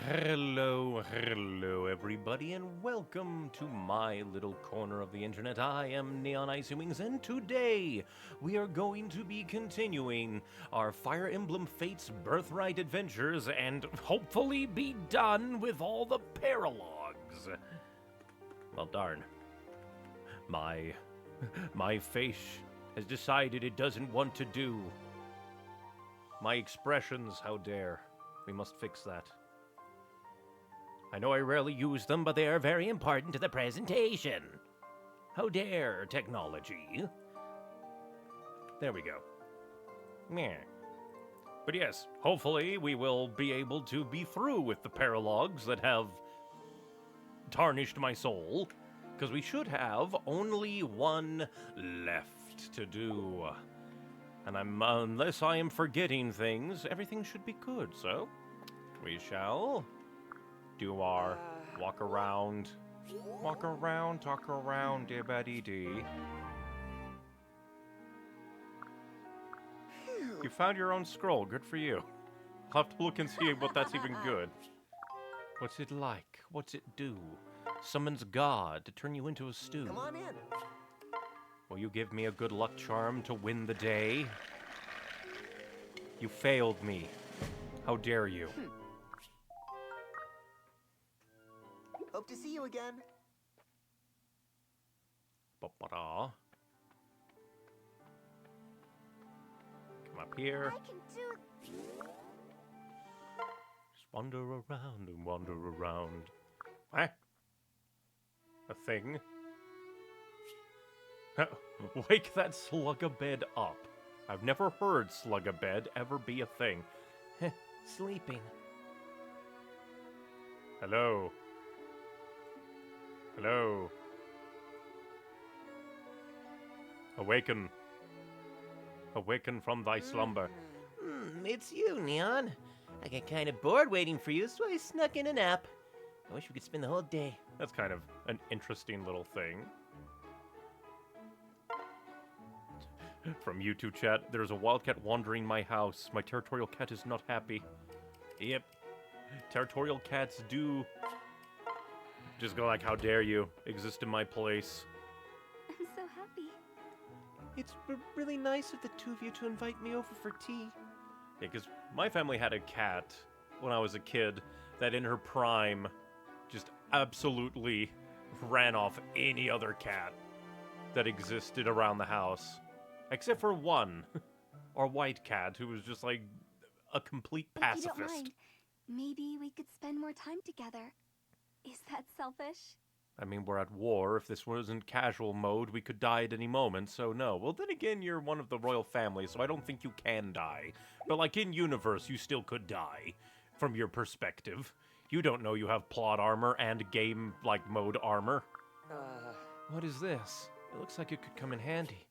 Hello, everybody, and welcome to my little corner of the internet. I am Neon Icy Wings, and today we are going to be continuing our Fire Emblem Fates Birthright adventures and hopefully be done with all the paralogs. Well, darn. My face has decided it doesn't want to do. My expressions, how dare. We must fix that. I know I rarely use them, but they are very important to the presentation. How dare technology? There we go. Meh. But yes, hopefully we will be able to be through with the paralogs that have tarnished my soul, because we should have only one left to do. And unless I am forgetting things, everything should be good, so we shall do our walk around, talk around, dee-ba-dee-dee. You found your own scroll, good for you. I'll have to look and see what that's even good. What's it like? What's it do? Summons God to turn you into a stew. Come on in. Will you give me a good luck charm to win the day? You failed me. How dare you? Hope to see you again. Ba-ba-da. Come up here. I can do. Just wander around and wander around. What? A thing? Wake that slug-a-bed up. I've never heard slug-a-bed ever be a thing. Sleeping. Hello. Hello. Awaken. Awaken from thy slumber. It's you, Neon. I got kind of bored waiting for you, so I snuck in a nap. I wish we could spend the whole day. That's kind of an interesting little thing. From YouTube chat, there's a wildcat wandering my house. My territorial cat is not happy. Yep. Territorial cats do just go like, how dare you exist in my place. I'm so happy. It's really nice of the two of you to invite me over for tea. Yeah, because my family had a cat when I was a kid that in her prime just absolutely ran off any other cat that existed around the house. Except for one, our white cat, who was just like a complete pacifist. If you don't mind, maybe we could spend more time together. Is that selfish? I mean, we're at war. If this wasn't casual mode, we could die at any moment, so no. Well, then again, you're one of the royal family, so I don't think you can die. But like in universe, you still could die, from your perspective. You don't know you have plot armor and game-like mode armor. What is this? It looks like it could come in handy.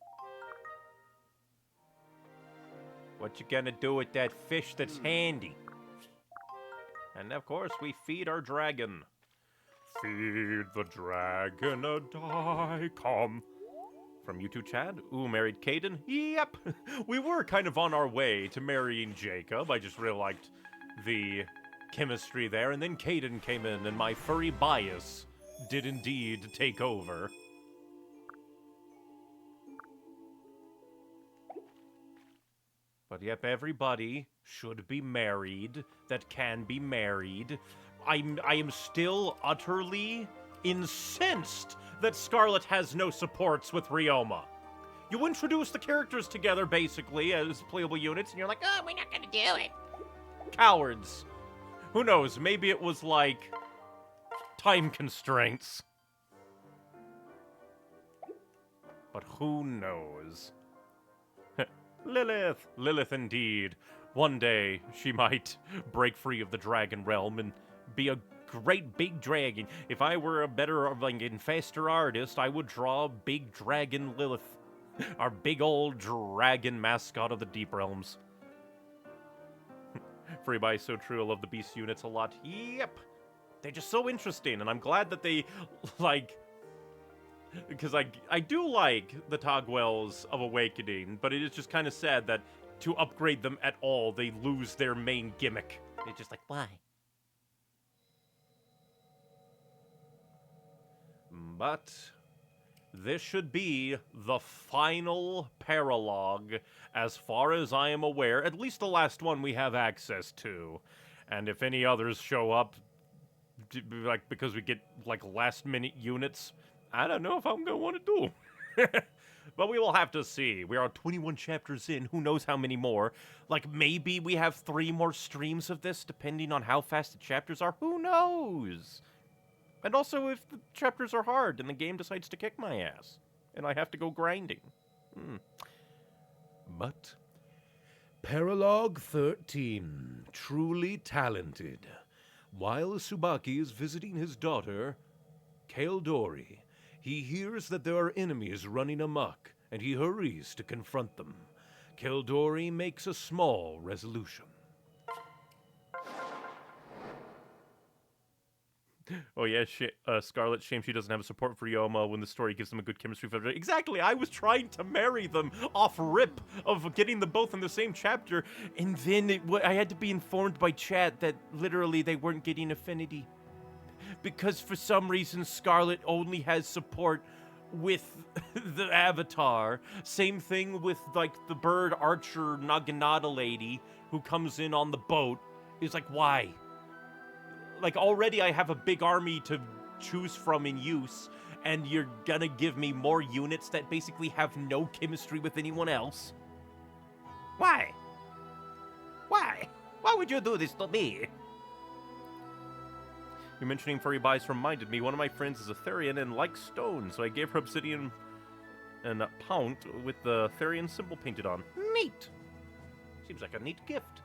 What you gonna do with that fish that's handy? And of course, we feed our dragon. Feed the dragon a die, come. From YouTube chat, ooh, married Caden? Yep! We were kind of on our way to marrying Jacob. I just really liked the chemistry there. And then Caden came in, and my furry bias did indeed take over. But yep, everybody should be married that can be married. I am still utterly incensed that Scarlet has no supports with Ryoma. You introduce the characters together, basically, as playable units, and you're like, oh, we're not gonna do it. Cowards. Who knows, maybe it was like time constraints. But who knows? Lilith indeed. One day, she might break free of the dragon realm and be a great big dragon. If I were a better, like, infestor artist, I would draw big dragon Lilith. Our big old dragon mascot of the deep realms. Free by so true, I love the beast units a lot. Yep! They're just so interesting, and I'm glad that they, like, because I do like the Togwells of Awakening, but it is just kind of sad that to upgrade them at all, they lose their main gimmick. They're just like, why? But this should be the final paralogue, as far as I am aware, at least the last one we have access to. And if any others show up, like, because we get, like, last-minute units, I don't know if I'm gonna want to do. But we will have to see. We are 21 chapters in, who knows how many more. Like, maybe we have 3 more streams of this, depending on how fast the chapters are. Who knows? And also if the chapters are hard and the game decides to kick my ass, and I have to go grinding. But Paralogue 13, truly talented. While Tsubaki is visiting his daughter, Kaeldori, he hears that there are enemies running amok, and he hurries to confront them. Kaeldori makes a small resolution. Oh yeah, Scarlet, shame she doesn't have a support for Yoma when the story gives them a good chemistry for Exactly, I was trying to marry them off rip of getting them both in the same chapter, and then I had to be informed by chat that literally they weren't getting affinity. Because for some reason Scarlet only has support with the Avatar. Same thing with, like, the bird archer Naginata lady who comes in on the boat. It's like, why? Like, already I have a big army to choose from in use, and you're gonna give me more units that basically have no chemistry with anyone else? Why? Why? Why would you do this to me? You're mentioning furry buys reminded me, one of my friends is a Therian and likes stone, so I gave her obsidian and a pound with the Therian symbol painted on. Neat! Seems like a neat gift.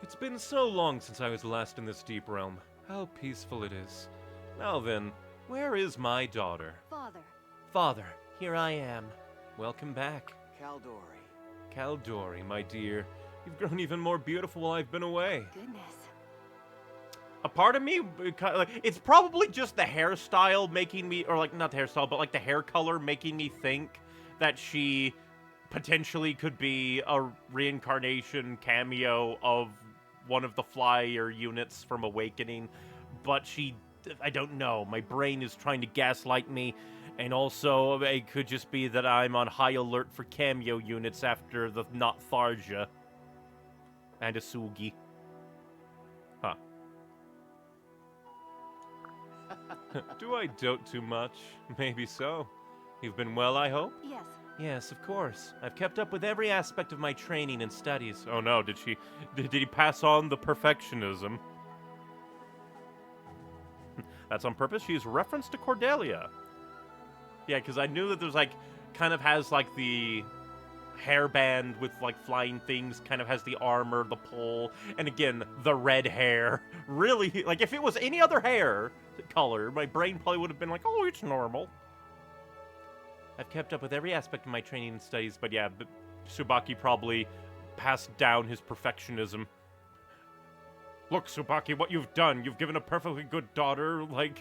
It's been so long since I was last in this deep realm. How peaceful it is. Now then, where is my daughter? Father. Father, here I am. Welcome back. Kaeldori. Kaeldori, my dear. You've grown even more beautiful while I've been away. Goodness. A part of me, it's probably just the hairstyle making me, or like, not the hairstyle, but like the hair color making me think that she potentially could be a reincarnation cameo of one of the flyer units from Awakening. But I don't know, my brain is trying to gaslight me, and also it could just be that I'm on high alert for cameo units after the not Tharja and Asugi. Huh. Do I dote too much? Maybe so. You've been well, I hope? Yes. Yes, of course. I've kept up with every aspect of my training and studies. Oh no, did he pass on the perfectionism? That's on purpose? She's referenced to Cordelia. Yeah, because I knew that there's, like, kind of has, like, the hairband with, like, flying things, kind of has the armor, the pole, and again, the red hair. Really, like, if it was any other hair color, my brain probably would have been like, oh, it's normal. I've kept up with every aspect of my training and studies, But yeah, Tsubaki probably passed down his perfectionism. Look, Tsubaki, what you've done. You've given a perfectly good daughter, like,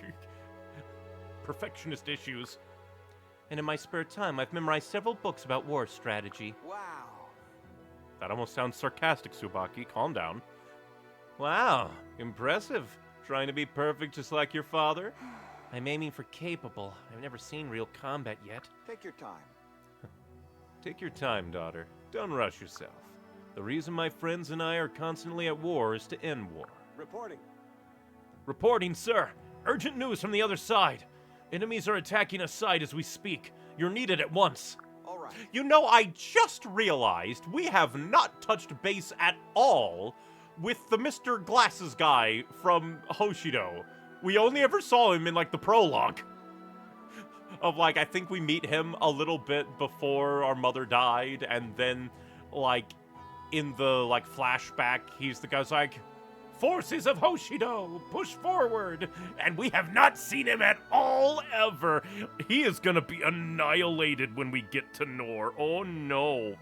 perfectionist issues. and in my spare time, I've memorized several books about war strategy. Wow. That almost sounds sarcastic, Tsubaki. Calm down. Wow, impressive. Trying to be perfect just like your father? I'm aiming for capable. I've never seen real combat yet. Take your time. Take your time, daughter. Don't rush yourself. The reason my friends and I are constantly at war is to end war. Reporting. Reporting, sir. Urgent news from the other side. Enemies are attacking a side as we speak. You're needed at once. All right. You know, I just realized we have not touched base at all with the Mr. Glasses guy from Hoshido. We only ever saw him in, like, the prologue. Of, like, I think we meet him a little bit before our mother died, and then, like, in the, like, flashback, he's the guy's like, forces of Hoshido, push forward! And we have not seen him at all, ever! He is gonna be annihilated when we get to Nor. Oh, no.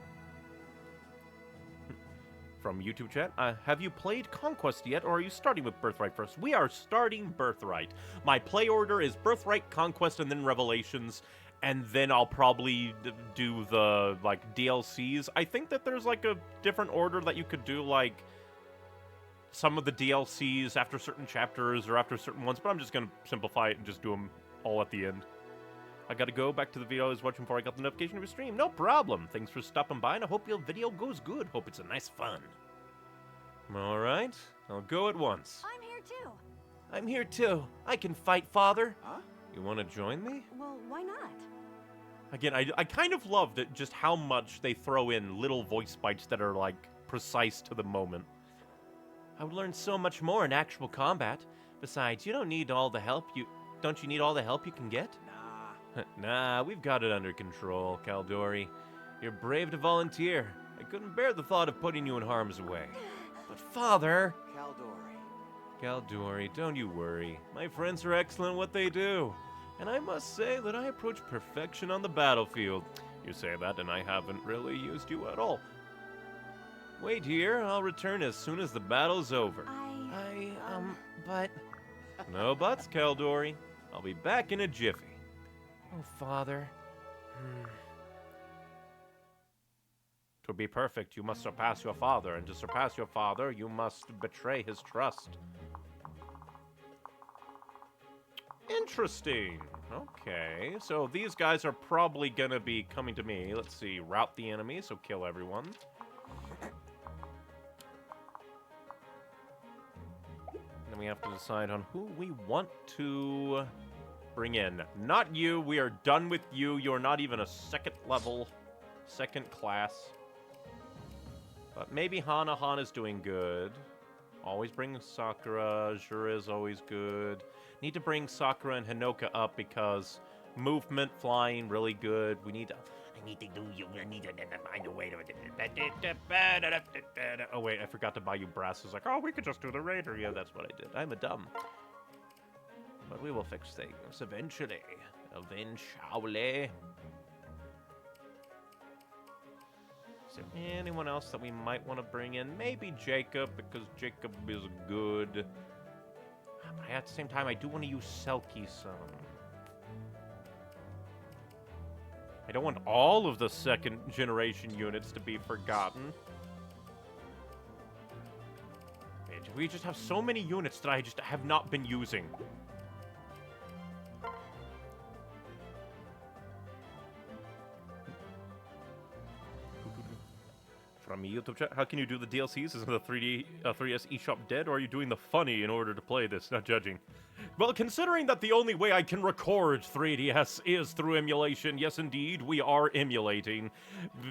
From YouTube chat, have you played Conquest yet, or are you starting with Birthright first? We are starting Birthright. My play order is Birthright, Conquest, and then Revelations, and then I'll probably do the, like, DLCs. I think that there's, like, a different order that you could do, like, some of the DLCs after certain chapters or after certain ones, but I'm just gonna simplify it and just do them all at the end. I gotta go back to the video I was watching before I got the notification of your stream. No problem. Thanks for stopping by, and I hope your video goes good. Hope it's a nice fun. Alright, I'll go at once. I'm here too. I'm here too. I can fight, Father. Huh? You want to join me? Well, why not? Again, I kind of love that just how much they throw in little voice bites that are, like, precise to the moment. I would learn so much more in actual combat. Besides, you don't need all the help you... Don't you need all the help you can get? Nah. Nah, we've got it under control, Caldori. You're brave to volunteer. I couldn't bear the thought of putting you in harm's way. But Father... Caldori, don't you worry. My friends are excellent at what they do. And I must say that I approach perfection on the battlefield. You say that, and I haven't really used you at all. Wait here, I'll return as soon as the battle's over. But... No buts, Caldori. I'll be back in a jiffy. Oh, Father. To be perfect, you must surpass your father, and to surpass your father, you must betray his trust. Interesting. Okay, so these guys are probably gonna be coming to me. Let's see, rout the enemy, so kill everyone. Then we have to decide on who we want to bring in. Not you, we are done with you. You're not even a second level, second class. But maybe Hana. Hana's doing good. Always bring Sakura. Jura is always good. Need to bring Sakura and Hinoka up because movement, flying, really good. We need to... I need to find a way to... Oh, wait, I forgot to buy you brass. It's like, oh, we could just do the raider. Yeah, that's what I did. I'm a dumb. But we will fix things eventually. Eventually. Is there anyone else that we might want to bring in? Maybe Jacob, because Jacob is good. But at the same time, I do want to use Selkie some. I don't want all of the second generation units to be forgotten. We just have so many units that I just have not been using. From a YouTube chat, how can you do the DLCs? Isn't the 3DS eShop dead, or are you doing the funny in order to play this? Not judging. Well, considering that the only way I can record 3DS is through emulation, yes indeed, we are emulating.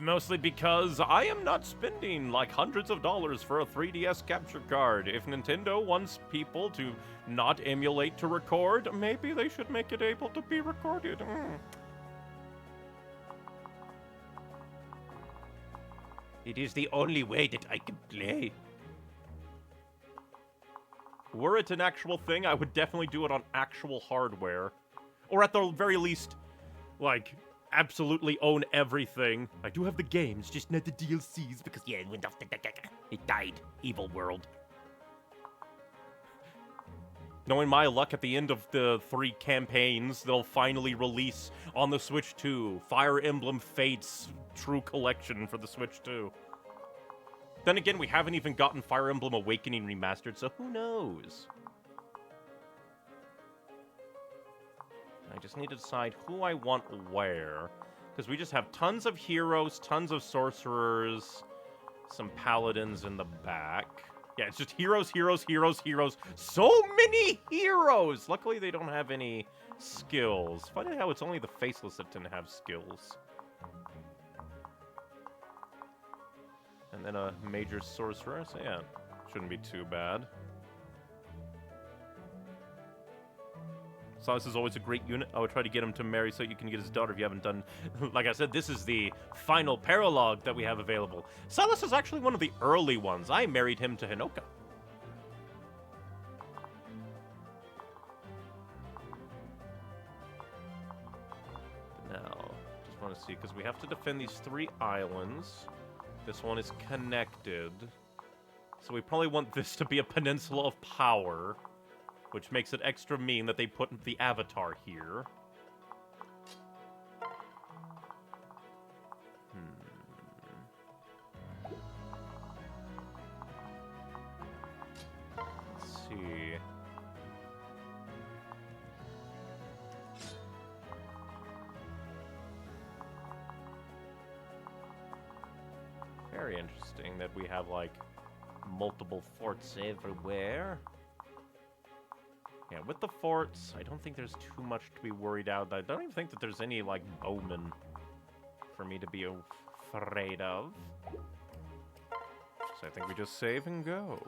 Mostly because I am not spending like hundreds of dollars for a 3DS capture card. If Nintendo wants people to not emulate to record, maybe they should make it able to be recorded. It is the only way that I can play. Were it an actual thing, I would definitely do it on actual hardware. Or at the very least, like, absolutely own everything. I do have the games, just not the DLCs, because, yeah, it went off it died. Evil world. Knowing my luck, at the end of the 3 campaigns, they'll finally release on the Switch 2 Fire Emblem Fates True Collection for the Switch 2. Then again, we haven't even gotten Fire Emblem Awakening remastered, so who knows? I just need to decide who I want where, because we just have tons of heroes, tons of sorcerers, some paladins in the back. Yeah, it's just heroes, heroes, heroes, heroes. So many heroes! Luckily, they don't have any skills. Funny how it's only the faceless that tend to have skills. And then a major sorcerer, so yeah, shouldn't be too bad. Silas is always a great unit. I would try to get him to marry so you can get his daughter if you haven't done... Like I said, this is the final paralogue that we have available. Silas is actually one of the early ones. I married him to Hinoka. Now, just want to see, because we have to defend these 3 islands. This one is connected. So we probably want this to be a peninsula of power, which makes it extra mean that they put the avatar here. Let's see. Very interesting that we have, like, multiple forts everywhere. Yeah, with the forts, I don't think there's too much to be worried out. I don't even think that there's any, like, bowmen for me to be afraid of. So I think we just save and go.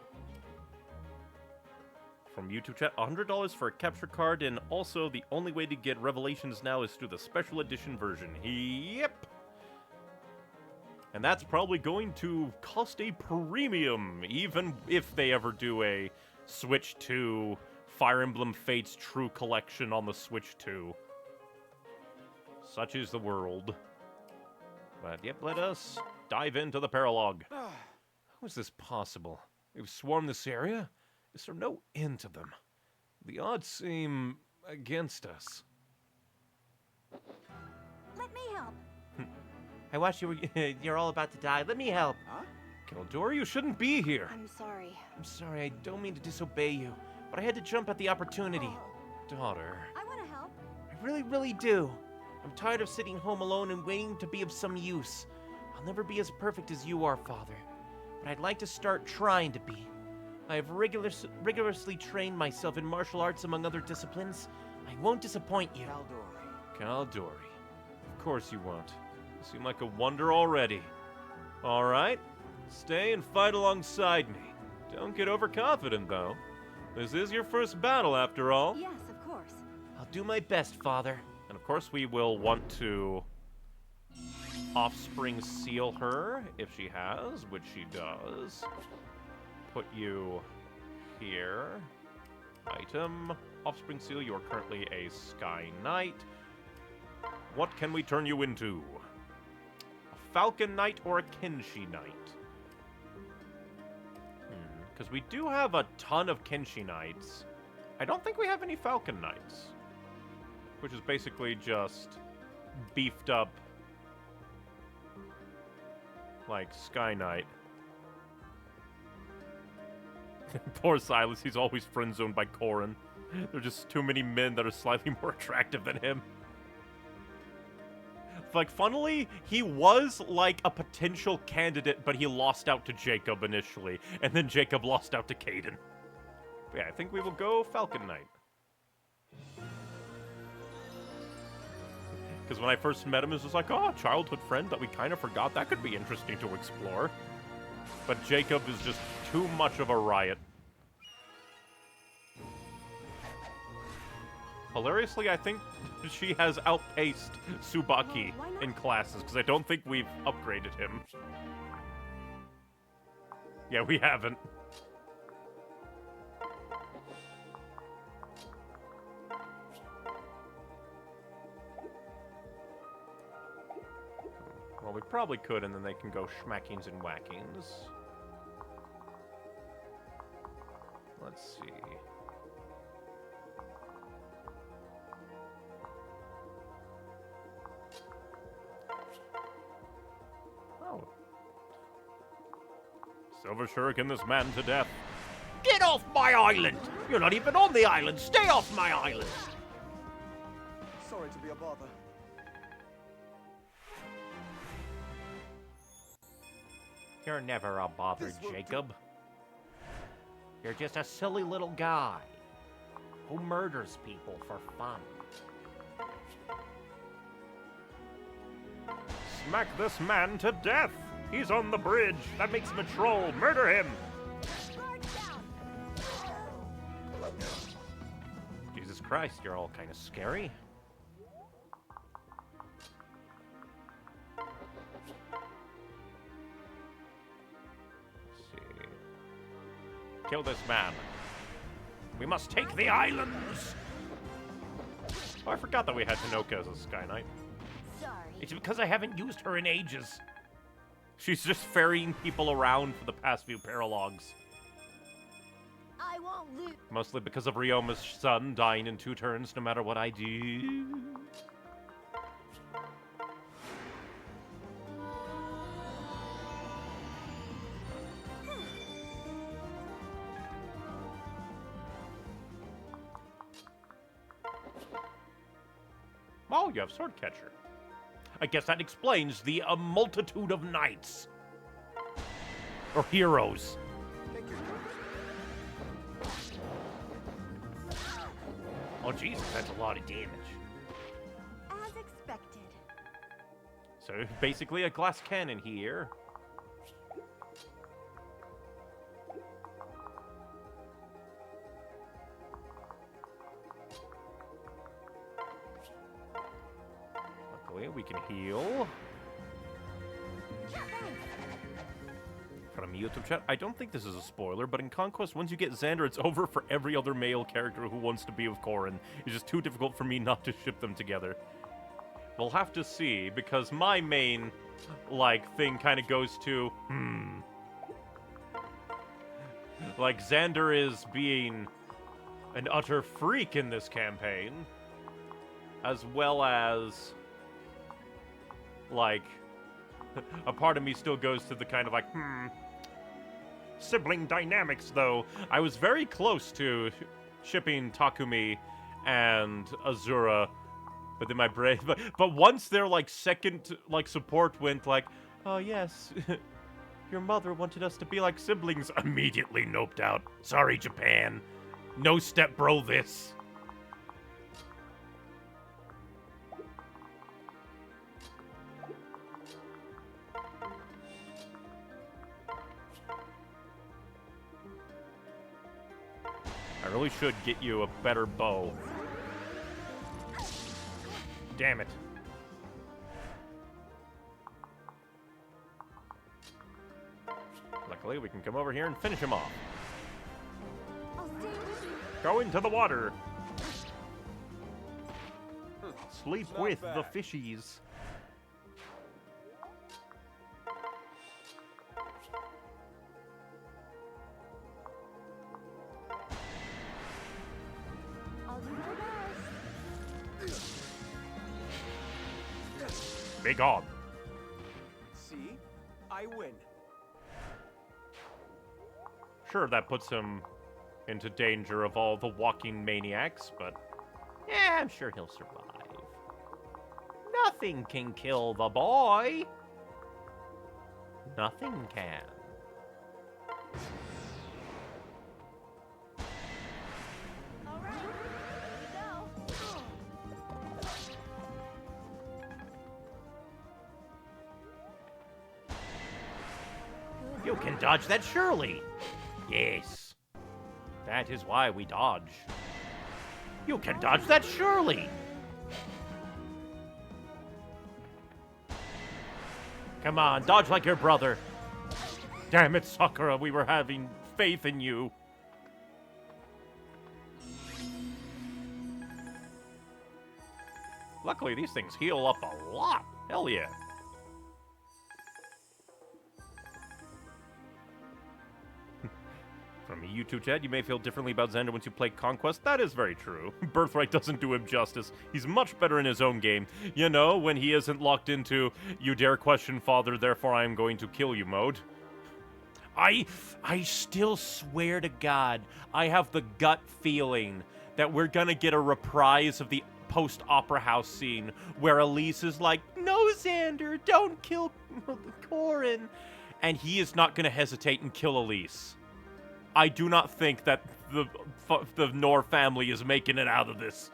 From YouTube chat, $100 for a capture card, and also the only way to get Revelations now is through the special edition version. Yep! And that's probably going to cost a premium, even if they ever do a Switch 2 Fire Emblem Fates True Collection on the Switch 2. Such is the world. But yep, let us dive into the paralogue. How is this possible? They've swarmed this area? Is there no end to them? The odds seem against us. Let me help. I watched you. You're all about to die. Let me help. Huh? Keldor, you shouldn't be here. I'm sorry. I'm sorry. I don't mean to disobey you, but I had to jump at the opportunity. Daughter. I want to help. I really, really do. I'm tired of sitting home alone and waiting to be of some use. I'll never be as perfect as you are, Father, but I'd like to start trying to be. I have rigorously trained myself in martial arts among other disciplines. I won't disappoint you. Caldori. Of course you won't. You seem like a wonder already. Alright, stay and fight alongside me. Don't get overconfident, though. This is your first battle, after all. Yes, of course. I'll do my best, Father. And of course we will want to offspring seal her, if she has, which she does. Put you here. Item. Offspring seal, you are currently a Sky Knight. What can we turn you into? A Falcon Knight or a Kenshi Knight? Because we do have a ton of Kenshi Knights. I don't think we have any Falcon Knights. Which is basically just beefed up, like, Sky Knight. Poor Silas, he's always friend-zoned by Corrin. There are just too many men that are slightly more attractive than him. Like, funnily, he was, like, a potential candidate, but he lost out to Jacob initially, and then Jacob lost out to Caden. But yeah, I think we will go Falcon Knight. Because when I first met him, it was like, oh, a childhood friend that we kind of forgot. That could be interesting to explore. But Jacob is just too much of a riot. Hilariously, I think she has outpaced Tsubaki in classes, because I don't think we've upgraded him. Yeah, we haven't. Well, we probably could, and then they can go schmackings and whackings. Let's see. Oh. Silver Shuriken this man to death. Get off my island! You're not even on the island! Stay off my island! Sorry to be a bother. You're never a bother, Jacob. You're just a silly little guy who murders people for fun. Smack this man to death! He's on the bridge! That makes him a troll! Murder him! Jesus Christ, you're all kind of scary. Kill this man. We must take the islands! Oh, I forgot that we had Hinoka as a Sky Knight. Sorry. It's because I haven't used her in ages. She's just ferrying people around for the past few paralogs. I won't lose. Mostly because of Ryoma's son dying in 2 turns no matter what I do. Oh, you have Sword Catcher. I guess that explains the multitude of knights. Or heroes. Thank you. Oh, Jesus, that's a lot of damage. As expected. So, basically a glass cannon here. Luckily, we can heal. From YouTube chat, I don't think this is a spoiler, but in Conquest, once you get Xander, it's over for every other male character who wants to be with Corrin. It's just too difficult for me not to ship them together. We'll have to see, because my main, thing kind of goes to, Like, Xander is being an utter freak in this campaign, as well as, a part of me still goes to the kind of sibling dynamics, though. I was very close to shipping Takumi and Azura, but then my brain... But once their, second, support went, oh, yes, your mother wanted us to be like siblings, immediately noped out. Sorry, Japan. No step bro this. I really should get you a better bow. Damn it. Luckily, we can come over here and finish him off. I'll stay with you. Go into the water. Sleep Not with bad. the fishies. I'll do my best. Be gone. See? I win. Sure, that puts him into danger of all the walking maniacs, but yeah, I'm sure he'll survive. Nothing can kill the boy. Nothing can. All right, here we go. You can dodge that surely. Yes. That is why we dodge. You can dodge that surely. Come on, dodge like your brother. Damn it, Sakura, we were having faith in you. Luckily, these things heal up a lot. Hell yeah. From a YouTube chat, you may feel differently about Xander once you play Conquest. That is very true. Birthright doesn't do him justice. He's much better in his own game. You know, when he isn't locked into, you dare question father, therefore I am going to kill you mode. I still swear to God, I have the gut feeling that we're gonna get a reprise of the post-opera house scene where Elise is like, no, Xander, don't kill Corrin. And he is not gonna hesitate and kill Elise. I do not think that the Nor family is making it out of this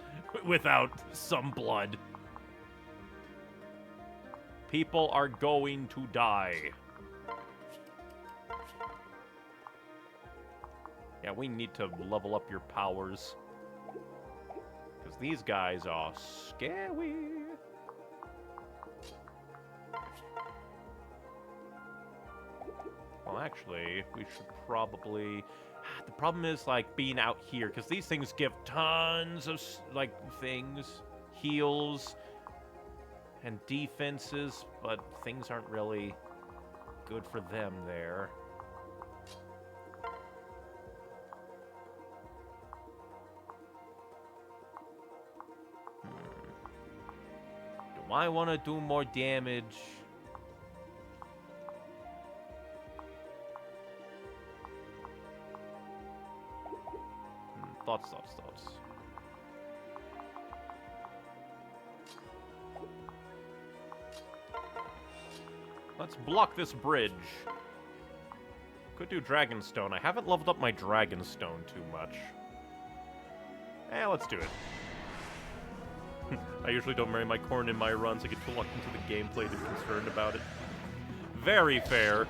without some blood. People are going to die. Yeah, we need to level up your powers. Because these guys are scary. Well, actually, we should probably... The problem is, being out here, because these things give tons of, things. Heals and defenses, but things aren't really good for them there. Do I want to do more damage? Thoughts. Let's block this bridge. Could do Dragonstone. I haven't leveled up my Dragonstone too much. Let's do it. I usually don't marry my Corrin in my runs. I get too locked into the gameplay to be concerned about it. Very fair.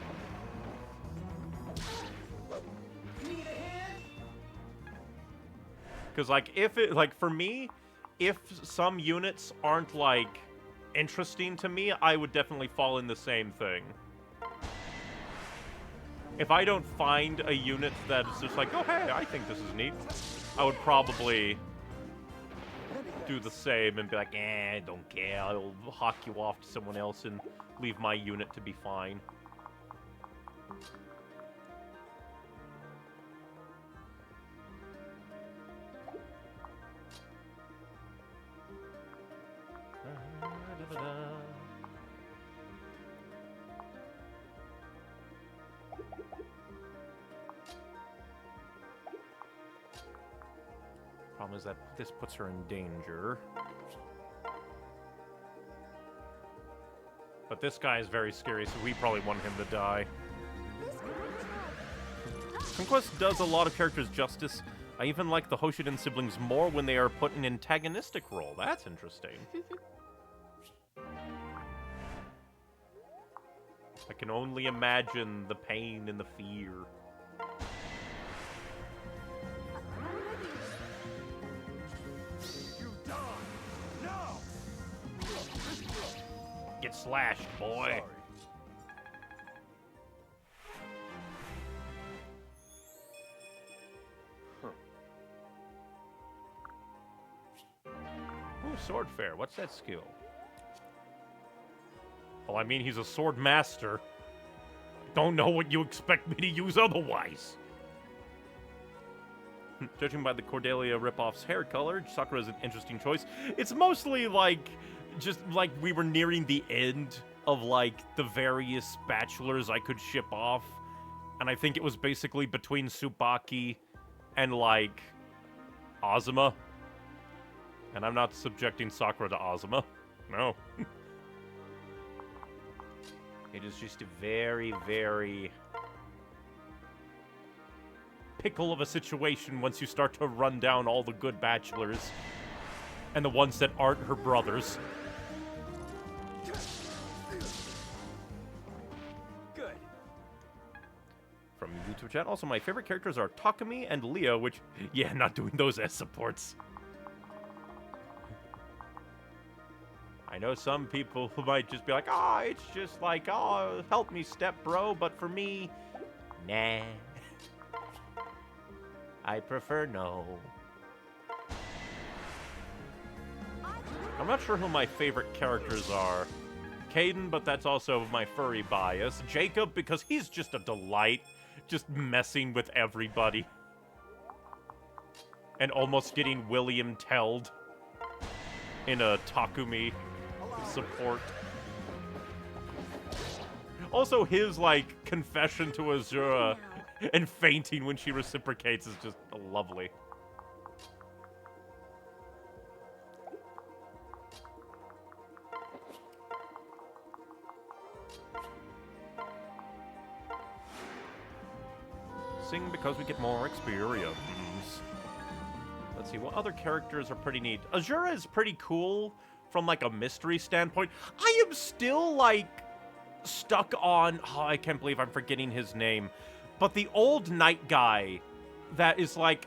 Because, like, for me, if some units aren't, like, interesting to me, I would definitely fall in the same thing. If I don't find a unit that is just like, oh, hey, I think this is neat, I would probably do the same and be like, I don't care, I'll hawk you off to someone else and leave my unit to be fine. Problem is that this puts her in danger. But this guy is very scary, so we probably want him to die. Conquest does a lot of characters justice. I even like the Hoshiden siblings more when they are put in antagonistic role. That's interesting. I can only imagine the pain and the fear. Get slashed, boy. Huh. Ooh, sword fair. What's that skill? Well, I mean, he's a sword master. Don't know what you expect me to use otherwise. Judging by the Cordelia ripoff's hair color, Sakura is an interesting choice. It's mostly like, just like we were nearing the end of like the various bachelors I could ship off. And I think it was basically between Tsubaki and like Azuma. And I'm not subjecting Sakura to Azuma. No. It is just a very, very pickle of a situation once you start to run down all the good bachelors and the ones that aren't her brothers. Good. From YouTube chat. Also, my favorite characters are Takumi and Leo, which, yeah, not doing those as supports. I know some people who might just be like, oh, it's just like, oh, help me, step bro, but for me, nah. I prefer no. I'm not sure who my favorite characters are. Caden, but that's also my furry bias. Jacob, because he's just a delight, just messing with everybody. And almost getting William Telled in a Takumi support. Also, his, like, confession to Azura and fainting when she reciprocates is just lovely. Sing because we get more experience. Let's see, what other characters are pretty neat? Azura is pretty cool from, like, a mystery standpoint. I am still, like, stuck on... Oh, I can't believe I'm forgetting his name. But the old knight guy that is, like,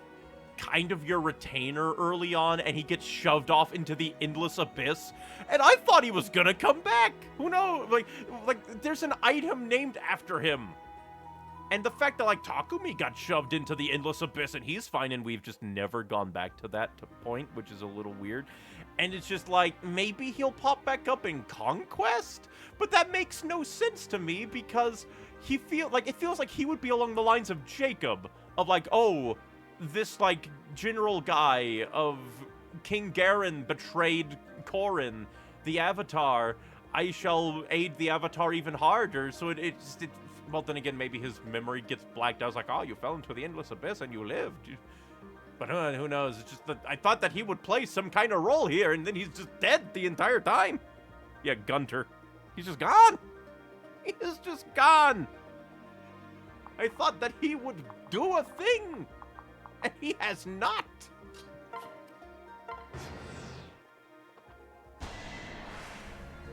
kind of your retainer early on, and he gets shoved off into the endless abyss. And I thought he was gonna come back. Who knows? Like there's an item named after him. And the fact that, like, Takumi got shoved into the endless abyss and he's fine, and we've just never gone back to that point, which is a little weird. And it's just like, maybe he'll pop back up in Conquest? But that makes no sense to me, because it feels like he would be along the lines of Jacob. Of like, oh, this, like, general guy of King Garen betrayed Corrin, the Avatar. I shall aid the Avatar even harder. So well, then again, maybe his memory gets blacked out. I was like, oh, you fell into the endless abyss and you lived. But who knows? It's just that I thought that he would play some kind of role here, and then he's just dead the entire time. Yeah, Gunter. He's just gone. He is just gone. I thought that he would do a thing, and he has not.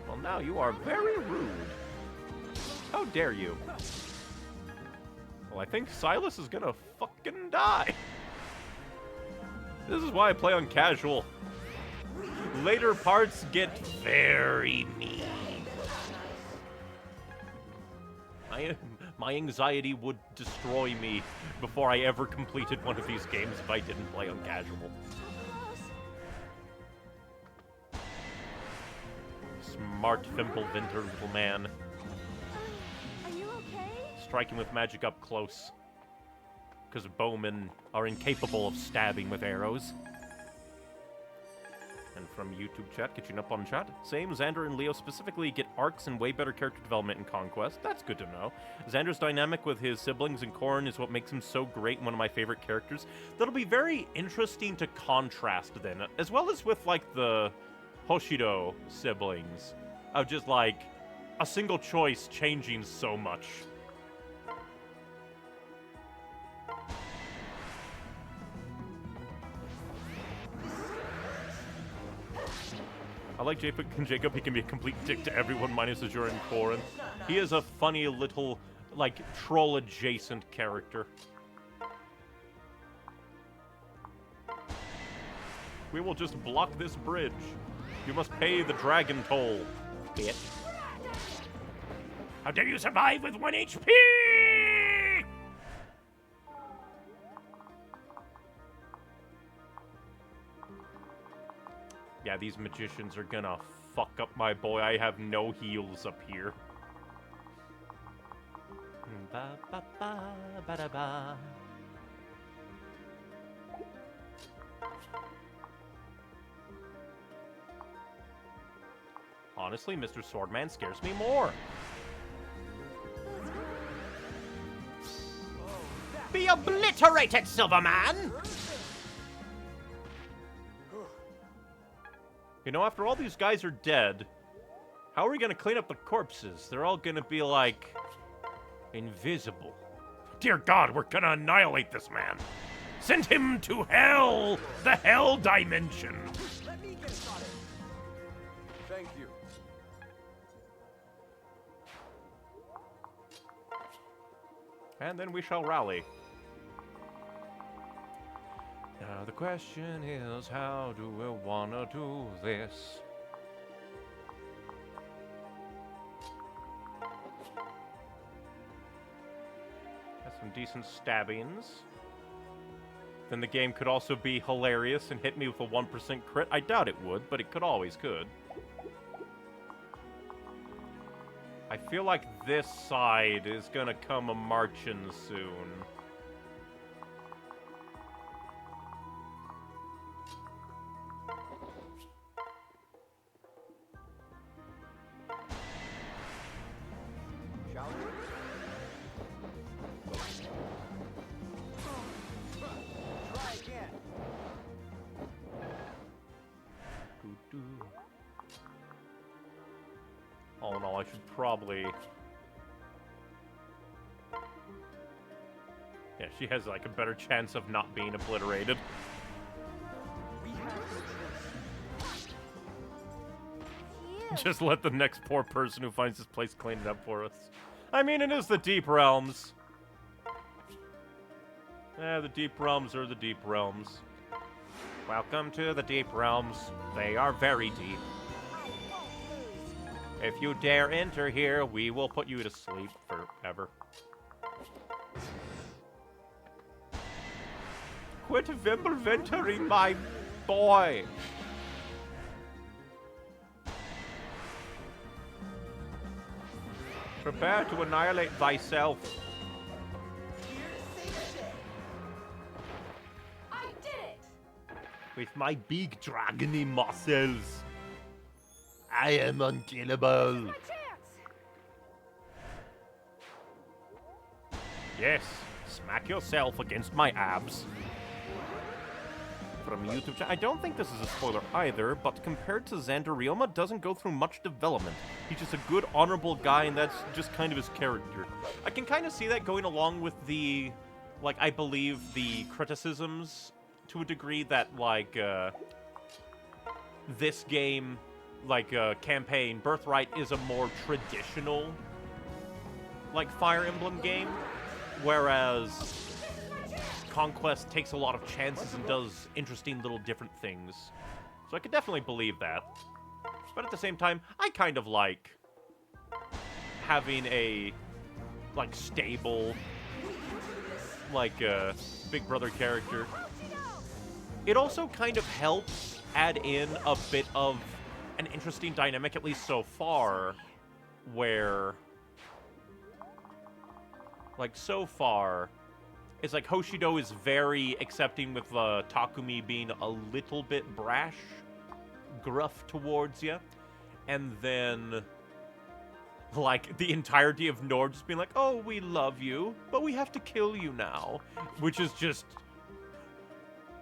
Well, now you are very rude. How dare you? Well, I think Silas is gonna fucking die. This is why I play on casual. Later parts get very mean. My anxiety would destroy me before I ever completed one of these games if I didn't play on casual. Smart Fimbulvinter little man. Are you okay? Striking with magic up close. Because bowmen are incapable of stabbing with arrows. And from YouTube chat, catching up on chat. Same, Xander and Leo specifically get arcs and way better character development in Conquest. That's good to know. Xander's dynamic with his siblings and Corrin is what makes him so great and one of my favorite characters. That'll be very interesting to contrast then, as well as with, like, the Hoshido siblings. Of just, like, a single choice changing so much. I like Jacob, he can be a complete dick to everyone minus Azura and Corrin. He is a funny little, like, troll-adjacent character. We will just block this bridge. You must pay the dragon toll, bitch. How dare you survive with 1 HP? Yeah, these magicians are gonna fuck up my boy. I have no heals up here. Ba, ba, ba, ba, da, ba. Honestly, Mr. Swordman scares me more. Be obliterated, Silverman! You know, after all these guys are dead, how are we gonna clean up the corpses? They're all gonna be, like, invisible. Dear God, we're gonna annihilate this man. Send him to hell! The hell dimension! Let me get started. Thank you. And then we shall rally. Now the question is, how do we wanna do this? Got some decent stabbings. Then the game could also be hilarious and hit me with a 1% crit. I doubt it would, but it could. I feel like this side is gonna come a-marchin' soon. Shall we? Try again. Doo-doo. All in all, I should probably... Yeah, she has, like, a better chance of not being obliterated. We have Just let the next poor person who finds this place clean it up for us. I mean, it is the Deep Realms. The Deep Realms are the Deep Realms. Welcome to the Deep Realms. They are very deep. If you dare enter here, we will put you to sleep forever. Quit Fimbulvintering, my boy! Prepare to annihilate thyself. I did it! With my big dragony muscles. I am unkillable. My chance! Yes, smack yourself against my abs. From YouTube chat. I don't think this is a spoiler either, but compared to Xander, Ryoma doesn't go through much development. He's just a good, honorable guy, and that's just kind of his character. I can kind of see that going along with the, like, I believe the criticisms to a degree that, like, this game, like, campaign, Birthright is a more traditional, like, Fire Emblem game, whereas Conquest takes a lot of chances and does interesting little different things. So I could definitely believe that. But at the same time, I kind of like having a, like, stable, like, Big Brother character. It also kind of helps add in a bit of an interesting dynamic, at least so far, where, like, so far, it's like Hoshido is very accepting with Takumi being a little bit brash, gruff towards you. And then, like, the entirety of Nord just being like, oh, we love you, but we have to kill you now. Which is just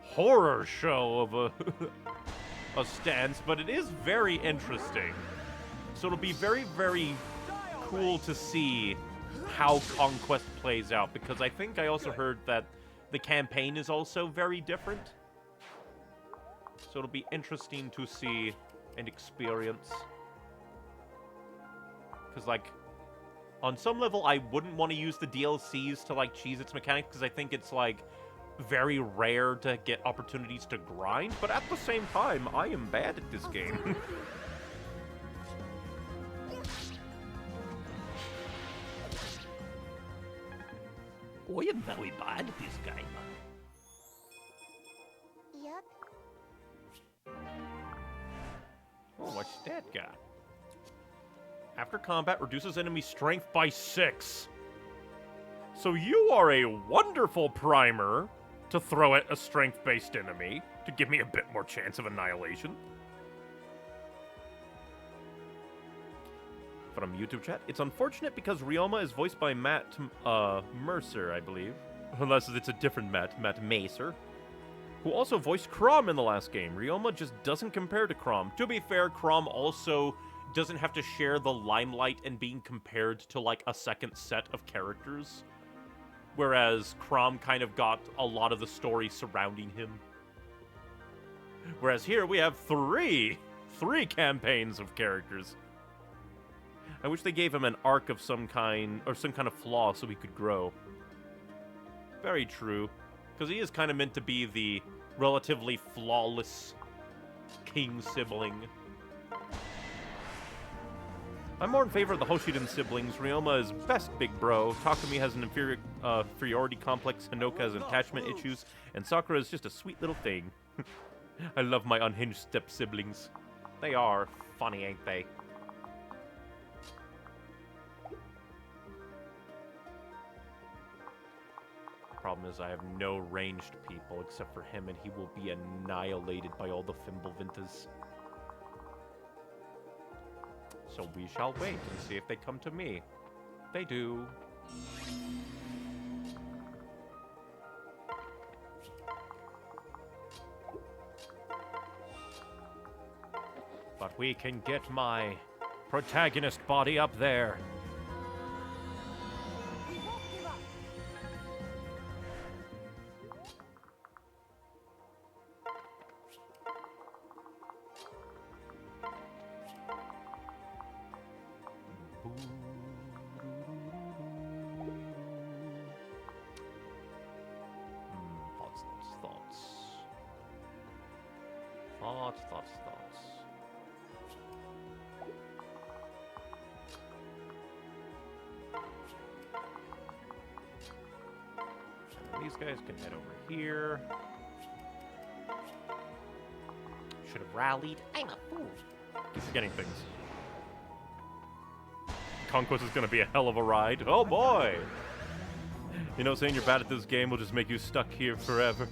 horror show of a stance, but it is very interesting. So it'll be very, very cool to see how Conquest plays out, because I think I also heard that the campaign is also very different. So it'll be interesting to see and experience. Because, like, on some level, I wouldn't want to use the DLCs to, like, cheese its mechanics, because I think it's, like, very rare to get opportunities to grind, but at the same time, I am bad at this game. I am very bad at this game. Yep. Oh, what's that got? After combat, reduces enemy strength by 6. So you are a wonderful primer to throw at a strength-based enemy to give me a bit more chance of annihilation. From YouTube chat, it's unfortunate because Ryoma is voiced by Matt Mercer, I believe. Unless it's a different Matt Macer, who also voiced Chrom in the last game. Ryoma just doesn't compare to Chrom. To be fair, Chrom also doesn't have to share the limelight and being compared to, like, a second set of characters. Whereas Chrom kind of got a lot of the story surrounding him. Whereas here we have three campaigns of characters. I wish they gave him an arc of some kind, or some kind of flaw so he could grow. Very true. Because he is kind of meant to be the relatively flawless king sibling. I'm more in favor of the Hoshiden siblings. Ryoma is best big bro. Takumi has an inferiority complex. Hinoka has attachment issues. And Sakura is just a sweet little thing. I love my unhinged step siblings. They are funny, ain't they? Problem is I have no ranged people except for him, and he will be annihilated by all the Fimblevintas. So we shall wait and see if they come to me. They do. But we can get my protagonist body up there. Thoughts. And these guys can head over here. Should have rallied. I'm a fool. Keep forgetting things. Conquest is going to be a hell of a ride. Oh boy! You know, saying you're bad at this game will just make you stuck here forever.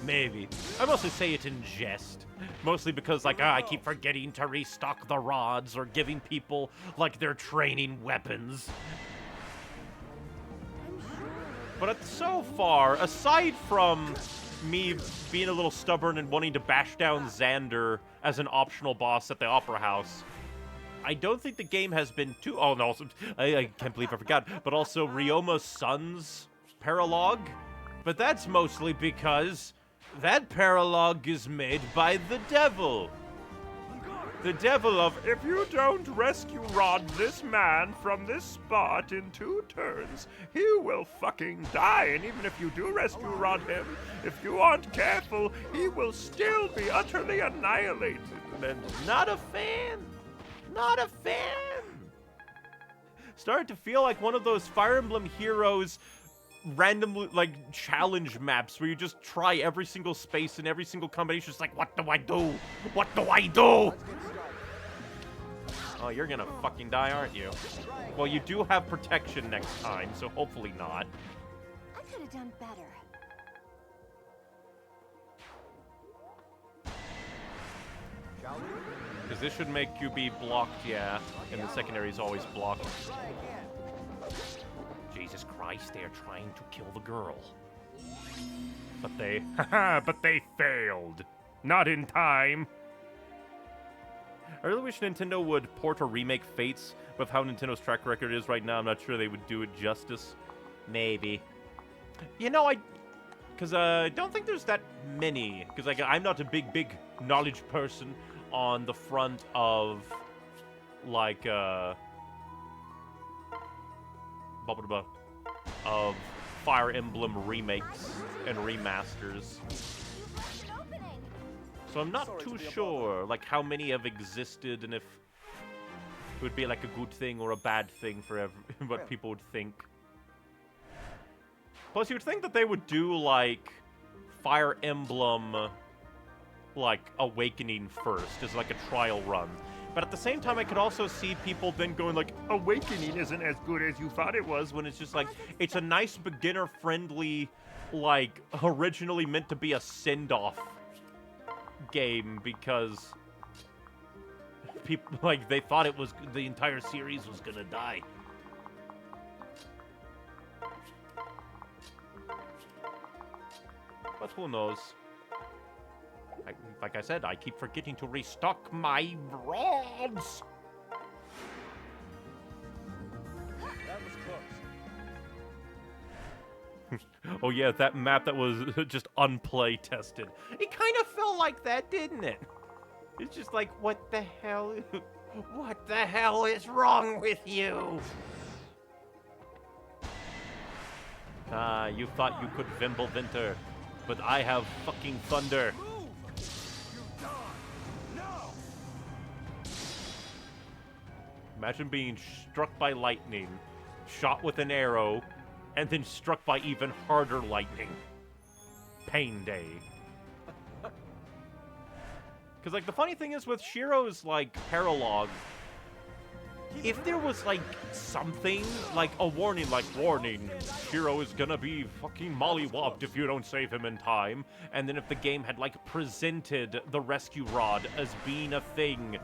Maybe. I mostly say it in jest. Mostly because, like, I keep forgetting to restock the rods or giving people, like, their training weapons. But so far, aside from me being a little stubborn and wanting to bash down Xander as an optional boss at the Opera House. I don't think the game has been too... Oh, no, I can't believe I forgot. But also Ryoma's son's paralogue. But that's mostly because that paralogue is made by the devil. The devil of, if you don't rescue Rod this man from this spot in 2 turns, he will fucking die. And even if you do rescue Rod him, if you aren't careful, he will still be utterly annihilated. And not a fan. Not a fan. Started to feel like one of those Fire Emblem Heroes randomly, like, challenge maps where you just try every single space and every single combination. It's like, what do I do? What do I do? Oh, you're gonna fucking die, aren't you? Well, you do have protection next time, so hopefully not. I could have done better. Shall we? Because this should make you be blocked, yeah. And the secondary is always blocked. Try again. Jesus Christ, they are trying to kill the girl. But they failed. Not in time. I really wish Nintendo would port or remake Fates. With how Nintendo's track record is right now, I'm not sure they would do it justice. Maybe. You know, because I don't think there's that many. Because like, I'm not a big knowledge person on the front of, like, of Fire Emblem remakes and remasters. So I'm not too sure, like, how many have existed and if it would be, like, a good thing or a bad thing for what people would think. Plus, you would think that they would do, like, Fire Emblem, like, Awakening first, as, like, a trial run. But at the same time, I could also see people then going, like, Awakening isn't as good as you thought it was, when it's just, like, it's a nice beginner-friendly, like, originally meant to be a send-off game because people, like, they thought it was, the entire series was gonna die. But who knows? Like I said, I keep forgetting to restock my rods. That was close. Oh yeah, that map that was just unplay tested. It kind of felt like that, didn't it? It's just like, what the hell? What the hell is wrong with you? Ah, you thought you could Vimble Winter, but I have fucking thunder. Move! You die! No! Imagine being struck by lightning, shot with an arrow, and then struck by even harder lightning. Pain day. Because, like, the funny thing is with Shiro's, like, paralogue, if there was, like, something, like a warning, Shiro is gonna be fucking mollywopped if you don't save him in time, and then if the game had, like, presented the rescue rod as being a thing,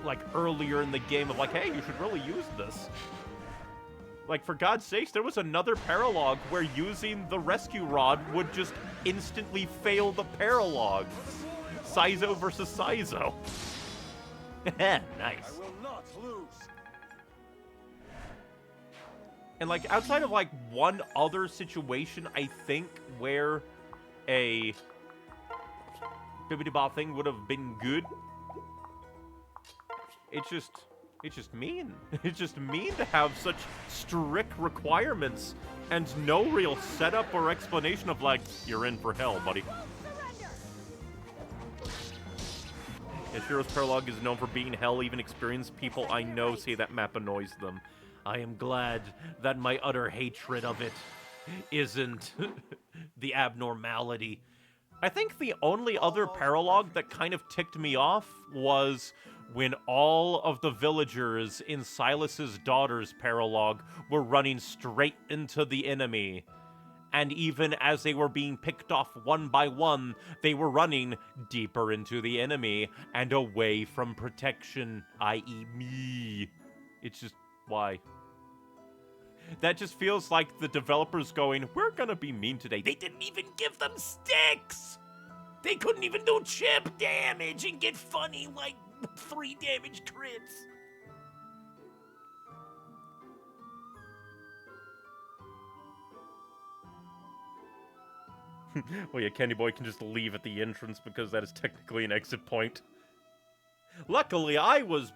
like, earlier in the game of, like, hey, you should really use this. Like, for God's sakes, there was another paralogue where using the rescue rod would just instantly fail the paralogue. Saizo versus Saizo. Nice. I will not lose. And, like, outside of, like, one other situation, I think, where a bibbidi-bob thing would have been good, it's just mean. It's just mean to have such strict requirements and no real setup or explanation of, like, you're in for hell, buddy. Shiro's paralogue is known for being hell. Even experienced people I know say that map annoys them. I am glad that my utter hatred of it isn't the abnormality. I think the only other paralogue that kind of ticked me off was when all of the villagers in Silas's daughter's paralogue were running straight into the enemy. And even as they were being picked off one by one, they were running deeper into the enemy and away from protection, i.e. me. It's just, why? That just feels like the developers going, we're gonna be mean today. They didn't even give them sticks! They couldn't even do chip damage and get funny, like, 3 damage crits. Well, yeah, Candy Boy can just leave at the entrance because that is technically an exit point. Luckily, I was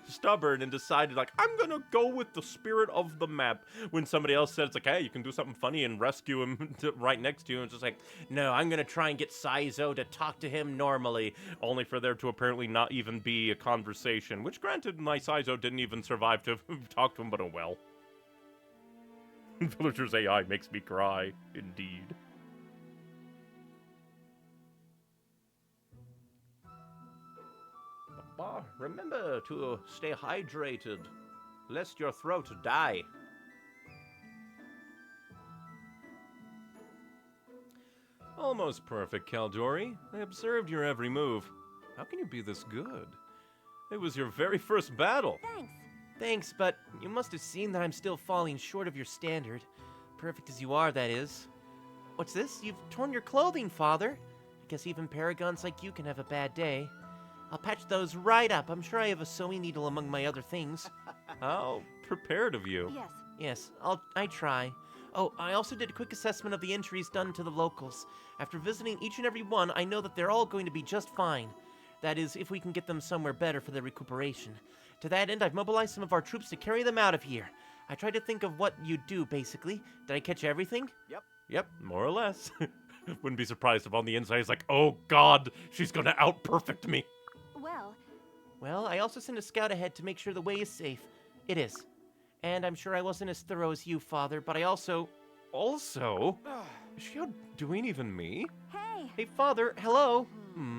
stubborn and decided, like, I'm gonna go with the spirit of the map. When somebody else said, it's like, hey, you can do something funny and rescue him right next to you. And it's just like, no, I'm gonna try and get Saizo to talk to him normally. Only for there to apparently not even be a conversation. Which, granted, my Saizo didn't even survive to talk to him, but oh well. Villager's AI makes me cry, indeed. Remember to stay hydrated, lest your throat die. Almost perfect, Caldori. I observed your every move. How can you be this good? It was your very first battle. Thanks. Thanks, but you must have seen that I'm still falling short of your standard. Perfect as you are, that is. What's this? You've torn your clothing, Father. I guess even paragons like you can have a bad day. I'll patch those right up. I'm sure I have a sewing needle among my other things. How prepared of you. Yes. Yes, I try. Oh, I also did a quick assessment of the injuries done to the locals. After visiting each and every one, I know that they're all going to be just fine. That is, if we can get them somewhere better for their recuperation. To that end, I've mobilized some of our troops to carry them out of here. I tried to think of what you'd do, basically. Did I catch everything? Yep, more or less. Wouldn't be surprised if on the inside he's like, oh god, she's gonna out-perfect me. Well, I also sent a scout ahead to make sure the way is safe. It is. And I'm sure I wasn't as thorough as you, Father, but I also... Also? Is she outdoing even me? Hey! Hey, Father, hello!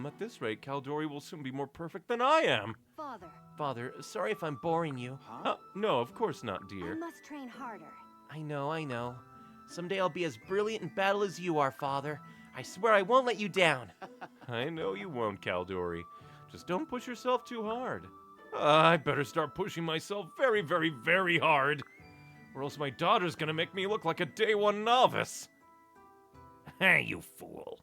At this rate, Caldori will soon be more perfect than I am. Father. Father, sorry if I'm boring you. No, of course not, I dear. must train harder. I know. Someday I'll be as brilliant in battle as you are, Father. I swear I won't let you down. I know you won't, Caldori. Just don't push yourself too hard. I better start pushing myself very, very, very hard. Or else my daughter's gonna make me look like a day one novice. Hey, you fool.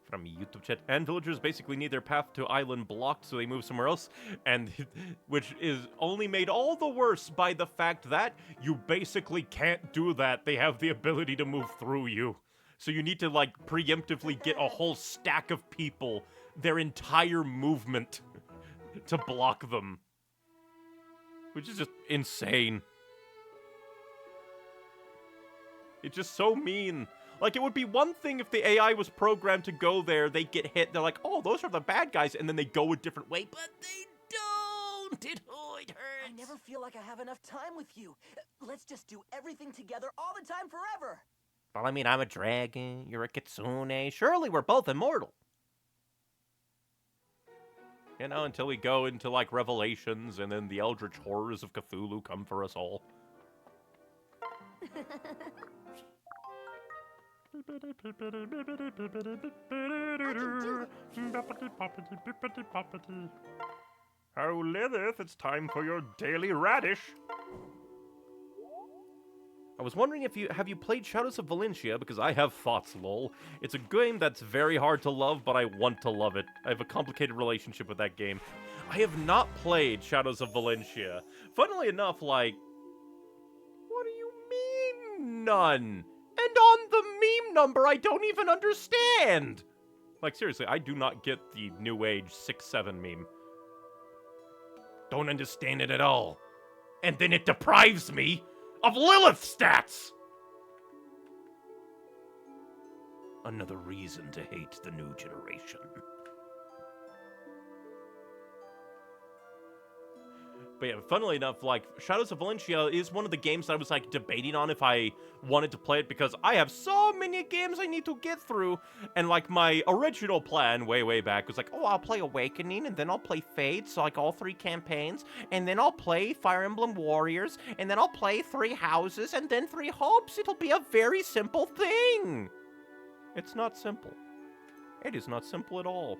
From YouTube chat, and villagers basically need their path to island blocked, so they move somewhere else, and which is only made all the worse by the fact that you basically can't do that. They have the ability to move through you. So you need to, like, preemptively get a whole stack of people, their entire movement, to block them. Which is just insane. It's just so mean. Like, it would be one thing if the AI was programmed to go there, they get hit, they're like, oh, those are the bad guys, and then they go a different way, but they don't! It hurts! I never feel like I have enough time with you. Let's just do everything together all the time forever. Well, I mean, I'm a dragon, you're a kitsune, surely we're both immortal. You know, until we go into, like, Revelations, and then the eldritch horrors of Cthulhu come for us all. Oh, Lilith, it's time for your daily radish. I was wondering if have you played Shadows of Valentia, because I have thoughts, lol. It's a game that's very hard to love, but I want to love it. I have a complicated relationship with that game. I have not played Shadows of Valentia. Funnily enough, like... What do you mean, none? And on the meme number, I don't even understand! Like, seriously, I do not get the New Age 6-7 meme. Don't understand it at all. And then it deprives me of Lilith stats! Another reason to hate the new generation. But yeah, funnily enough, like, Shadows of Valentia is one of the games that I was, like, debating on if I wanted to play it, because I have so many games I need to get through, and, like, my original plan way back was like, oh, I'll play Awakening, and then I'll play Fates, so, like, all 3 campaigns, and then I'll play Fire Emblem Warriors, and then I'll play 3 Houses, and then 3 Hopes. It'll be a very simple thing. It's not simple. It is not simple at all.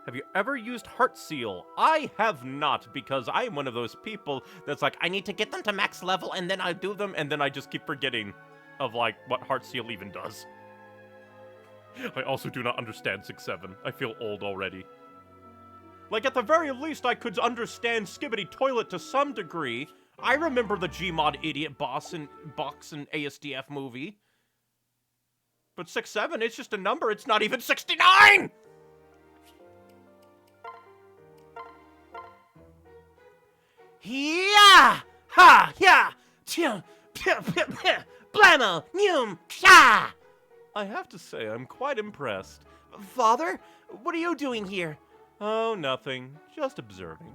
Have you ever used Heart Seal? I have not, because I'm one of those people that's like, I need to get them to max level, and then I do them, and then I just keep forgetting of, like, what Heart Seal even does. I also do not understand 6-7. I feel old already. Like, at the very least, I could understand Skibbity Toilet to some degree. I remember the Gmod idiot box in ASDF movie. But 6-7, it's just a number. It's not even 69! Yeah! Ha! Yeah! Tchum! Blammo! Noom! Psha! I have to say, I'm quite impressed. Father? What are you doing here? Oh, nothing. Just observing.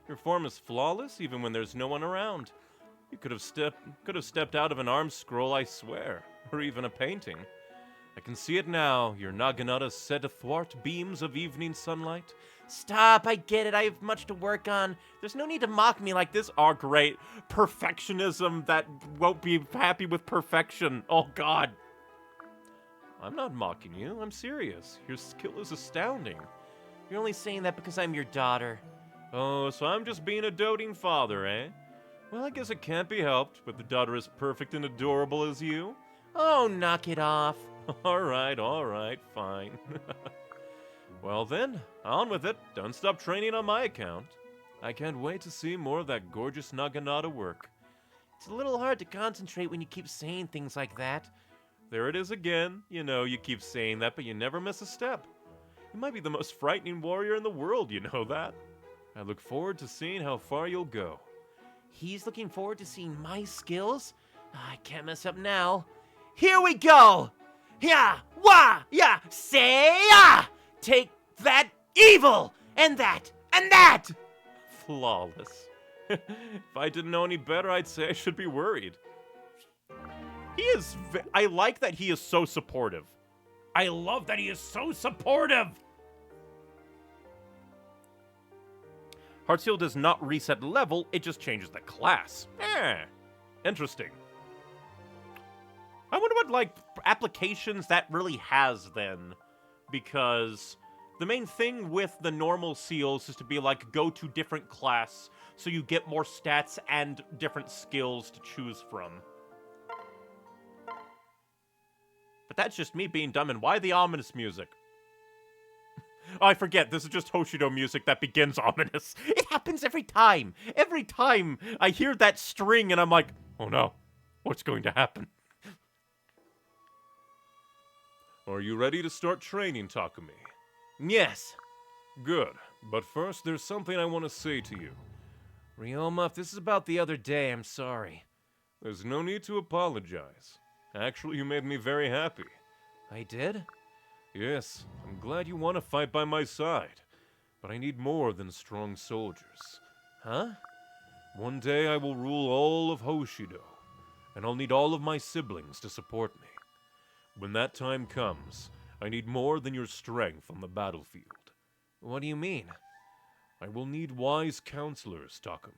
Your form is flawless, even when there's no one around. You could have stepped out of an arm scroll, I swear. Or even a painting. I can see it now, your Naginata set athwart beams of evening sunlight. Stop, I get it. I have much to work on. There's no need to mock me like this. Oh, great. Perfectionism that won't be happy with perfection. Oh, God. I'm not mocking you. I'm serious. Your skill is astounding. You're only saying that because I'm your daughter. Oh, so I'm just being a doting father, eh? Well, I guess it can't be helped, with a daughter as perfect and adorable as you. Oh, knock it off. All right, fine. Well then, on with it. Don't stop training on my account. I can't wait to see more of that gorgeous Naginata work. It's a little hard to concentrate when you keep saying things like that. There it is again. You know, you keep saying that, but you never miss a step. You might be the most frightening warrior in the world, you know that? I look forward to seeing how far you'll go. He's looking forward to seeing my skills? I can't mess up now. Here we go! Yeah! Wah! Yeah! Say ah! Take that evil! And that! And that! Flawless. If I didn't know any better, I'd say I should be worried. I like that he is so supportive. I love that he is so supportive! Heartseal does not reset level, it just changes the class. Interesting. I wonder what, like, applications that really has, then. Because the main thing with the normal seals is to be, like, go to different class, so you get more stats and different skills to choose from. But that's just me being dumb, and why the ominous music? Oh, I forget, this is just Hoshido music that begins ominous. It happens every time. Every time I hear that string and I'm like, oh no, what's going to happen? Are you ready to start training, Takumi? Yes. Good, but first there's something I want to say to you. Ryoma, if this is about the other day, I'm sorry. There's no need to apologize. Actually, you made me very happy. I did? Yes, I'm glad you want to fight by my side. But I need more than strong soldiers. Huh? One day I will rule all of Hoshido, and I'll need all of my siblings to support me. When that time comes, I need more than your strength on the battlefield. What do you mean? I will need wise counselors, Takumi.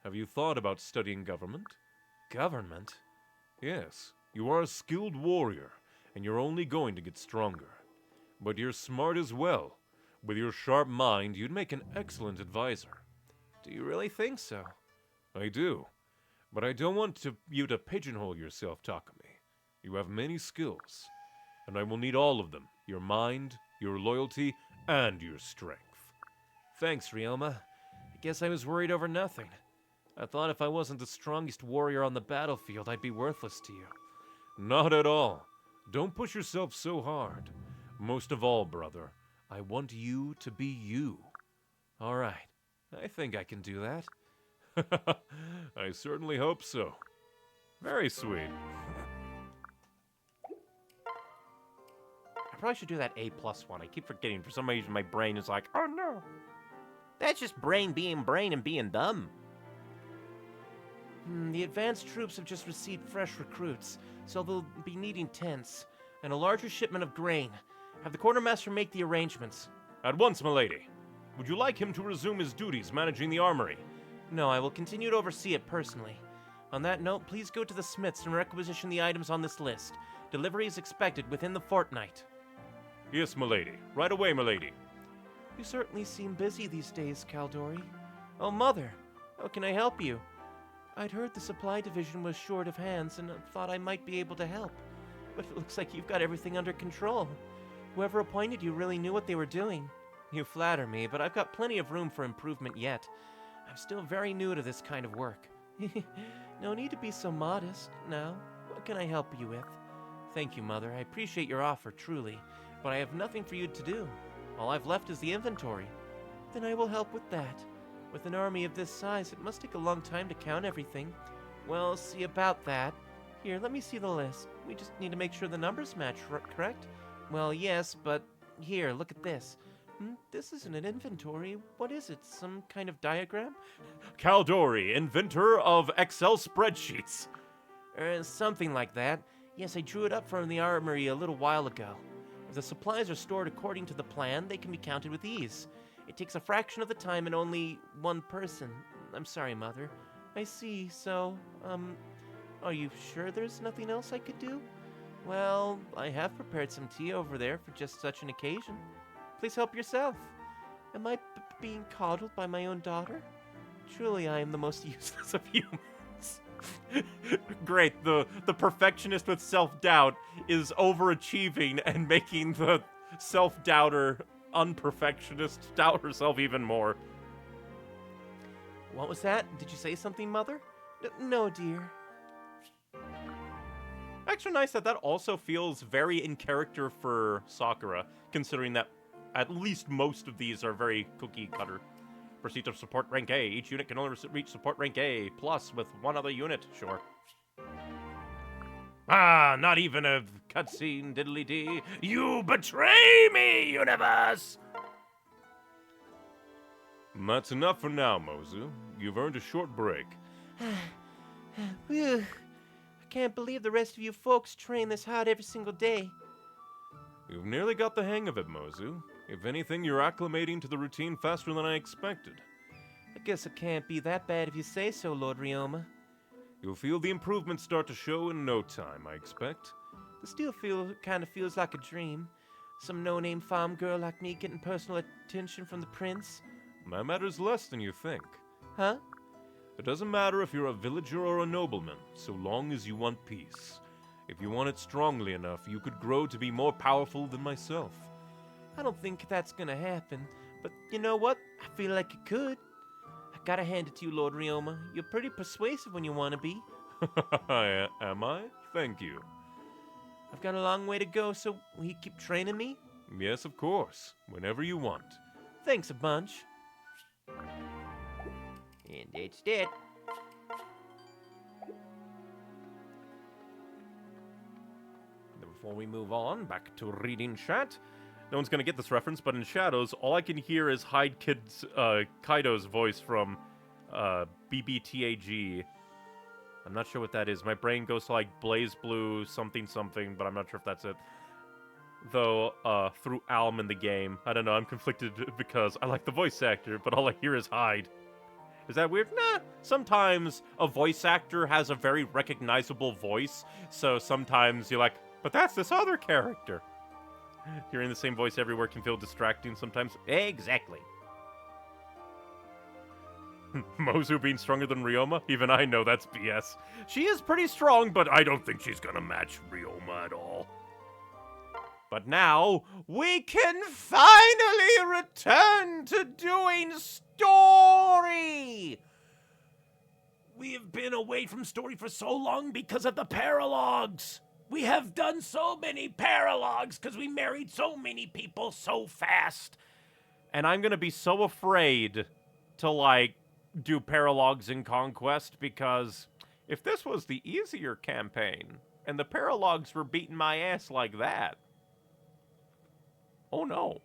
Have you thought about studying government? Government? Yes, you are a skilled warrior, and you're only going to get stronger. But you're smart as well. With your sharp mind, you'd make an excellent advisor. Do you really think so? I do. But I don't want you to pigeonhole yourself, Takumi. You have many skills, and I will need all of them. Your mind, your loyalty, and your strength. Thanks, Ryoma. I guess I was worried over nothing. I thought if I wasn't the strongest warrior on the battlefield, I'd be worthless to you. Not at all. Don't push yourself so hard. Most of all, brother, I want you to be you. All right. I think I can do that. I certainly hope so. Very sweet. I probably should do that A+ one. I keep forgetting. For some reason, my brain is like, oh no. That's just brain and being dumb. The advanced troops have just received fresh recruits, so they'll be needing tents and a larger shipment of grain. Have the quartermaster make the arrangements. At once, milady. Would you like him to resume his duties managing the armory? No, I will continue to oversee it personally. On that note, please go to the smiths and requisition the items on this list. Delivery is expected within the fortnight. Yes, milady. Right away, milady. You certainly seem busy these days, Caldori. Oh, Mother, how can I help you? I'd heard the supply division was short of hands and thought I might be able to help. But it looks like you've got everything under control. Whoever appointed you really knew what they were doing. You flatter me, but I've got plenty of room for improvement yet. I'm still very new to this kind of work. No need to be so modest. Now, what can I help you with? Thank you, Mother. I appreciate your offer, truly. But I have nothing for you to do. All I've left is the inventory. Then I will help with that. With an army of this size, it must take a long time to count everything. Well, see about that. Here, let me see the list. We just need to make sure the numbers match, correct? Well, yes, but here, look at this. This isn't an inventory. What is it? Some kind of diagram? Caldori, inventor of Excel spreadsheets. Something like that. Yes, I drew it up from the armory a little while ago. If the supplies are stored according to the plan, they can be counted with ease. It takes a fraction of the time and only one person. I'm sorry, Mother. I see, so, are you sure there's nothing else I could do? Well, I have prepared some tea over there for just such an occasion. Please help yourself. Am I being coddled by my own daughter? Truly, I am the most useless of humans. Great, the perfectionist with self-doubt is overachieving and making the self-doubter unperfectionist doubt herself even more. What was that? Did you say something, Mother? No, dear. Extra nice that also feels very in character for Sakura, considering that at least most of these are very cookie cutter. Proceed to support rank A. Each unit can only reach support rank A, plus with one other unit, sure. Ah, not even a cutscene, diddly-dee. You betray me, universe! That's enough for now, Mozu. You've earned a short break. Phew. I can't believe the rest of you folks train this hard every single day. You've nearly got the hang of it, Mozu. If anything, you're acclimating to the routine faster than I expected. I guess it can't be that bad if you say so, Lord Ryoma. You'll feel the improvements start to show in no time, I expect. This still kind of feels like a dream. Some no-name farm girl like me getting personal attention from the prince. That matters less than you think. Huh? It doesn't matter if you're a villager or a nobleman, so long as you want peace. If you want it strongly enough, you could grow to be more powerful than myself. I don't think that's gonna happen, but you know what? I feel like it could. I gotta hand it to you, Lord Ryoma. You're pretty persuasive when you want to be. Am I? Thank you. I've got a long way to go, so will you keep training me? Yes, of course. Whenever you want. Thanks a bunch. And that's that. Before we move on, back to reading chat. No one's gonna get this reference, but in Shadows, all I can hear is Kaido's voice from BBTAG. I'm not sure what that is. My brain goes to like Blaze Blue something, but I'm not sure if that's it. Though, through Alm in the game. I don't know, I'm conflicted because I like the voice actor, but all I hear is Hyde. Is that weird? Nah. Sometimes a voice actor has a very recognizable voice, so sometimes you're like, but that's this other character. Hearing the same voice everywhere can feel distracting sometimes. Exactly. Mozu being stronger than Ryoma? Even I know that's BS. She is pretty strong, but I don't think she's gonna match Ryoma at all. But now, we can finally return to doing story! We have been away from story for so long because of the paralogs! We have done so many paralogs because we married so many people so fast! And I'm gonna be so afraid to, like, do paralogs in Conquest because if this was the easier campaign and the paralogs were beating my ass like that, oh no.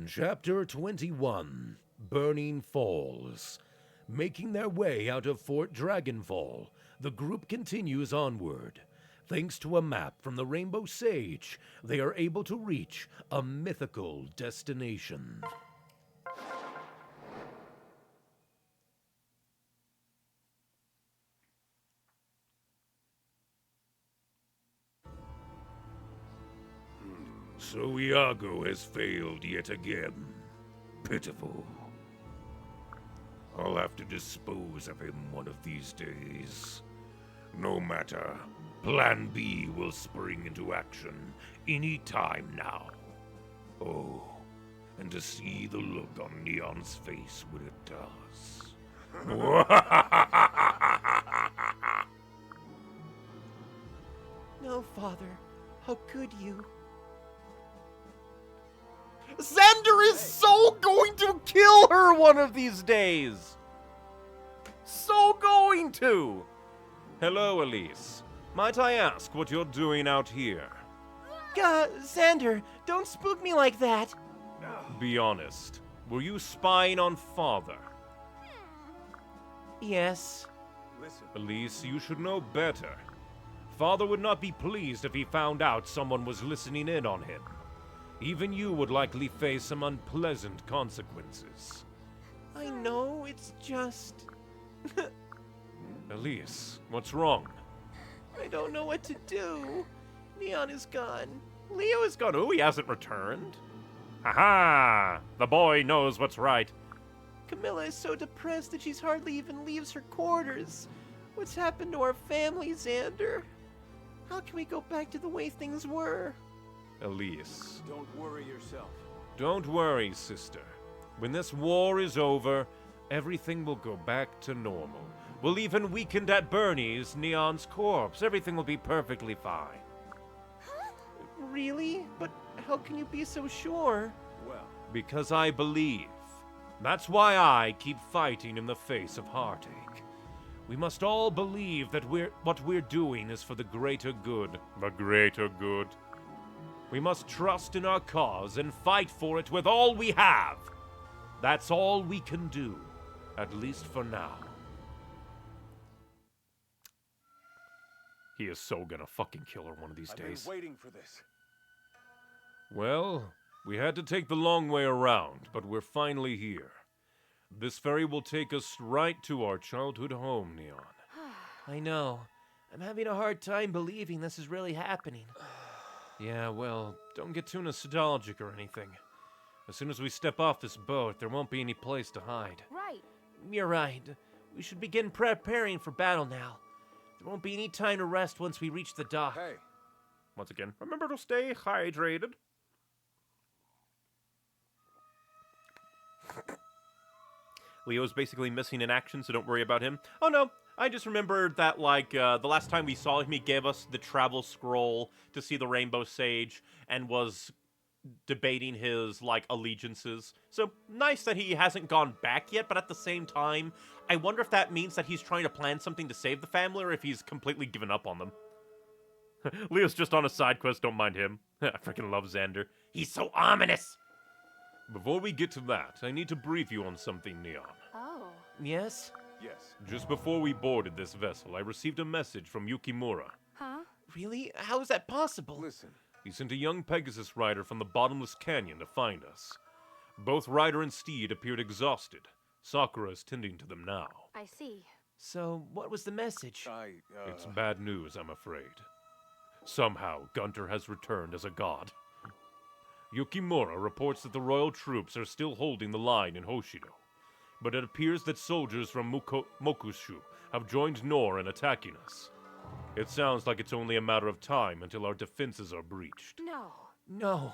Chapter 21, Burning Falls. Making their way out of Fort Dragonfall, the group continues onward. Thanks to a map from the Rainbow Sage, they are able to reach a mythical destination. So Iago has failed yet again. Pitiful. I'll have to dispose of him one of these days. No matter, Plan B will spring into action any time now. Oh, and to see the look on Neon's face when it does. No, Father. How could you? Xander is so going to kill her one of these days! So going to! Hello, Elise. Might I ask what you're doing out here? Xander, don't spook me like that. Be honest. Were you spying on Father? Yes. Elise, you should know better. Father would not be pleased if he found out someone was listening in on him. Even you would likely face some unpleasant consequences. I know, it's just... Elise, what's wrong? I don't know what to do. Neon is gone. Leo is gone. Oh, he hasn't returned. Ha! The boy knows what's right. Camilla is so depressed that she's hardly even leaves her quarters. What's happened to our family, Xander? How can we go back to the way things were? Elise. Don't worry yourself. Don't worry, sister. When this war is over, everything will go back to normal. We'll even weaken at Bernie's Neon's corpse. Everything will be perfectly fine. Really? But how can you be so sure? Well, Because I believe. That's why I keep fighting in the face of heartache. We must all believe that what we're doing is for the greater good. The greater good. We must trust in our cause and fight for it with all we have. That's all we can do, at least for now. He is so gonna fucking kill her one of these I've days. been waiting for this. Well, we had to take the long way around, but we're finally here. This ferry will take us right to our childhood home, Neon. I know. I'm having a hard time believing this is really happening. Yeah, well, don't get too nostalgic or anything. As soon as we step off this boat, there won't be any place to hide. Right. You're right. We should begin preparing for battle now. There won't be any time to rest once we reach the dock. Hey, Once again, remember to stay hydrated. Leo's basically missing in action, so don't worry about him. Oh no, I just remembered that, the last time we saw him, he gave us the travel scroll to see the Rainbow Sage and was debating his, allegiances. So, nice that he hasn't gone back yet, but at the same time, I wonder if that means that he's trying to plan something to save the family or if he's completely given up on them. Leo's just on a side quest, don't mind him. I freaking love Xander. He's so ominous! Before we get to that, I need to brief you on something, Neon. Oh. Yes? yes. Just before we boarded this vessel, I received a message from Yukimura. Huh? Really? How is that possible? Listen, He sent a young Pegasus rider from the bottomless canyon to find us. Both rider and steed appeared exhausted. Sakura is tending to them now. I see. So, what was the message? It's bad news, I'm afraid. Somehow, Gunter has returned as a god. Yukimura reports that the royal troops are still holding the line in Hoshido, but it appears that soldiers from Mokushu have joined Nor in attacking us. It sounds like it's only a matter of time until our defenses are breached. No. No.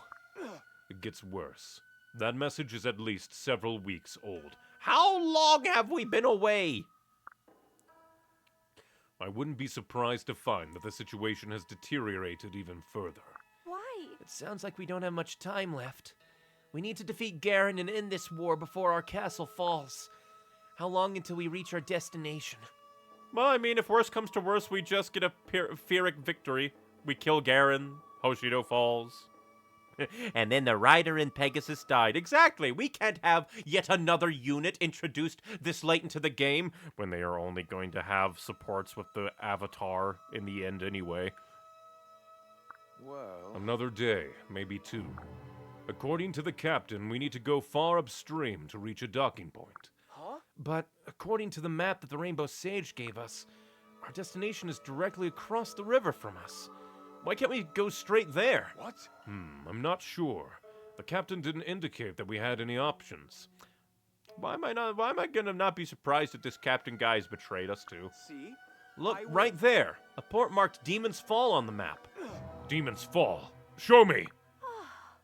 It gets worse. That message is at least several weeks old. How long have we been away? I wouldn't be surprised to find that the situation has deteriorated even further. Why? It sounds like we don't have much time left. We need to defeat Garen and end this war before our castle falls. How long until we reach our destination? Well, I mean, if worse comes to worse, we just get a Pyrrhic victory. We kill Garen, Hoshido falls. And then the rider in Pegasus died. Exactly! We can't have yet another unit introduced this late into the game, when they are only going to have supports with the Avatar in the end anyway. well, Another day, maybe two. According to the captain, we need to go far upstream to reach a docking point. huh? But according to the map that the Rainbow Sage gave us, our destination is directly across the river from us. Why can't we go straight there? What? I'm not sure. The captain didn't indicate that we had any options. Why am I gonna not be surprised that this captain guy's betrayed us too? See? Look, I will- right there. A port marked Demon's Fall on the map. Demon's Fall. Show me.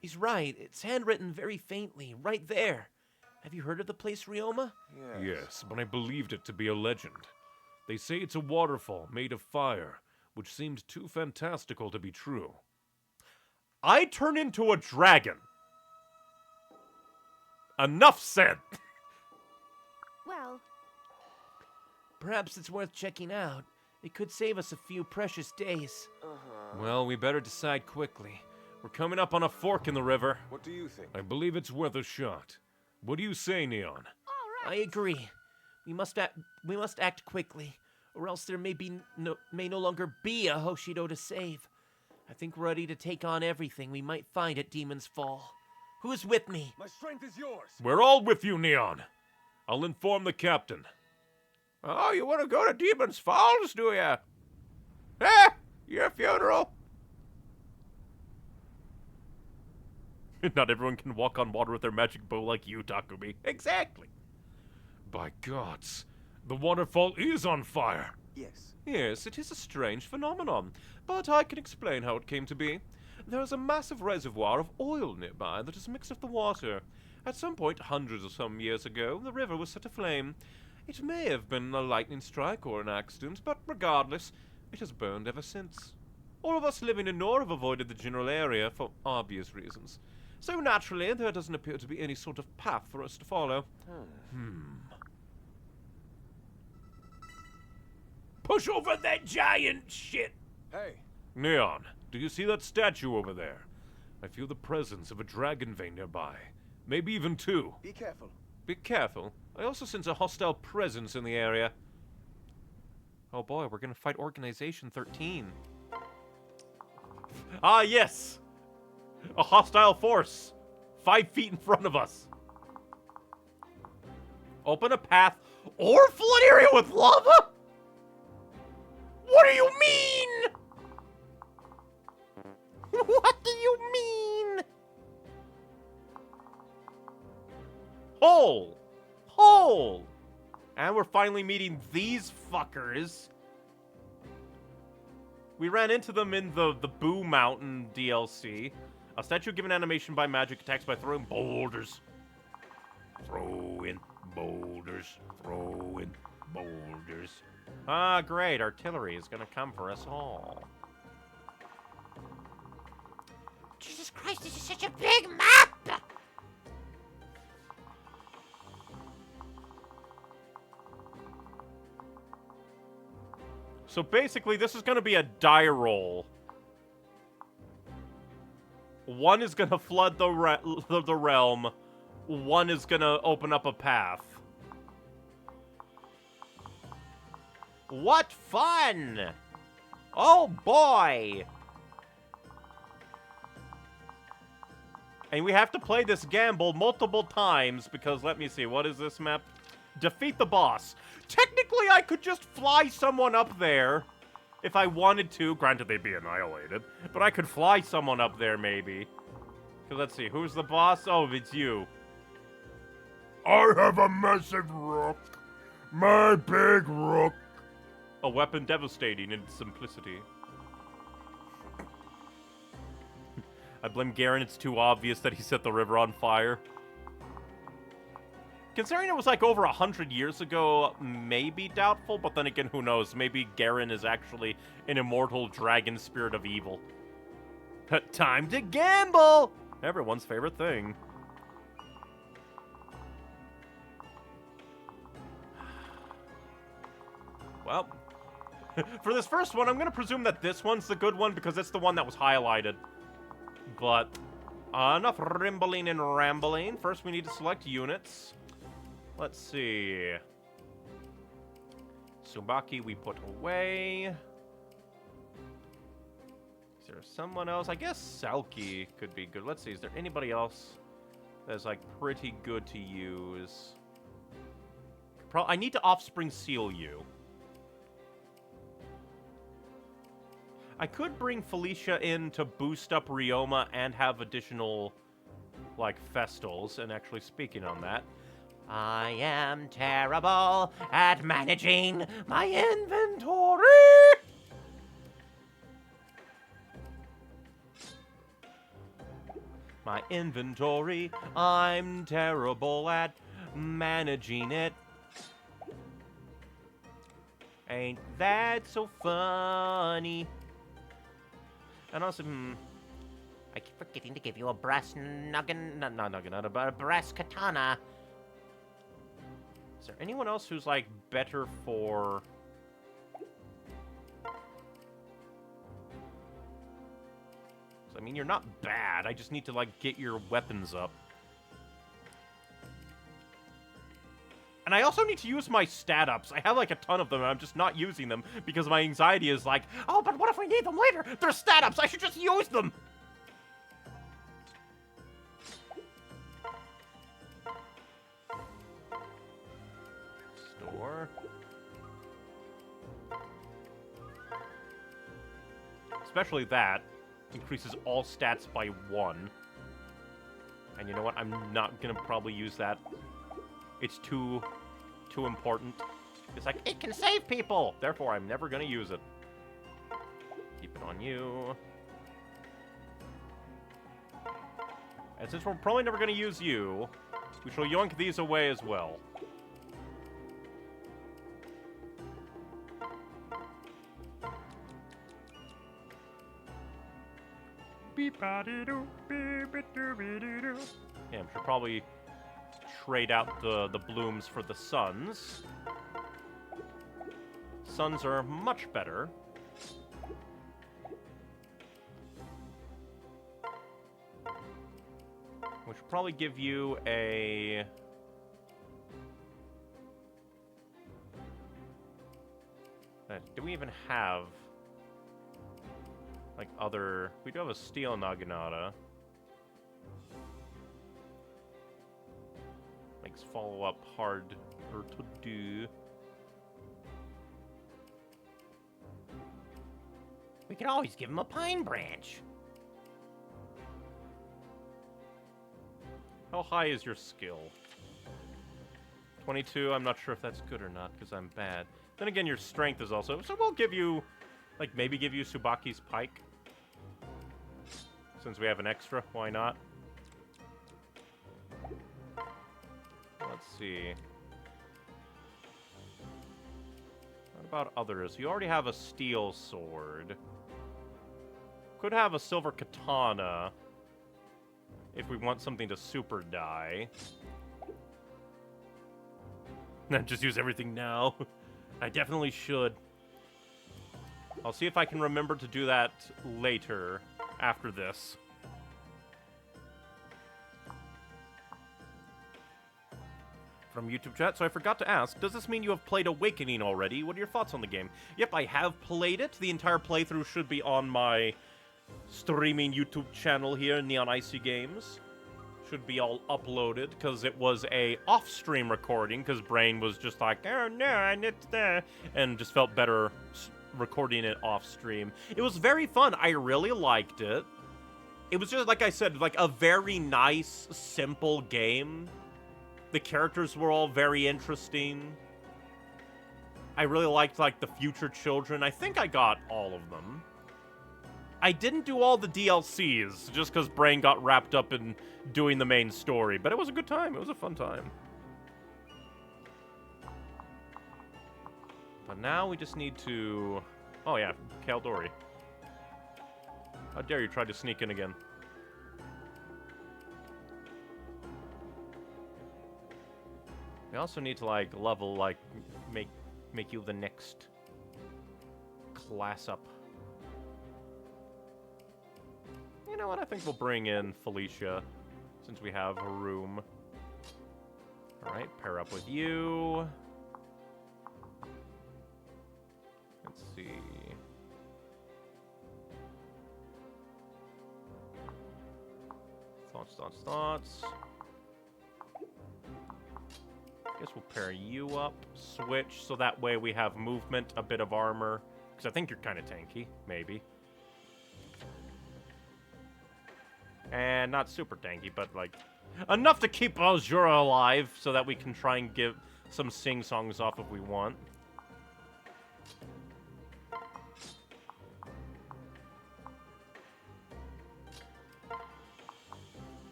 He's right. It's handwritten very faintly, right there. Have you heard of the place, Ryoma? Yes, but I believed it to be a legend. They say it's a waterfall made of fire, which seemed too fantastical to be true. I turn into a dragon. Enough said. Well, Perhaps it's worth checking out. It could save us a few precious days. Well, we better decide quickly. We're coming up on a fork in the river. What do you think? I believe it's worth a shot. What do you say, Neon? I agree. We must act quickly, or else there may no longer be a Hoshido to save. I think we're ready to take on everything we might find at Demon's Fall. Who is with me? My strength is yours. We're all with you, Neon. I'll inform the captain. Oh, you want to go to Demon's Falls, do ya? Eh? Your funeral? Not everyone can walk on water with their magic bow like you, Takumi. Exactly. By gods, the waterfall is on fire. Yes. Yes, it is a strange phenomenon, but I can explain how it came to be. There is a massive reservoir of oil nearby that is mixed with the water. At some point, hundreds of some years ago, the river was set aflame. It may have been a lightning strike or an accident, but regardless, it has burned ever since. All of us living in Nor have avoided the general area for obvious reasons. So naturally, there doesn't appear to be any sort of path for us to follow. Push over that giant shit! Hey, Neon, do you see that statue over there? I feel the presence of a dragon vein nearby. Maybe even two. be careful. Be careful. I also sense a hostile presence in the area. Oh boy, we're gonna fight Organization 13. Ah, yes! A hostile force! 5 feet in front of us. Open a path or flood area with lava? What do you mean? What do you mean? Hole! Hole! And we're finally meeting these fuckers. We ran into them in the Boo Mountain DLC. A statue given animation by magic attacks by throwing boulders. Throwing boulders, throwing boulders. Ah, great. Artillery is gonna come for us all. Jesus Christ, this is such a big map! So basically, this is gonna be a die roll. One is gonna flood the realm. One is gonna open up a path. What fun! Oh boy! And we have to play this gamble multiple times because, let me see, what is this map? Defeat the boss. Technically, I could just fly someone up there if I wanted to. Granted, they'd be annihilated. But I could fly someone up there, maybe. Okay, let's see, who's the boss? Oh, it's you. I have a massive rook. My big rook. A weapon devastating in its simplicity. I blame Garen, it's too obvious that he set the river on fire. Considering it was like over 100 years ago, maybe doubtful, but then again, who knows? Maybe Garen is actually an immortal dragon spirit of evil. Time to gamble! Everyone's favorite thing. Well, for this first one, I'm going to presume that this one's the good one because it's the one that was highlighted. But enough rimbling and rambling. First, we need to select units. Let's see. Tsubaki we put away. Is there someone else? I guess Selkie could be good. Let's see. Is there anybody else that's like pretty good to use? I need to offspring seal you. I could bring Felicia in to boost up Ryoma and have additional, like, festals. And actually, speaking on that, I am terrible at managing my inventory. my inventory, I'm terrible at managing it. Ain't that so funny? And also, I keep forgetting to give you a brass not a brass katana. Is there anyone else who's, like, better for... I mean, you're not bad. I just need to, like, get your weapons up. And I also need to use my stat ups. I have, like, a ton of them, and I'm just not using them because my anxiety is like, oh, but what if we need them later? They're stat ups. I should just use them. Store. Especially that increases all stats by 1. And you know what? I'm not gonna probably use that. It's too important. It's like, it can save people! Therefore, I'm never gonna use it. Keep it on you. And since we're probably never gonna use you, we shall yoink these away as well. Yeah, we should probably trade out the blooms for the suns. Suns are much better. We should probably give you a... do we even have... like, other... we do have a steel Naginata. Makes follow-up harder to do. We could always give him a pine branch. How high is your skill? 22, I'm not sure if that's good or not, because I'm bad. Then again, your strength is also... so we'll give you... like, maybe give you Tsubaki's Pike. Since we have an extra, why not? Let's see. What about others? You already have a steel sword. Could have a silver katana. If we want something to super die. Not just use everything now. I definitely should. I'll see if I can remember to do that later, after this. From YouTube chat, so I forgot to ask, does this mean you have played Awakening already? What are your thoughts on the game? Yep, I have played it. The entire playthrough should be on my streaming YouTube channel here, Neon Icy Games. Should be all uploaded, because it was a off-stream recording, because Brain was just like, oh no, I need to... and just felt better recording it off-stream. It was very fun. I really liked it. It was just, like I said, like a very nice, simple game. The characters were all very interesting. I really liked, like, the future children. I think I got all of them. I didn't do all the DLCs, just because Brain got wrapped up in doing the main story. But it was a good time. It was a fun time. But now we just need to... oh, yeah, Caldori. How dare you try to sneak in again. We also need to, like, level, like, make you the next class up. You know what? I think we'll bring in Felicia, since we have a room. Alright, pair up with you. Let's see. Thoughts. Guess we'll pair you up, switch, so that way we have movement, a bit of armor. Because I think you're kind of tanky, maybe. And not super tanky, but like enough to keep Azura alive so that we can try and get some sing-songs off if we want.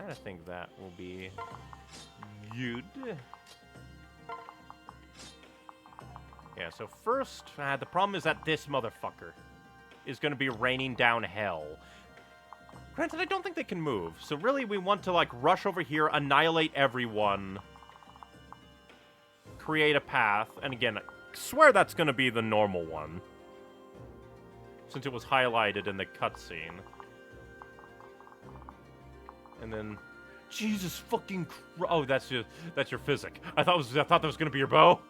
I think that will be good. Yeah, so first, the problem is that this motherfucker is going to be raining down hell. Granted, I don't think they can move, so really we want to, like, rush over here, annihilate everyone, create a path, and again, I swear that's going to be the normal one, since it was highlighted in the cutscene. And then, Jesus fucking oh, that's your physic. I thought that was gonna be your bow.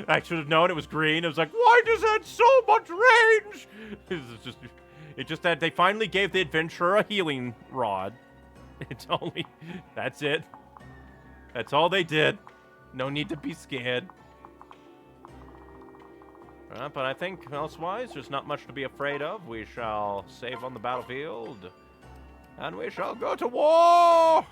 I should have known it was green. It was like, why does that so much range? It just that they finally gave the adventurer a healing rod. It's only, that's it. That's all they did. No need to be scared. But I think elsewise, there's not much to be afraid of. We shall save on the battlefield. And we shall go to war!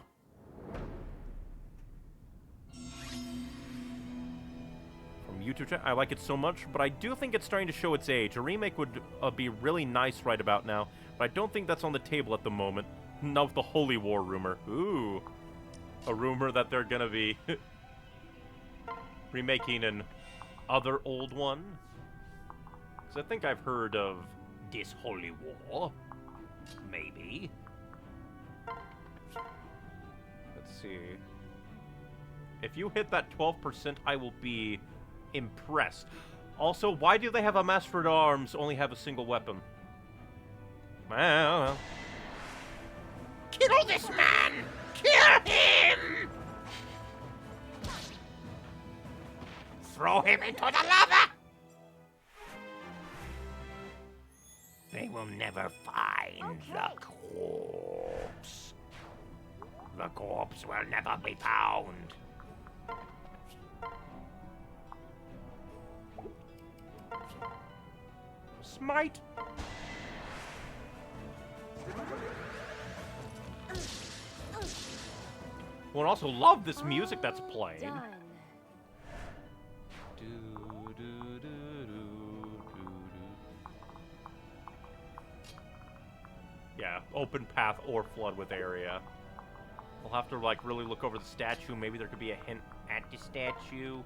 From YouTube chat, I like it so much, but I do think it's starting to show its age. A remake would be really nice right about now, but I don't think that's on the table at the moment. Not with the Holy War rumor. Ooh. A rumor that they're gonna be remaking an other old one. Because I think I've heard of this Holy War. Maybe. Let's see. If you hit that 12%, I will be impressed. Also, why do they have a Master at Arms only have a single weapon? Well. Kill this man! Kill him! Throw him into the lava! They will never find the corpse. The corpse will never be found. Smite! Would also love this music that's playing. Done. Yeah, open path or flood with area. We'll have to, like, really look over the statue. Maybe there could be a hint at the statue.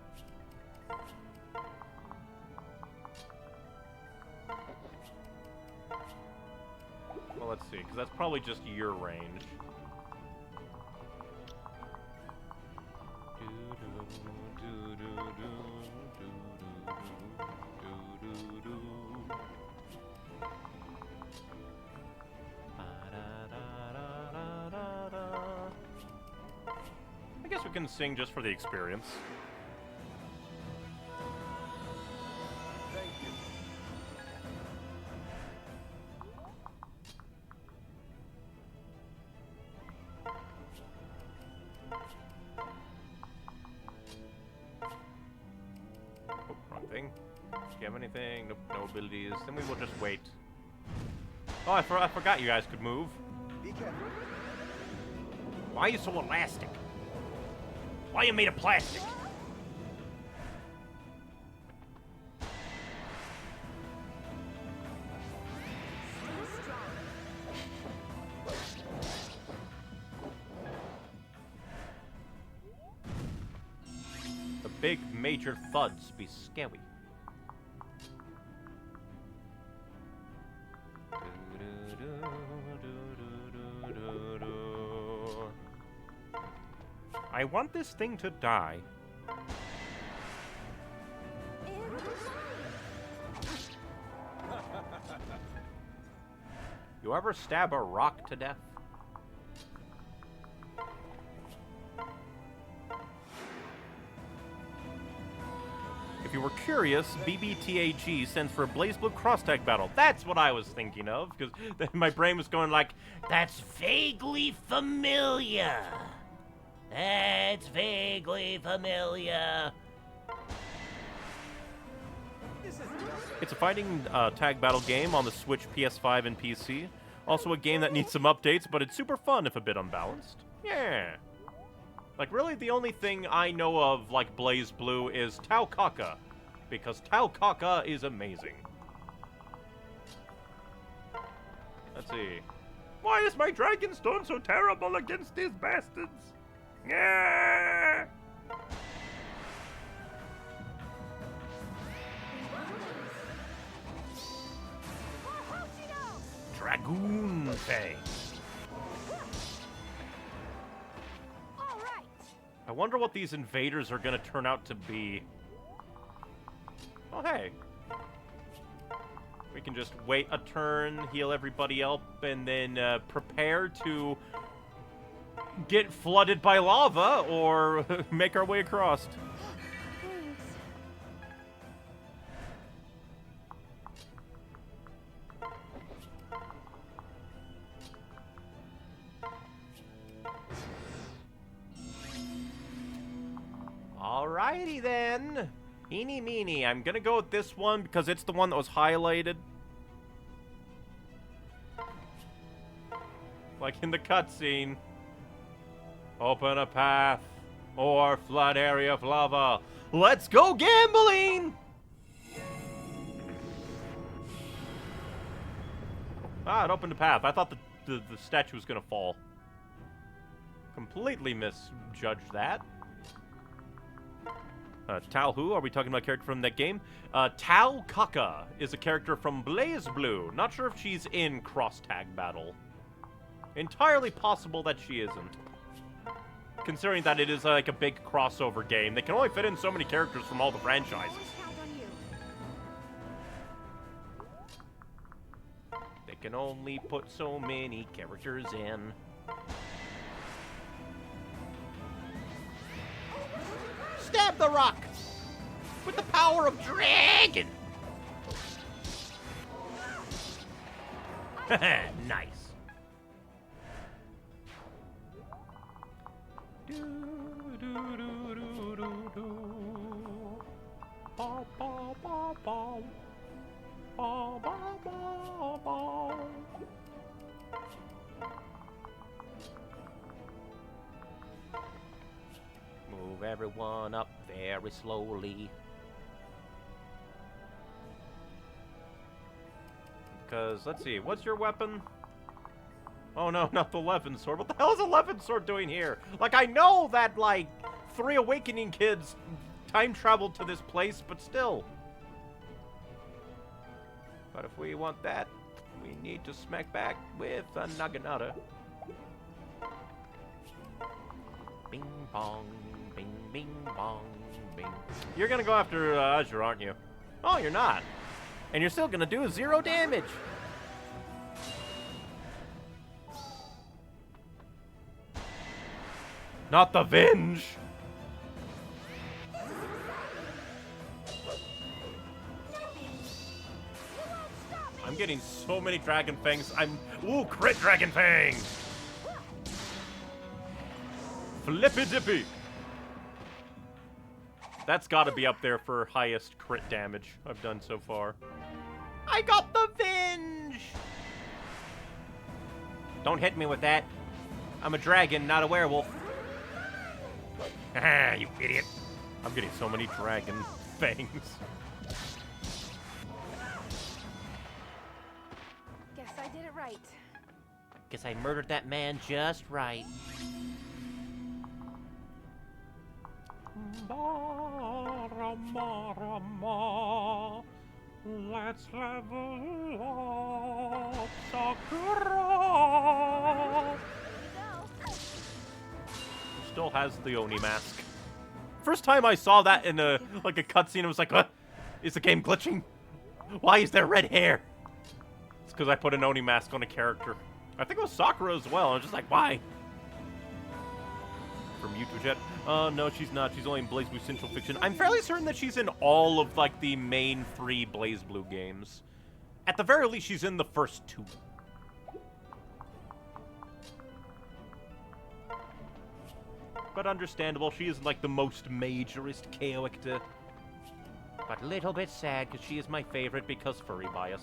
Well, let's see, because that's probably just your range. I guess we can sing just for the experience. Oh, wrong thing. Do you have anything? Nope, no abilities. Then we will just wait. Oh, I forgot you guys could move. Be careful. Why are you so elastic? Why are you made of plastic? The big major thuds be scary. I want this thing to die. You ever stab a rock to death? If you were curious, BBTAG stands for Blaze Blue Cross Tag Battle. That's what I was thinking of, because my brain was going like, That's vaguely familiar. That's vaguely familiar. it's a fighting tag battle game on the Switch, PS5, and PC. Also a game that needs some updates, but it's super fun if a bit unbalanced. Yeah. Like, really, the only thing I know of, like, Blaze Blue is Tau Kaka, because Tau Kaka is amazing. Let's see. Why is my Dragonstone so terrible against these bastards? Yeah. Dragoon Fang. I wonder what these invaders are going to turn out to be. Oh, hey. We can just wait a turn, heal everybody up, and then prepare to get flooded by lava or make our way across. Thanks. Alrighty then. Eeny meeny. I'm gonna go with this one because it's the one that was highlighted. Like in the cutscene. Open a path or flood area of lava. Let's go gambling! Ah, it opened a path. I thought the statue was gonna fall. Completely misjudged that. Tau who? Are we talking about a character from that game? Tau Kaka is a character from Blaze Blue. Not sure if she's in Cross Tag Battle. Entirely possible that she isn't. Considering that it is like a big crossover game. They can only fit in so many characters from all the franchises. They can only put so many characters in. Stab the rock with the power of dragon. Nice. Move everyone up very slowly. Because, let's see, what's your weapon? Oh no, not the Levin Sword. What the hell is a Levin Sword doing here? Like, I know that, like, 3 Awakening kids time traveled to this place, but still. But if we want that, we need to smack back with a Naginata. Bing bong, bing bing bong, bing. You're gonna go after Azure, aren't you? Oh, you're not. And you're still gonna do 0 damage. Not the Venge! I'm getting so many Dragon Fangs. Ooh, crit Dragon Fang! Flippy dippy! That's gotta be up there for highest crit damage I've done so far. I got the Venge! Don't hit me with that. I'm a dragon, not a werewolf. Ah, you idiot. I'm getting so many Dragon Fangs. Guess I did it right. Guess I murdered that man just right. Let's level up, Sakura. Still has the Oni mask. First time I saw that in a cutscene, I was like, "What? Is the game glitching? Why is there red hair?" It's because I put an Oni mask on a character. I think it was Sakura as well. I was just like, why? from YouTube chat. No, she's not. She's only in BlazBlue Central Fiction. I'm fairly certain that she's in all of, like, the main 3 BlazBlue games. At the very least, she's in the first 2. But understandable, she is, like, the most majorist character. But a little bit sad, because she is my favorite because furry bias.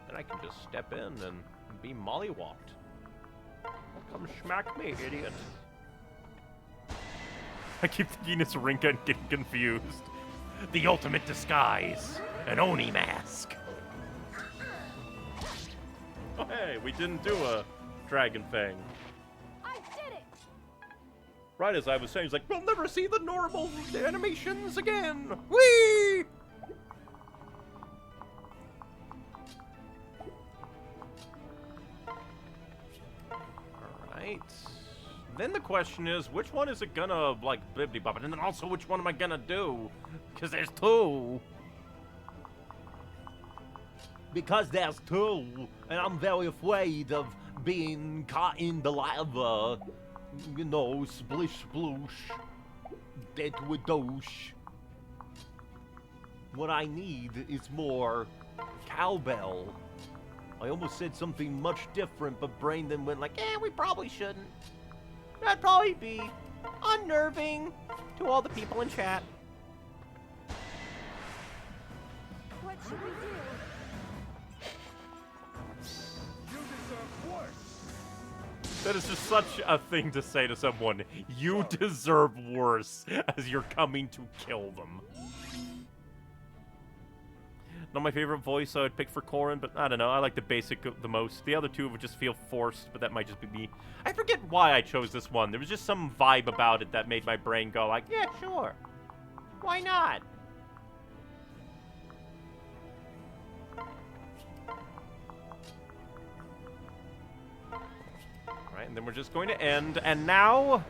Then I can just step in and be mollywopped. Come smack me, idiot. I keep thinking it's Rinka and getting confused. The ultimate disguise. An Oni mask. Oh, hey, we didn't do a Dragon Fang. I did it! Right as I was saying, he's like, we'll never see the normal animations again. Whee! Alright. Then the question is, which one is it gonna, like, bibbidi-bobbidi? And then also, which one am I gonna do? Because there's 2. Because there's 2, and I'm very afraid of being caught in the lava. You know, splish sploosh. Dead to a douche. What I need is more cowbell. I almost said something much different, but brain then went like, we probably shouldn't. That'd probably be unnerving to all the people in chat. What should we do? That is just such a thing to say to someone. You deserve worse as you're coming to kill them. Not my favorite voice I would pick for Corrin, but I don't know. I like the basic the most. The other 2 would just feel forced, but that might just be me. I forget why I chose this one. There was just some vibe about it that made my brain go like, yeah, sure. Why not? Alright, and then we're just going to end. And now...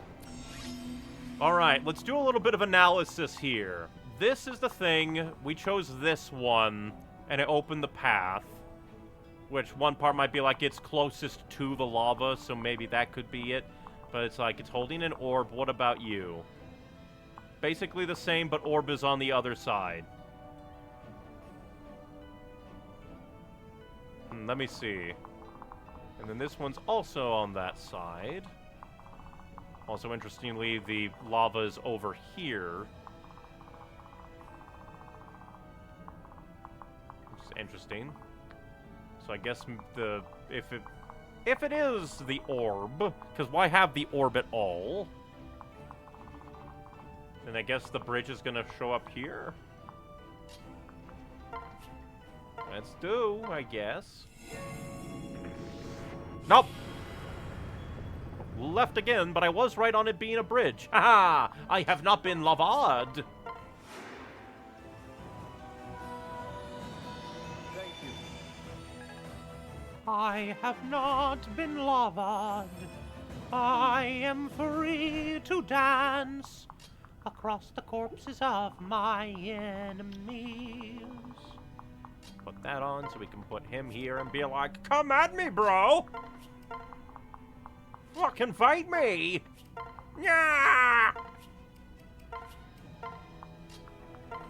Alright, let's do a little bit of analysis here. This is the thing. We chose this one, and it opened the path. Which one part might be like it's closest to the lava, so maybe that could be it. But it's like it's holding an orb. What about you? Basically the same, but orb is on the other side. Let me see. And then this one's also on that side. Also, interestingly, the lava is over here. Which is interesting. So I guess if it is the orb, because why have the orb at all? Then I guess the bridge is gonna show up here. Let's do, I guess. Nope. Left again, but I was right on it being a bridge. Haha! I have not been lavad. Thank you. I have not been lavad. I am free to dance across the corpses of my enemies. Put that on so we can put him here and be like, come at me, bro! Fucking fight me! Yeah!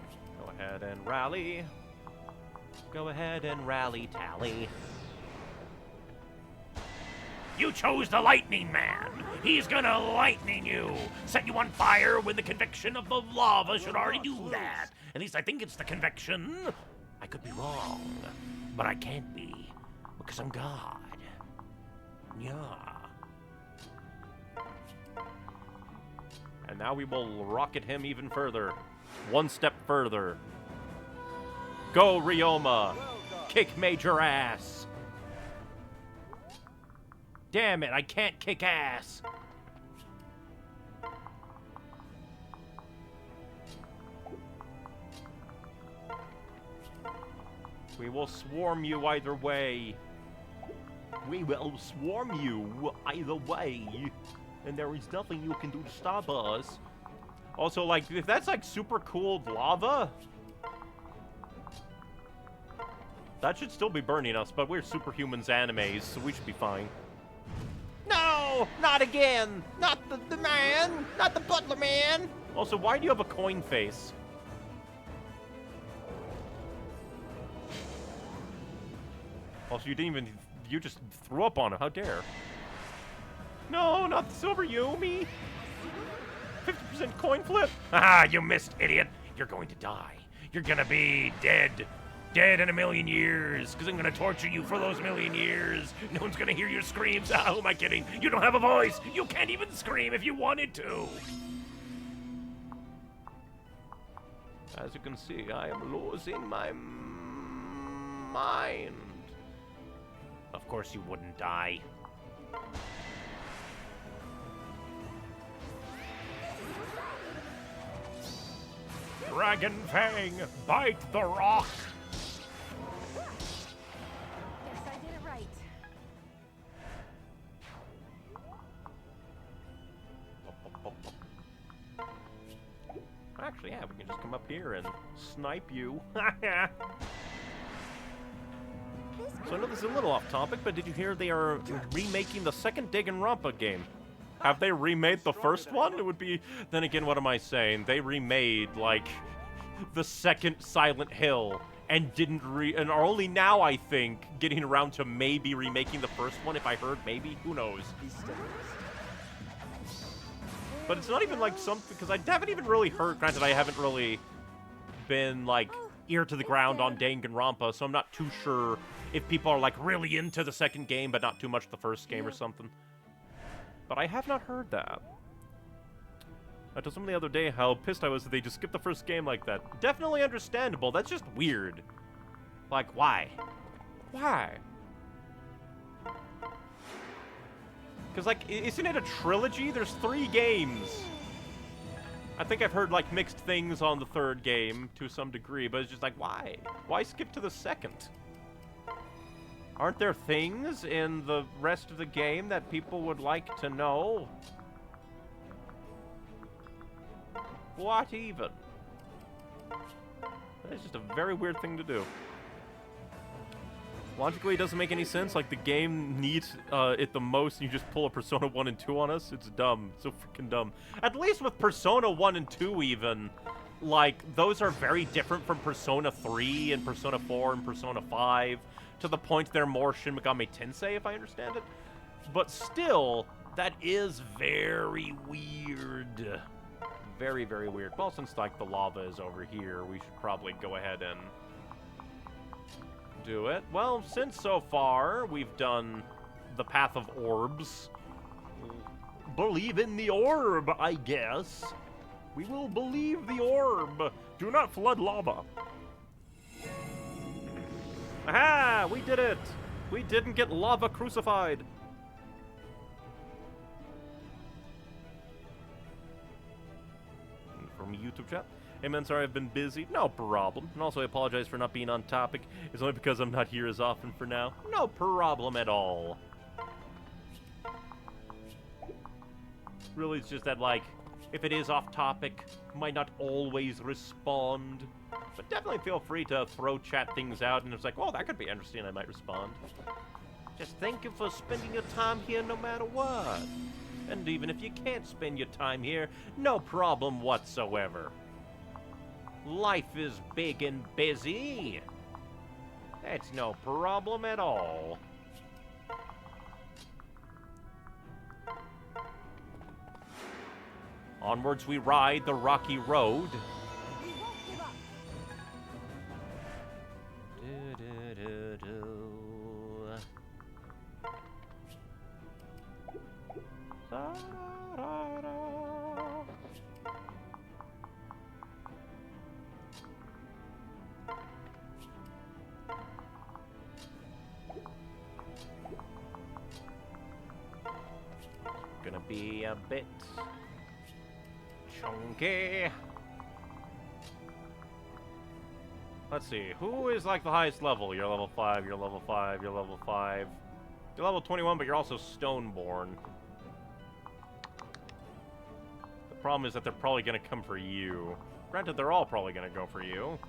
Go ahead and rally. Go ahead and rally, Tally. You chose the Lightning Man. He's gonna lightning you. Set you on fire when the convection of the lava should already do that. At least I think it's the convection. I could be wrong, but I can't be, because I'm God. Yeah. And now we will rocket him even further. One step further. Go, Ryoma! Kick major ass! Damn it, I can't kick ass! We will swarm you either way. We will swarm you either way. And there is nothing you can do to stop us. Also, like, if that's, like, super cooled lava, that should still be burning us, but we're superhumans animes, so we should be fine. No! Not again! Not the man! Not the butler man! Also, why do you have a coin face? Also, you didn't even... You just threw up on it. How dare. No, not the silver Yumi! 50% coin flip! Ah, you missed, idiot. You're going to die. You're gonna be dead. Dead in a million years, because I'm gonna torture you for those million years. No one's gonna hear your screams. Ah, who am I kidding? You don't have a voice. You can't even scream if you wanted to. As you can see, I am losing my mind. Of course you wouldn't die. Dragon Fang, bite the rock. Guess I did it right. Actually, yeah, we can just come up here and snipe you. So I know this is a little off topic, but did you hear they are remaking the second Danganronpa game? Have they remade the first one? It would be... Then again, what am I saying? They remade, like, the second Silent Hill and didn't and are only now, I think, getting around to maybe remaking the first one, if I heard maybe. Who knows? But it's not even like something... Because I haven't even really heard... Granted, I haven't really been, like, ear to the ground on Danganronpa, so I'm not too sure if people are, like, really into the second game, but not too much the first game or something. But I have not heard that. I told someone the other day how pissed I was that they just skipped the first game like that. Definitely understandable. That's just weird. Like, why? Why? Because, like, isn't it a trilogy? There's 3 games. I think I've heard, like, mixed things on the third game to some degree, but it's just like, why? Why skip to the second? Aren't there things in the rest of the game that people would like to know? What even? It's just a very weird thing to do. Logically, it doesn't make any sense. Like, the game needs it the most, and you just pull a Persona 1 and 2 on us. It's dumb. So freaking dumb. At least with Persona 1 and 2 even, like, those are very different from Persona 3 and Persona 4 and Persona 5, to the point they're more Shin Megami Tensei, if I understand it. But still, that is very weird. Very, very weird. Well, since, like, the lava is over here, we should probably go ahead and do it. Well, since so far we've done the Path of Orbs, believe in the orb, I guess. We will believe the orb. Do not flood lava. Aha! We did it! We didn't get lava crucified. From YouTube chat. Hey man, sorry I've been busy. No problem. And also I apologize for not being on topic. It's only because I'm not here as often for now. No problem at all. Really, it's just that, like, if it is off topic, might not always respond. But definitely feel free to throw chat things out, and it's like, oh, that could be interesting, I might respond. Just thank you for spending your time here no matter what. And even if you can't spend your time here, no problem whatsoever. Life is big and busy. That's no problem at all. Onwards we ride the rocky road. We won't give up. Gonna be a bit chunky. Let's see, who is like the highest level? You're level 5, you're level 5, you're level 5. You're level 21, but you're also Stoneborn. Problem is that they're probably gonna come for you. Granted, they're all probably gonna go for you.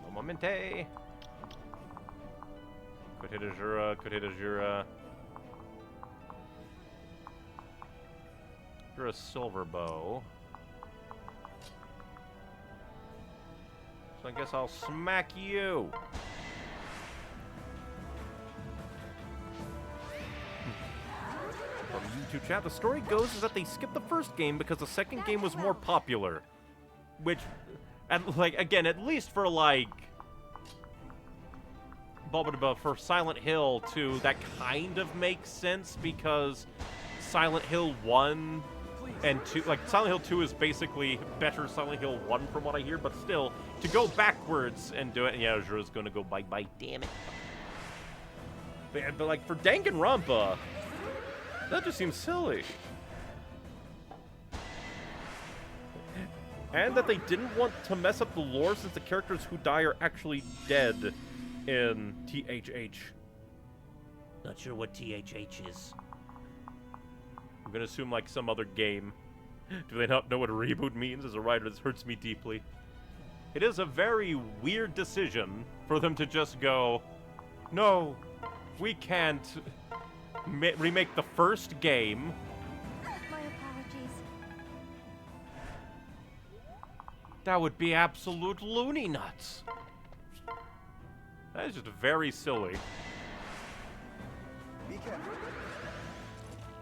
Un momente. Could hit Azura, could hit Azura. You're a silver bow. So I guess I'll smack you. From YouTube chat, the story goes is that they skipped the first game because the second game was more popular. Which, again, at least for for Silent Hill 2, that kind of makes sense because Silent Hill 1 and 2, Silent Hill 2 is basically better Silent Hill 1 from what I hear, but still, to go backwards and do it, yeah, Azura's gonna go bye-bye, damn it. But for Danganronpa, that just seems silly. And that they didn't want to mess up the lore since the characters who die are actually dead in THH. Not sure what THH is. I'm gonna assume some other game. Do they not know what a reboot means? As a writer, this hurts me deeply. It is a very weird decision for them to just go, no, we can't remake the first game. My apologies. That would be absolute loony nuts. That is just very silly. Be careful.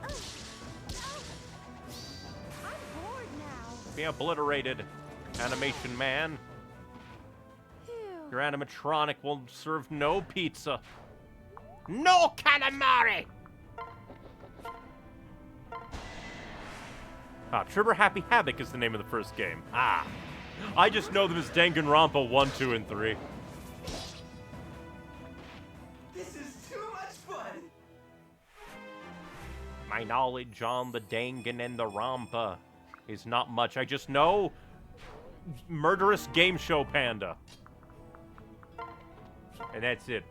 I'm bored now. Be obliterated, animation man. Phew. Your animatronic will serve no pizza. No calamari! Trigger Happy Havoc is the name of the first game. I just know them as Danganronpa 1, 2, and 3. This is too much fun. My knowledge on the Dangan and the Rampa is not much. I just know Murderous Game Show Panda. And that's it.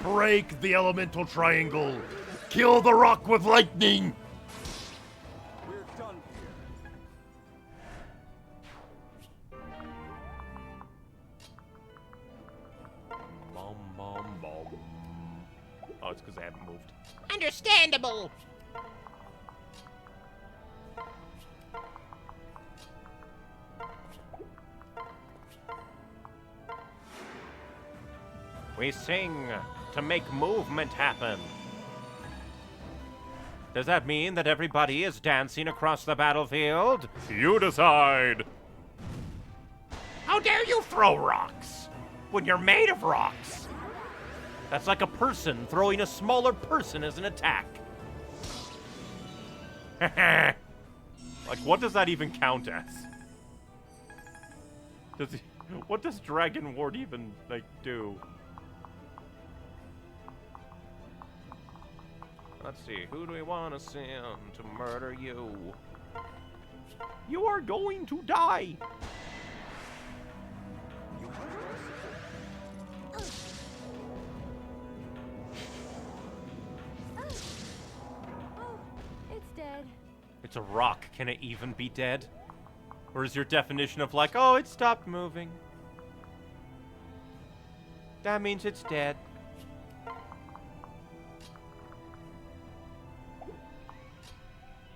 Break the elemental triangle! Kill the rock with lightning! We're done here. Bum, bum, bum. Oh, it's because I haven't moved. Understandable! We sing to make movement happen. Does that mean that everybody is dancing across the battlefield? You decide. How dare you throw rocks when you're made of rocks? That's like a person throwing a smaller person as an attack. What does that even count as? What does Dragon Ward even, do? Let's see, who do we want to send to murder you? You are going to die! Oh, it's dead. It's a rock, can it even be dead? Or is your definition of oh, it stopped moving? That means it's dead.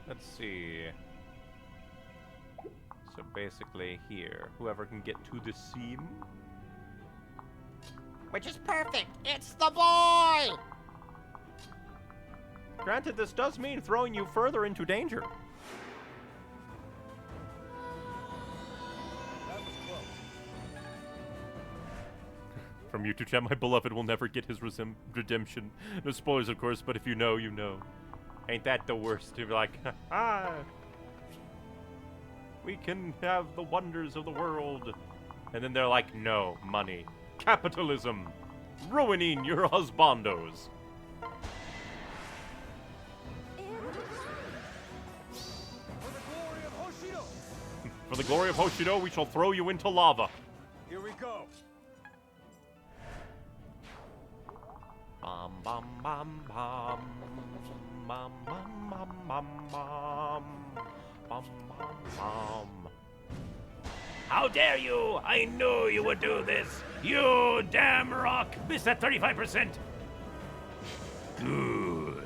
Let's see. So basically here, whoever can get to the seam. Which is perfect. It's the boy! Granted, this does mean throwing you further into danger. That was close. From YouTube chat, my beloved will never get his redemption. No spoilers, of course, but if you know, you know. Ain't that the worst? To be like, we can have the wonders of the world. And then they're like, no, money. Capitalism. Ruining your husbandos. For the glory of Hoshido, we shall throw you into lava. Here we go. Bum, bum, bum, bum. bum, bum, bum, bum, bum. Bum, bum, bum. How dare you! I knew you would do this! You damn rock! Missed that 35%! Good.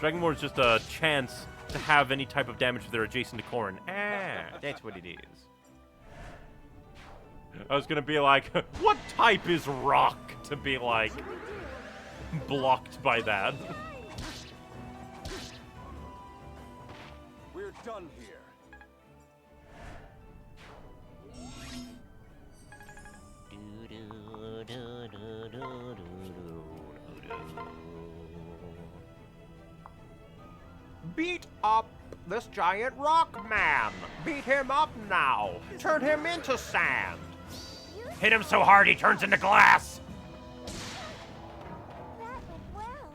Dragon War is just a chance to have any type of damage if they're adjacent to Corrin. Ah, that's what it is. I was gonna be like, what type is rock to be like blocked by that? We're done here. Beat up this giant rock man. Beat him up now. Turn him into sand. Hit him so hard he turns into glass! That went well.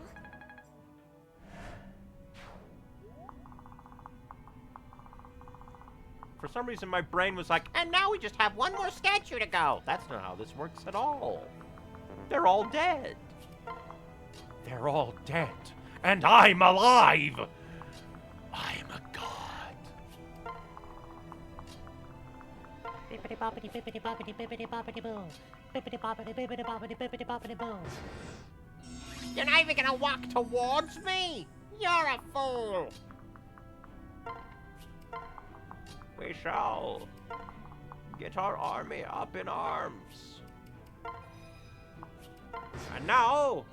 For some reason, my brain was like, and now we just have one more statue to go. That's not how this works at all. They're all dead. They're all dead, and I'm alive! I'm a god. Bippity boppity bippity boppity bippity boppity boo. Bippity boppity bippity boppity bippity boppity boo. You're not even gonna walk towards me? You're a fool. We shall get our army up in arms. And now,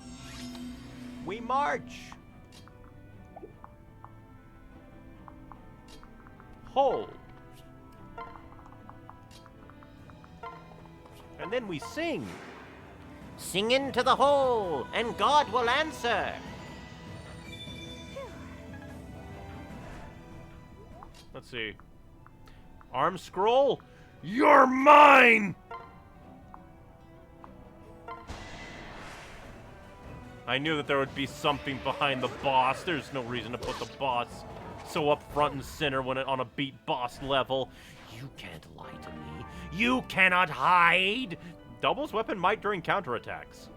we march. Hold. And then we sing. Sing into the hole, and God will answer. Let's see. Arm scroll? You're mine! I knew that there would be something behind the boss. There's no reason to put the boss so up front and center when on a beat boss level. You can't lie to me. You cannot hide! Doubles weapon might during counterattacks.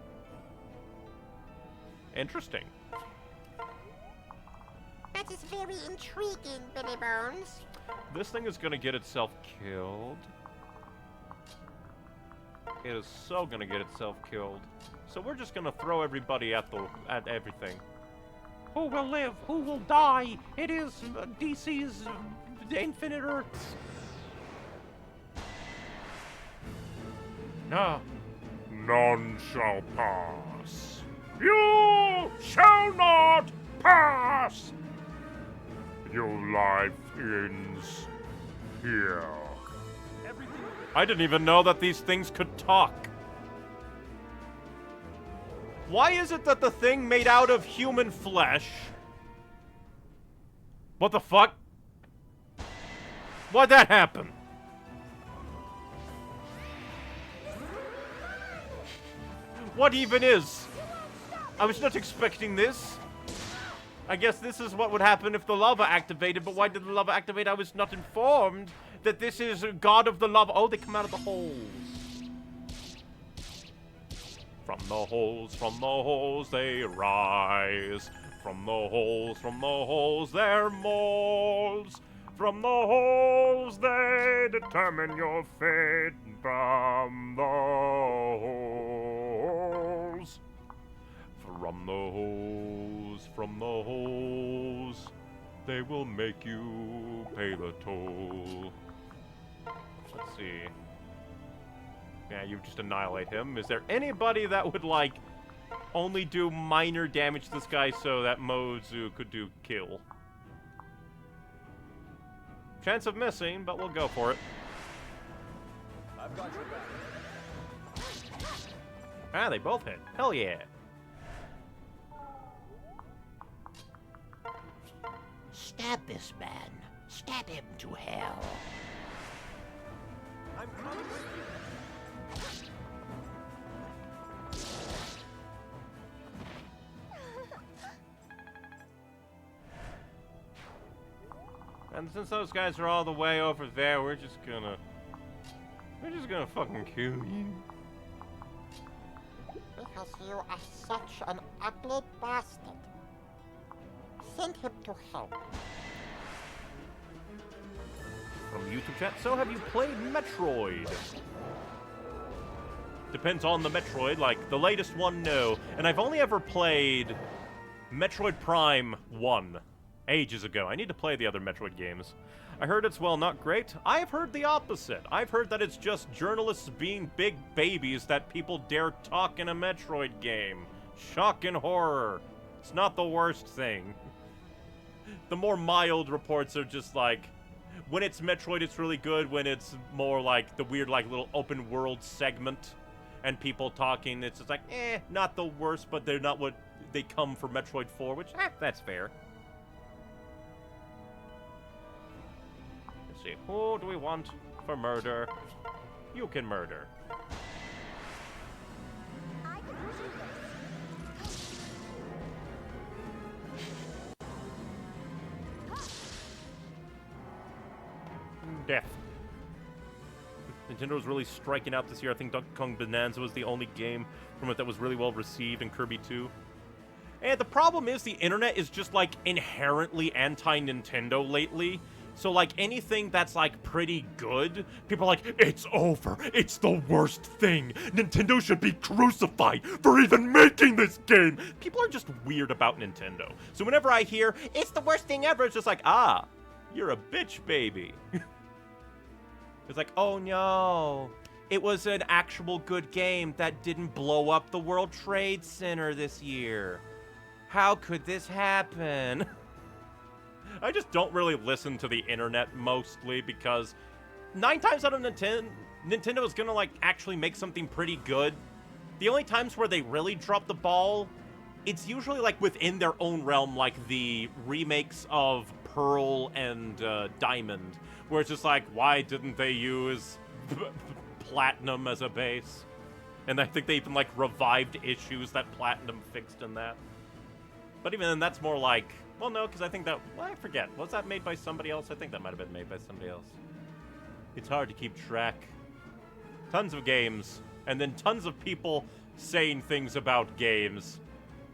Interesting. That is very intriguing, Billy Bones. This thing is gonna get itself killed. It is so gonna get itself killed. So we're just gonna throw everybody at everything. Who will live? Who will die? It is DC's Infinite Earths. No. None shall pass. You shall not pass. Your life ends here. I didn't even know that these things could talk. Why is it that the thing made out of human flesh? What the fuck? Why'd that happen? What even is? I was not expecting this. I guess this is what would happen if the lava activated, but why did the lava activate? I was not informed that this is God of the lava. Oh, they come out of the holes. From the holes they rise. From the holes they're moles. From the holes they determine your fate. From the holes. From the holes, they will make you pay the toll. Let's see. Yeah, you just annihilate him. Is there anybody that would, like, only do minor damage to this guy so that Mozu could do kill? Chance of missing, but we'll go for it. I've got your back. Ah, they both hit. Hell yeah. Stab this man. Stab him to hell. I'm coming with you. And since those guys are all the way over there, we're just gonna fucking kill you. because you are such an ugly bastard. Send him to hell. From YouTube chat, so have you played Metroid? Depends on the Metroid, like, the latest one, no. And I've only ever played Metroid Prime 1, ages ago. I need to play the other Metroid games. I heard it's, well, not great. I've heard the opposite. I've heard that it's just journalists being big babies that people dare talk in a Metroid game. Shock and horror. It's not the worst thing. The more mild reports are just like, when it's Metroid, it's really good. When it's more like the weird, like, little open world segment and people talking, it's just like, not the worst, but they're not what they come for Metroid 4, which, that's fair. Let's see, who do we want for murder? You can murder. I can do Death. Nintendo was really striking out this year. I think Donkey Kong Bonanza was the only game from it that was really well received, and Kirby 2. And the problem is the internet is just, like, inherently anti-Nintendo lately. So, like, anything that's, like, pretty good, people are like, it's over. It's the worst thing. Nintendo should be crucified for even making this game. People are just weird about Nintendo. So whenever I hear, it's the worst thing ever, it's just like, ah, you're a bitch, baby. It's like, oh no, it was an actual good game that didn't blow up the World Trade Center this year. How could this happen? I just don't really listen to the internet mostly because 9 times out of Nintendo is gonna, like, actually make something pretty good. The only times where they really drop the ball, it's usually, like, within their own realm, like the remakes of Pearl and Diamond, where it's just like, why didn't they use Platinum as a base? And I think they even, like, revived issues that Platinum fixed in that. But even then, that's more like, well, no, because I think that, well, I forget. Was that made by somebody else? I think that might have been made by somebody else. It's hard to keep track. Tons of games, and then tons of people saying things about games.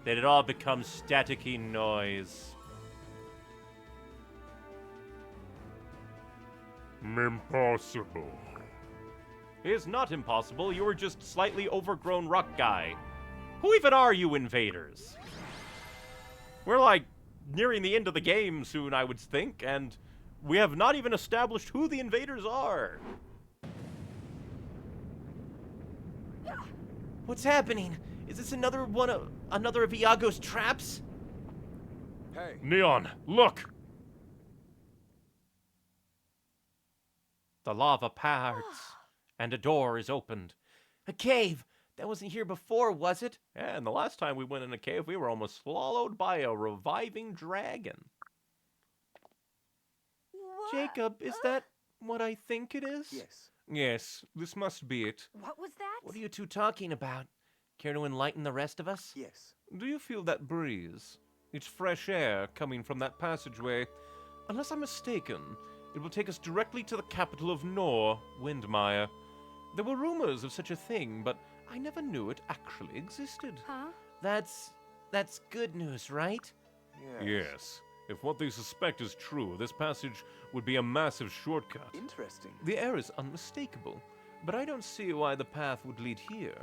That it all becomes staticky noise. Impossible. It is not impossible. You are just slightly overgrown rock guy. Who even are you, invaders? We're, like, nearing the end of the game soon, I would think, and we have not even established who the invaders are. What's happening? Is this another of Iago's traps? Hey, Neon, look! The lava parts, and a door is opened. A cave! That wasn't here before, was it? And the last time we went in a cave, we were almost swallowed by a reviving dragon. What? Jacob, is that what I think it is? yes. Yes, this must be it. What was that? What are you two talking about? Care to enlighten the rest of us? Yes. Do you feel that breeze? It's fresh air coming from that passageway. Unless I'm mistaken, it will take us directly to the capital of Nor, Windmire. There were rumors of such a thing, but I never knew it actually existed. Huh? That's good news, right? Yes. If what they suspect is true, this passage would be a massive shortcut. Interesting. The air is unmistakable, but I don't see why the path would lead here.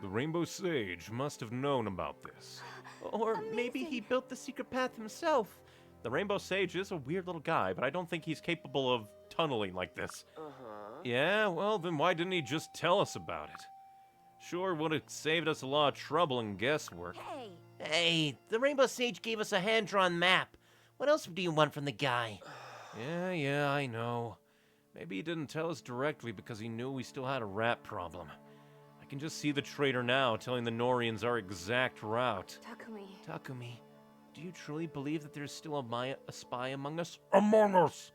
The Rainbow Sage must have known about this. Or maybe he built the secret path himself. The Rainbow Sage is a weird little guy, but I don't think he's capable of tunneling like this. Yeah, well, then why didn't he just tell us about it? Sure would have saved us a lot of trouble and guesswork. Hey, Hey, the Rainbow Sage gave us a hand-drawn map. What else do you want from the guy? Yeah, I know. Maybe he didn't tell us directly because he knew we still had a rat problem. I can just see the traitor now telling the Norians our exact route. Takumi. Do you truly believe that there's still a spy among us? Among us!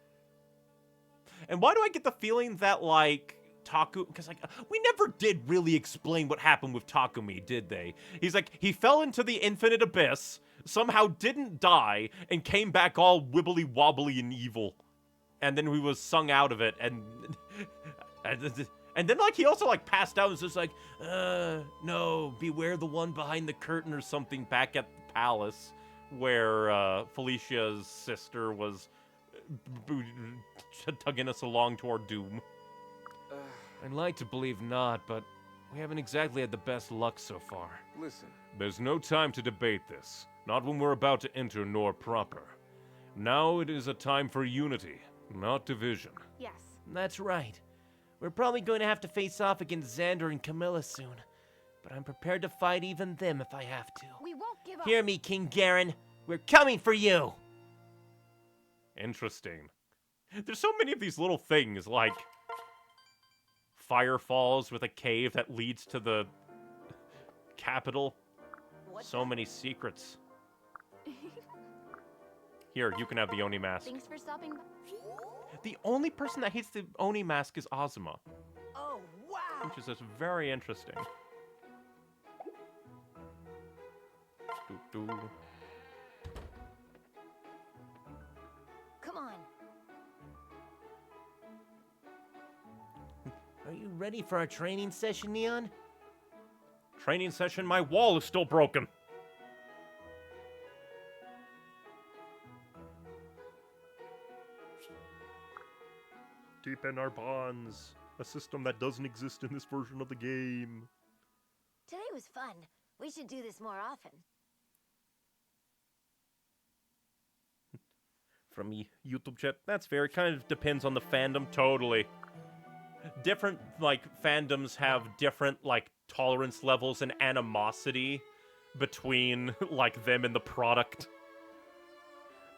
And why do I get the feeling that, like, because, like, we never did really explain what happened with Takumi, did they? He's like, he fell into the infinite abyss, somehow didn't die, and came back all wibbly-wobbly and evil. And then he was sung out of it, and And then, like, he also, like, passed out and was just like, no, beware the one behind the curtain or something back at the palace where Felicia's sister was tugging us along toward doom. I'd like to believe not, but we haven't exactly had the best luck so far. Listen, There's no time to debate this, not when we're about to enter Nor proper. Now it is a time for unity, not division. Yes. That's right. We're probably going to have to face off against Xander and Camilla soon. But I'm prepared to fight even them if I have to. We won't give up. Hear me, King Garen. We're coming for you! Interesting. There's so many of these little things, like fire falls with a cave that leads to the capital. What's So many secrets. Here, you can have the Oni mask. Thanks for stopping by. The only person that hates the Oni mask is Ozma, Oh, wow! which is just very interesting. Doo-doo. Come on. Are you ready for our training session, Neon? Training session, my wall is still broken. Deepen our bonds. A system that doesn't exist in this version of the game. Today was fun. We should do this more often. From the YouTube chat, that's fair. It kind of depends on the fandom, totally. Different, like, fandoms have different, like, tolerance levels and animosity between, like, them and the product.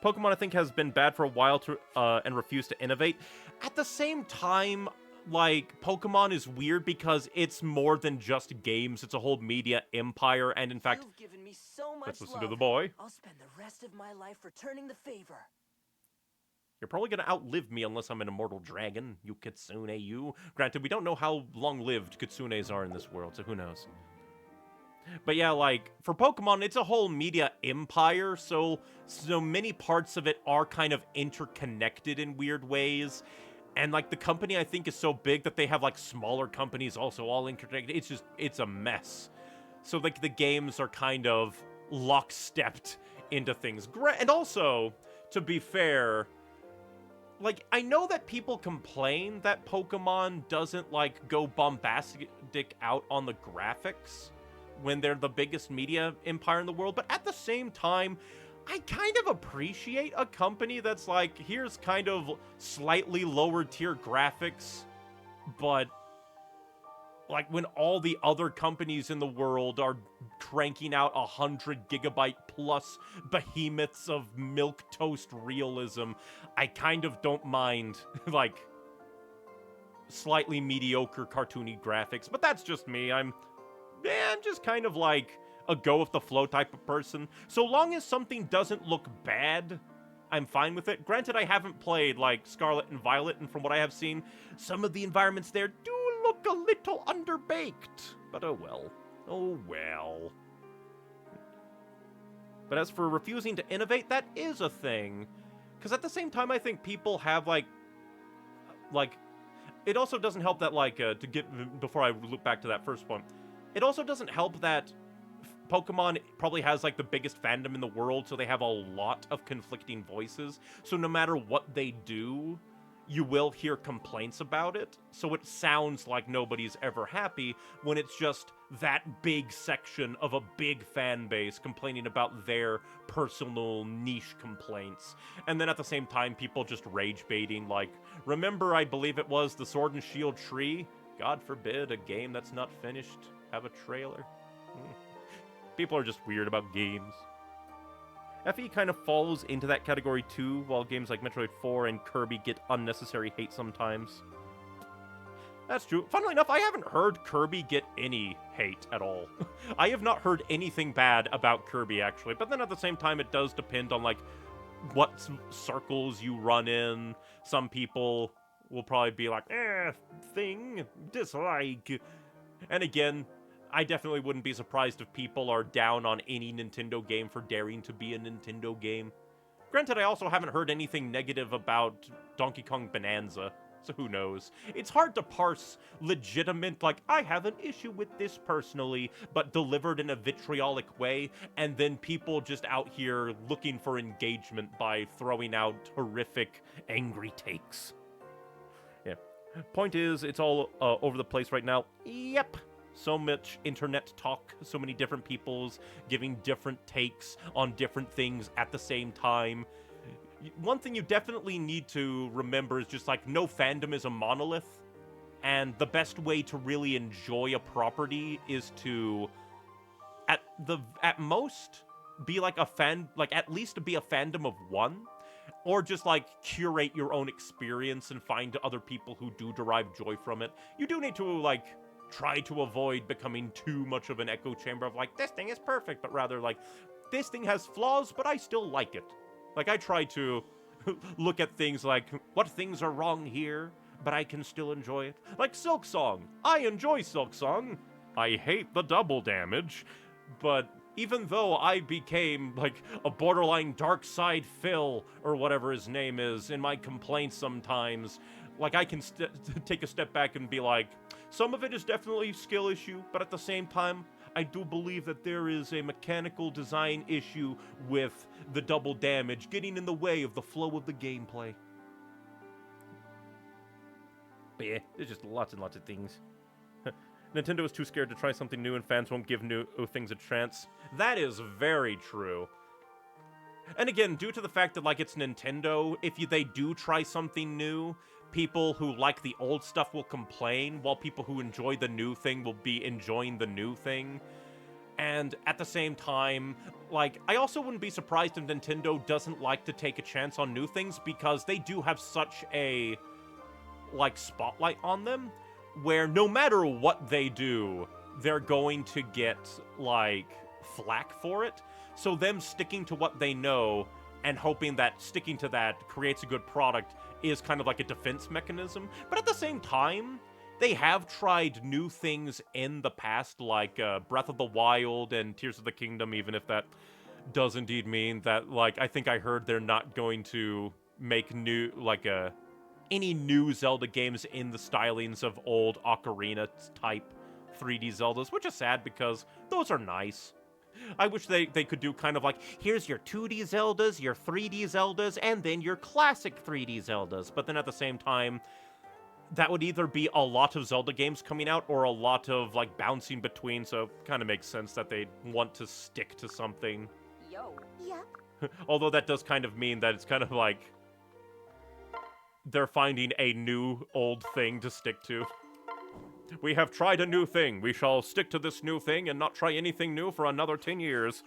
Pokemon, I think, has been bad for a while to, and refused to innovate. At the same time, like, Pokemon is weird because it's more than just games. It's a whole media empire, and in fact, You've given me so much let's listen love. to the boy. I'll spend the rest of my life returning the favor. You're probably gonna outlive me unless I'm an immortal dragon, you Kitsune, you. Granted, we don't know how long-lived Kitsunes are in this world, so who knows. But yeah, like, for Pokemon, it's a whole media empire, so many parts of it are kind of interconnected in weird ways. And, like, the company, I think, is so big that they have, like, smaller companies also all interconnected. It's a mess. So, like, the games are kind of lockstepped into things. And also, to be fair, like, I know that people complain that Pokemon doesn't, like, go bombastic out on the graphics when they're the biggest media empire in the world, but at the same time, I kind of appreciate a company that's like, here's kind of slightly lower tier graphics, but like when all the other companies in the world are cranking out 100 gigabyte plus behemoths of milquetoast realism, I kind of don't mind, like, slightly mediocre cartoony graphics. But that's just me. I'm just kind of like a go with the flow type of person. So long as something doesn't look bad, I'm fine with it. Granted, I haven't played, like, Scarlet and Violet, and from what I have seen, some of the environments there do look a little underbaked. But oh well. Oh well. But as for refusing to innovate, that is a thing. Because at the same time, I think people have, like, it also doesn't help that, like, before I look back to that first point, it also doesn't help that Pokemon probably has, like, the biggest fandom in the world, so they have a lot of conflicting voices. So no matter what they do, you will hear complaints about it. So it sounds like nobody's ever happy when it's just that big section of a big fan base complaining about their personal niche complaints. And then at the same time, people just rage baiting, like, remember, I believe it was the Sword and Shield tree? God forbid a game that's not finished have a trailer. People are just weird about games. FE kind of falls into that category too, while games like Metroid 4 and Kirby get unnecessary hate sometimes. That's true. Funnily enough, I haven't heard Kirby get any hate at all. I have not heard anything bad about Kirby, actually. But then at the same time, it does depend on, like, what circles you run in. Some people will probably be like, thing, dislike. And again, I definitely wouldn't be surprised if people are down on any Nintendo game for daring to be a Nintendo game. Granted, I also haven't heard anything negative about Donkey Kong Bonanza. So who knows? It's hard to parse legitimate, like, I have an issue with this personally, but delivered in a vitriolic way, and then people just out here looking for engagement by throwing out horrific, angry takes. Yeah. Point is, it's all over the place right now. Yep. So much internet talk, so many different peoples giving different takes on different things at the same time. One thing you definitely need to remember is just like no fandom is a monolith, and the best way to really enjoy a property is to at most be like a fan, like at least be a fandom of one, or just like curate your own experience and find other people who do derive joy from it. You do need to like try to avoid becoming too much of an echo chamber of like, this thing is perfect, but rather like, this thing has flaws, but I still like it. Like, I try to look at things like, what things are wrong here, but I can still enjoy it. Like Silk Song. I enjoy Silk Song. I hate the double damage, but even though I became, like, a borderline dark side Phil, or whatever his name is, in my complaints sometimes, like, I can take a step back and be like, some of it is definitely a skill issue, but at the same time, I do believe that there is a mechanical design issue with the double damage getting in the way of the flow of the gameplay. But yeah, there's just lots and lots of things. Nintendo is too scared to try something new and fans won't give new things a chance. That is very true. And again, due to the fact that, like, it's Nintendo, if they do try something new, people who like the old stuff will complain, while people who enjoy the new thing will be enjoying the new thing. And at the same time, like, I also wouldn't be surprised if Nintendo doesn't like to take a chance on new things, because they do have such a, like, spotlight on them, where no matter what they do, they're going to get, like, flack for it. So them sticking to what they know and hoping that sticking to that creates a good product is kind of like a defense mechanism. But at the same time, they have tried new things in the past, like Breath of the Wild and Tears of the Kingdom, even if that does indeed mean that, like, I think I heard they're not going to make new, like, any new Zelda games in the stylings of old Ocarina-type 3D Zeldas, which is sad because those are nice. I wish they could do kind of like, here's your 2D Zeldas, your 3D Zeldas, and then your classic 3D Zeldas. But then at the same time, that would either be a lot of Zelda games coming out or a lot of, like, bouncing between, so it kind of makes sense that they'd want to stick to something. Yo. Yep. Although that does kind of mean that it's kind of like they're finding a new old thing to stick to. We have tried a new thing. We shall stick to this new thing and not try anything new for another 10 years.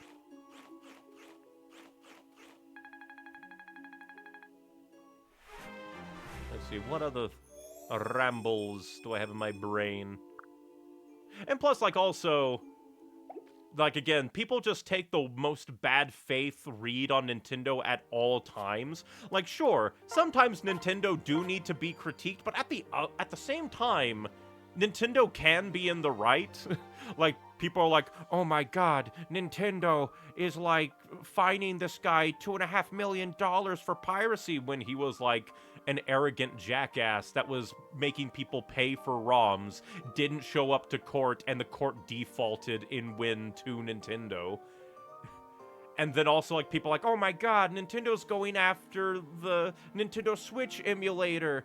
Let's see, what other rambles do I have in my brain? And plus, like, also, like, again, people just take the most bad faith read on Nintendo at all times. Like, sure, sometimes Nintendo do need to be critiqued, but at the same time, Nintendo can be in the right. Like, people are like, oh my god, Nintendo is, like, fining this guy $2.5 million for piracy when he was, like, an arrogant jackass that was making people pay for ROMs, didn't show up to court, and the court defaulted in win to Nintendo. And then also, like, people like, oh my god, Nintendo's going after the Nintendo Switch emulator.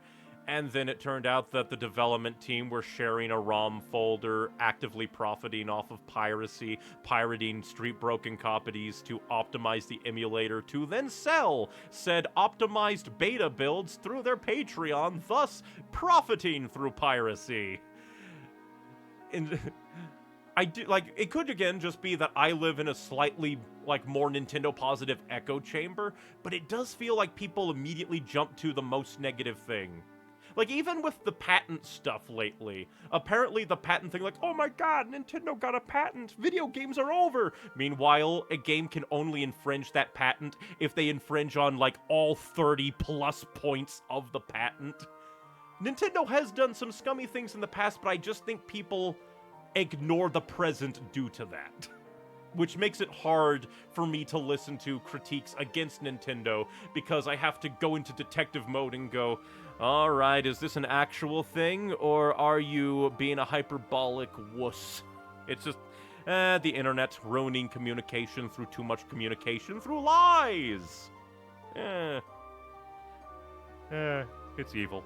And then it turned out that the development team were sharing a ROM folder, actively profiting off of piracy, pirating street-broken copies to optimize the emulator to then sell said optimized beta builds through their Patreon, thus profiting through piracy. And I do, like, it could again just be that I live in a slightly, like, more Nintendo-positive echo chamber, but it does feel like people immediately jump to the most negative thing. Like, even with the patent stuff lately, apparently the patent thing, like, oh my god, Nintendo got a patent, video games are over! Meanwhile, a game can only infringe that patent if they infringe on, like, all 30 plus points of the patent. Nintendo has done some scummy things in the past, but I just think people ignore the present due to that. which makes it hard for me to listen to critiques against Nintendo because I have to go into detective mode and go, all right, is this an actual thing, or are you being a hyperbolic wuss? It's just, the internet ruining communication through too much communication through lies. It's evil.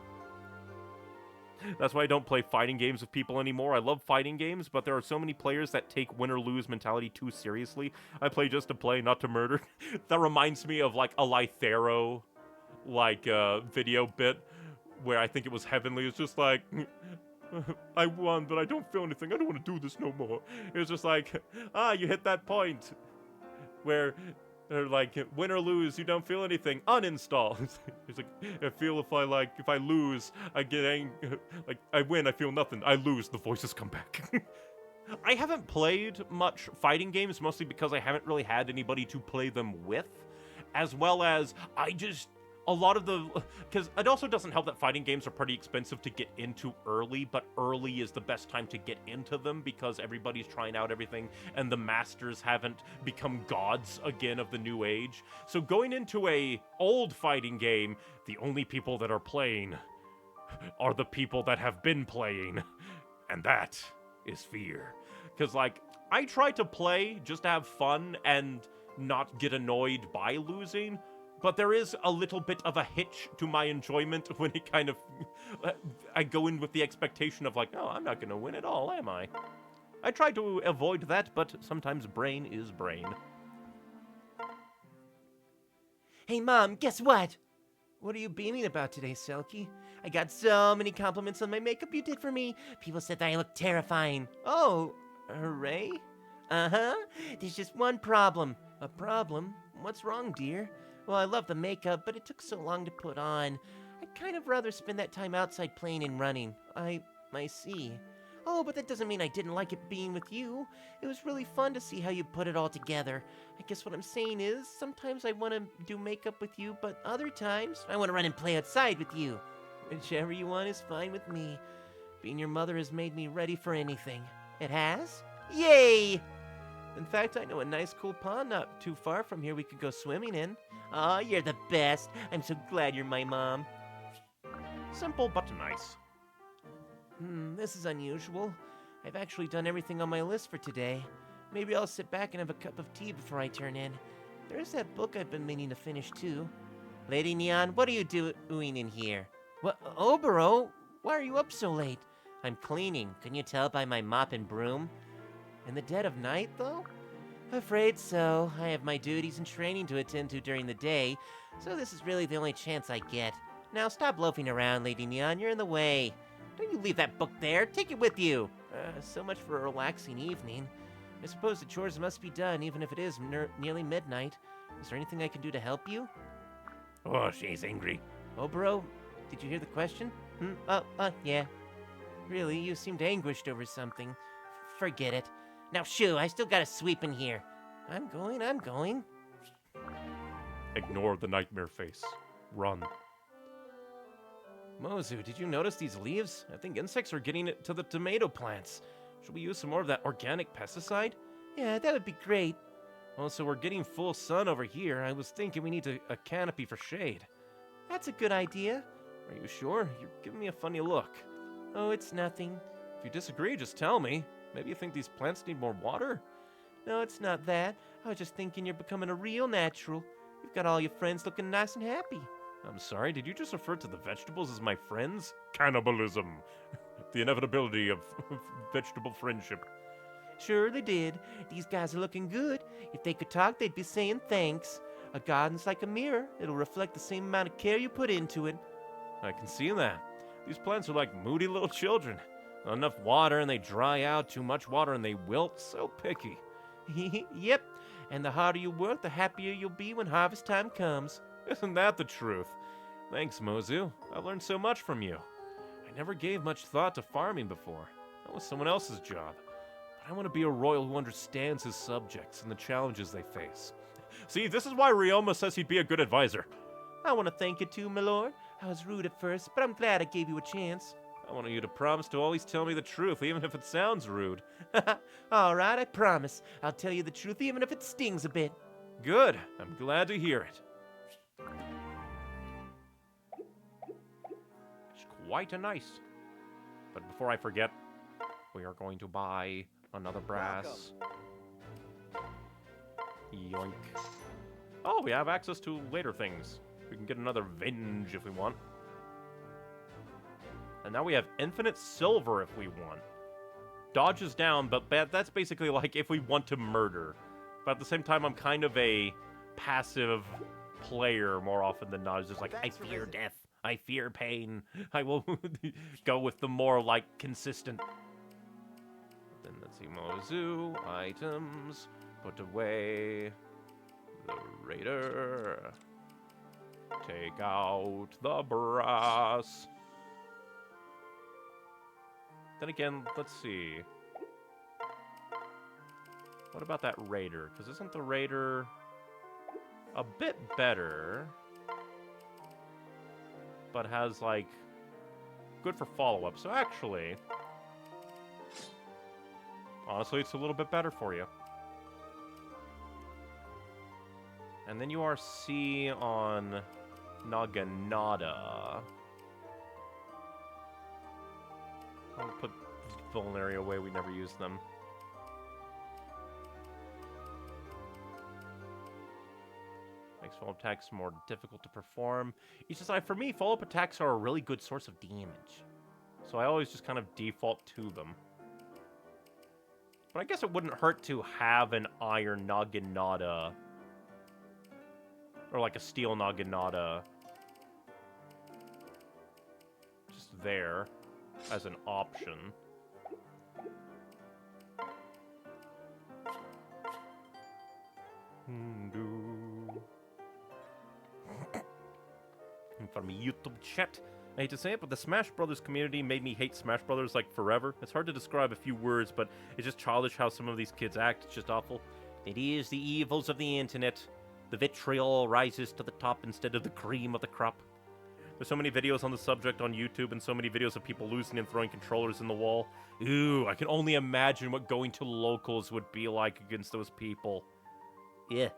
That's why I don't play fighting games with people anymore. I love fighting games, but there are so many players that take win-or-lose mentality too seriously. I play just to play, not to murder. That reminds me of, like, a Lythero, like, video bit, where I think it was Heavenly. It's just like, I won, but I don't feel anything. I don't want to do this no more. It was just like, you hit that point where... They're like, win or lose, you don't feel anything. Uninstall. It's like, I feel if I lose, I get angry. Like, I win, I feel nothing. I lose, the voices come back. I haven't played much fighting games, mostly because I haven't really had anybody to play them with. As well as, a lot of the... Because it also doesn't help that fighting games are pretty expensive to get into early, but early is the best time to get into them because everybody's trying out everything, and the masters haven't become gods again of the new age. So going into a old fighting game, the only people that are playing are the people that have been playing. And that is fear. Because, like, I try to play just to have fun and not get annoyed by losing, but there is a little bit of a hitch to my enjoyment when it kind of... I go in with the expectation of like, oh, I'm not going to win at all, am I? I try to avoid that, but sometimes brain is brain. Hey, Mom, guess what? What are you beaming about today, Selkie? I got so many compliments on my makeup you did for me. People said that I look terrifying. Oh, hooray? Uh-huh. There's just one problem. A problem? What's wrong, dear? Well, I love the makeup, but it took so long to put on. I'd kind of rather spend that time outside playing and running. I see. Oh, but that doesn't mean I didn't like it being with you. It was really fun to see how you put it all together. I guess what I'm saying is, sometimes I want to do makeup with you, but other times, I want to run and play outside with you. Whichever you want is fine with me. Being your mother has made me ready for anything. It has? Yay! In fact, I know a nice cool pond not too far from here we could go swimming in. Aw, you're the best. I'm so glad you're my mom. Simple but nice. This is unusual. I've actually done everything on my list for today. Maybe I'll sit back and have a cup of tea before I turn in. There's that book I've been meaning to finish too. Lady Neon, what are you doing in here? What, Obero? Why are you up so late? I'm cleaning. Can you tell by my mop and broom? In the dead of night, though? Afraid so. I have my duties and training to attend to during the day, so this is really the only chance I get. Now stop loafing around, Lady Neon. You're in the way. Don't you leave that book there. Take it with you. So much for a relaxing evening. I suppose the chores must be done, even if it is nearly midnight. Is there anything I can do to help you? Oh, she's angry. Obero, did you hear the question? Yeah. Really, you seemed anguished over something. Forget it. Now, shoo, I still gotta sweep in here. I'm going. Ignore the nightmare face. Run. Mozu, did you notice these leaves? I think insects are getting it to the tomato plants. Should we use some more of that organic pesticide? Yeah, that would be great. Also, we're getting full sun over here. I was thinking we need a canopy for shade. That's a good idea. Are you sure? You're giving me a funny look. Oh, it's nothing. If you disagree, just tell me. Maybe you think these plants need more water? No, it's not that. I was just thinking you're becoming a real natural. You've got all your friends looking nice and happy. I'm sorry, did you just refer to the vegetables as my friends? Cannibalism. The inevitability of vegetable friendship. Sure they did. These guys are looking good. If they could talk, they'd be saying thanks. A garden's like a mirror. It'll reflect the same amount of care you put into it. I can see that. These plants are like moody little children. Not enough water and they dry out, too much water and they wilt. So picky. Yep. And the harder you work, the happier you'll be when harvest time comes. Isn't that the truth? Thanks, Mozu. I've learned so much from you. I never gave much thought to farming before. That was someone else's job. But I want to be a royal who understands his subjects and the challenges they face. See, this is why Ryoma says he'd be a good advisor. I want to thank you too, my lord. I was rude at first, but I'm glad I gave you a chance. I want you to promise to always tell me the truth, even if it sounds rude. All right, I promise. I'll tell you the truth even if it stings a bit. Good. I'm glad to hear it. It's quite a nice. But before I forget, we are going to buy another brass. Yoink. Oh, we have access to later things. We can get another Venge if we want. And now we have infinite silver if we want. Dodge is down, but that's basically like if we want to murder. But at the same time, I'm kind of a passive player more often than not. It's just like, I fear death. I fear pain. I will go with the more, like, consistent. Then let's see, Mozu, items, put away the raider. Take out the brass. Then again, let's see. What about that raider? Because isn't the raider a bit better, but has, like, good for follow-up? So actually, honestly, it's a little bit better for you. And then you are C on Naginata. I'll put Vulnerary away, we never use them. Makes follow-up attacks more difficult to perform. It's just like, for me, follow-up attacks are a really good source of damage. So I always just kind of default to them. But I guess it wouldn't hurt to have an Iron Naginata. Or like a Steel Naginata. Just there. As an option. From a YouTube chat. I hate to say it, but the Smash Brothers community made me hate Smash Brothers like forever. It's hard to describe a few words, but it's just childish how some of these kids act. It's just awful. It is the evils of the internet. The vitriol rises to the top instead of the cream of the crop. There's so many videos on the subject on YouTube and so many videos of people losing and throwing controllers in the wall. Ooh, I can only imagine what going to locals would be like against those people. Yeah.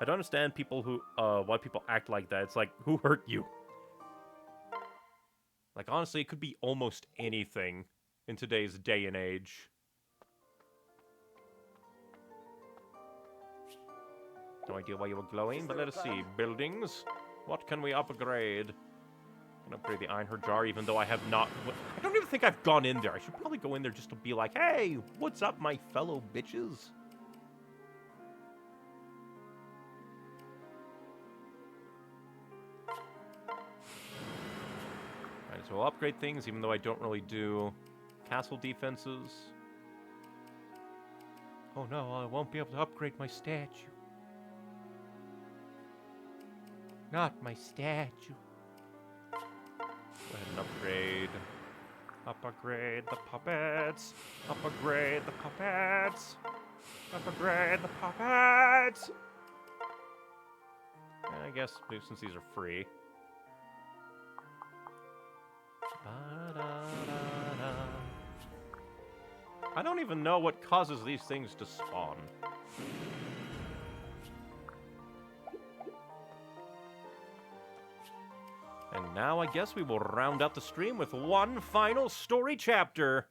I don't understand people who, why people act like that. It's like, who hurt you? Like, honestly, it could be almost anything in today's day and age. No idea why you were glowing, but let us see. Buildings. What can we upgrade? Can upgrade the Iron Her Jar, even though I have not... I don't even think I've gone in there. I should probably go in there just to be like, hey, what's up, my fellow bitches? Alright, so I'll upgrade things, even though I don't really do castle defenses. Oh no, I won't be able to upgrade my statue. Not my statue. Go ahead and upgrade. Upgrade the puppets. Upgrade the puppets. Upgrade the puppets. I guess since these are free. I don't even know what causes these things to spawn. And now I guess we will round out the stream with one final story chapter.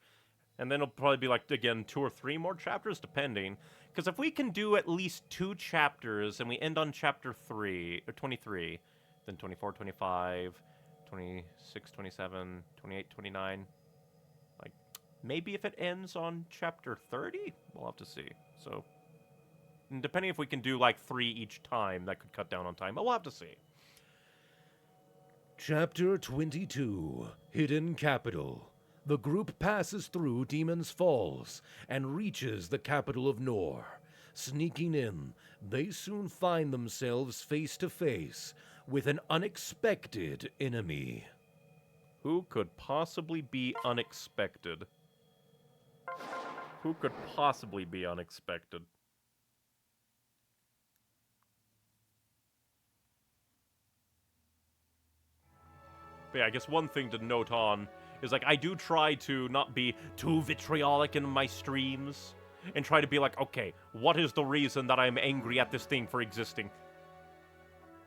And then it'll probably be like, again, 2 or 3 more chapters, depending. Because if we can do at least 2 chapters and we end on chapter 3, or 23, then 24, 25, 26, 27, 28, 29. Like, maybe if it ends on chapter 30, we'll have to see. So, and depending if we can do like 3 each time, that could cut down on time, but we'll have to see. Chapter 22, Hidden Capital. The group passes through Demon's Falls and reaches the capital of Nor. Sneaking in, they soon find themselves face to face with an unexpected enemy. Who could possibly be unexpected? Who could possibly be unexpected? But yeah, I guess one thing to note on is, like, I do try to not be too vitriolic in my streams, and try to be like, okay, what is the reason that I'm angry at this thing for existing?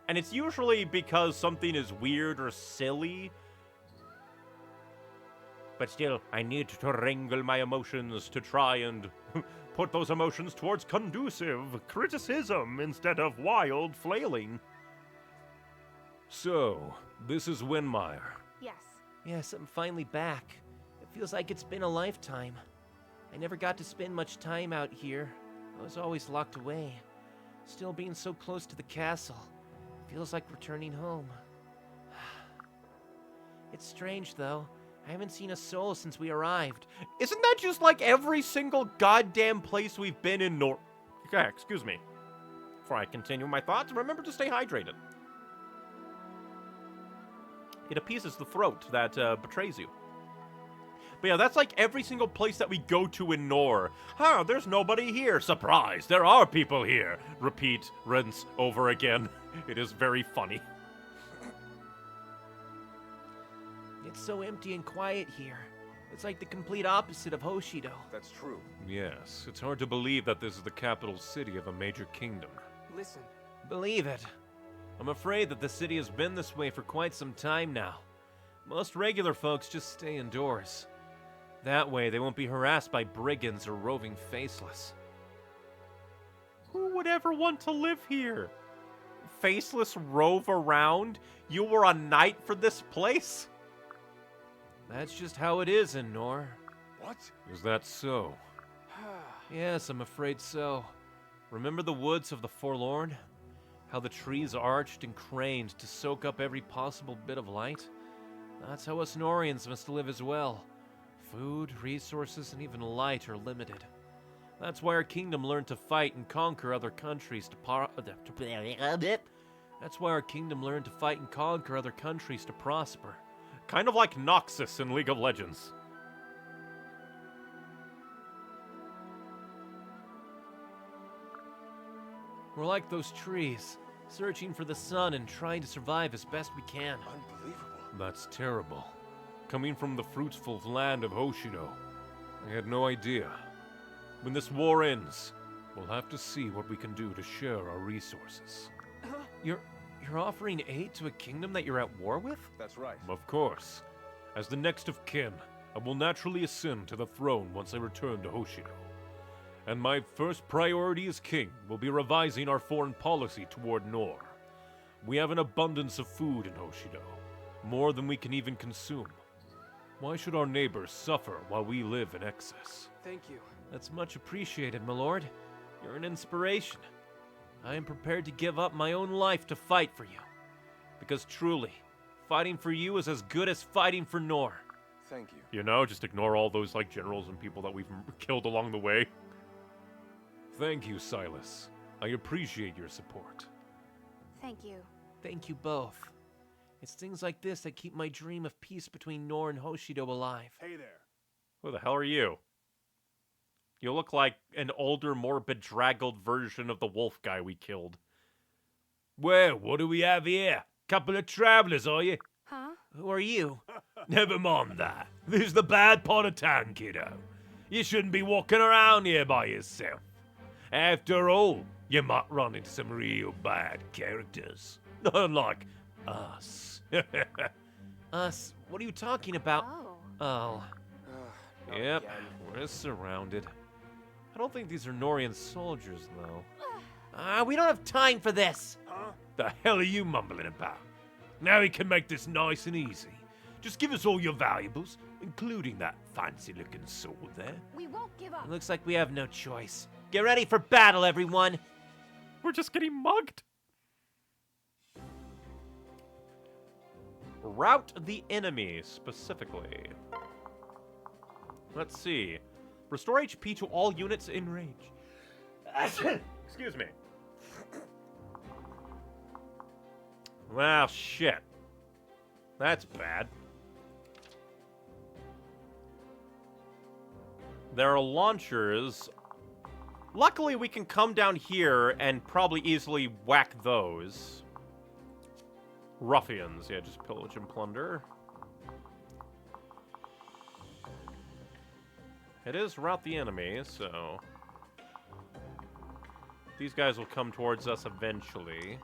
And it's usually because something is weird or silly. But still, I need to wrangle my emotions to try and put those emotions towards conducive criticism instead of wild flailing. So, this is Winmeyer. Yes. Yes, I'm finally back. It feels like it's been a lifetime. I never got to spend much time out here. I was always locked away. Still being so close to the castle. Feels like returning home. It's strange, though. I haven't seen a soul since we arrived. Isn't that just like every single goddamn place we've been in Okay, excuse me. Before I continue my thoughts, remember to stay hydrated. It appeases the throat that betrays you. But yeah, that's like every single place that we go to in Nor. Huh, there's nobody here. Surprise, there are people here. Repeat, rinse, over again. It is very funny. It's so empty and quiet here. It's like the complete opposite of Hoshido. That's true. Yes, it's hard to believe that this is the capital city of a major kingdom. Listen, Believe it. I'm afraid that the city has been this way for quite some time now. Most regular folks just stay indoors. That way, they won't be harassed by brigands or roving faceless. Who would ever want to live here? Faceless rove around? You were a knight for this place? That's just how it is in Nor. What? Is that so? Yes, I'm afraid so. Remember the woods of the Forlorn? How the trees arched and craned to soak up every possible bit of light? That's how us Norians must live as well. Food, resources, and even light are limited. That's why our kingdom learned to fight and conquer other countries That's why our kingdom learned to fight and conquer other countries to prosper. Kind of like Noxus in League of Legends. We're like those trees, searching for the sun and trying to survive as best we can. Unbelievable. That's terrible. Coming from the fruitful land of Hoshido, I had no idea. When this war ends, we'll have to see what we can do to share our resources. You're offering aid to a kingdom that you're at war with? That's right. Of course. As the next of kin, I will naturally ascend to the throne once I return to Hoshido. And my first priority as king will be revising our foreign policy toward Nor. We have an abundance of food in Hoshido, more than we can even consume. Why should our neighbors suffer while we live in excess? thank you. That's much appreciated, my lord. You're an inspiration. I am prepared to give up my own life to fight for you. Because truly, fighting for you is as good as fighting for Nor. Thank you. You know, just ignore all those, like, generals and people that we've killed along the way. Thank you, Silas. I appreciate your support. Thank you. Thank you both. It's things like this that keep my dream of peace between Nor and Hoshido alive. Hey there. Who the hell are you? You look like an older, more bedraggled version of the wolf guy we killed. Well, what do we have here? Couple of travelers, are you? Huh? Who are you? Never mind that. This is the bad part of town, kiddo. You shouldn't be walking around here by yourself. After all, you might run into some real bad characters. Unlike us. Us? What are you talking about? Oh. Oh. Not Yep, again. we're surrounded. I don't think these are Norian soldiers, though. We don't have time for this! Huh? The hell are you mumbling about? Now we can make this nice and easy. Just give us all your valuables, including that fancy-looking sword there. We won't give up. It looks like we have no choice. Get ready for battle, everyone! We're just getting mugged. Rout the enemy, specifically. Let's see. Restore HP to all units in range. Excuse me. Well, shit. That's bad. There are launchers. Luckily, we can come down here and probably easily whack those. Ruffians, yeah, just pillage and plunder. It is rout the enemy, so... These guys will come towards us eventually.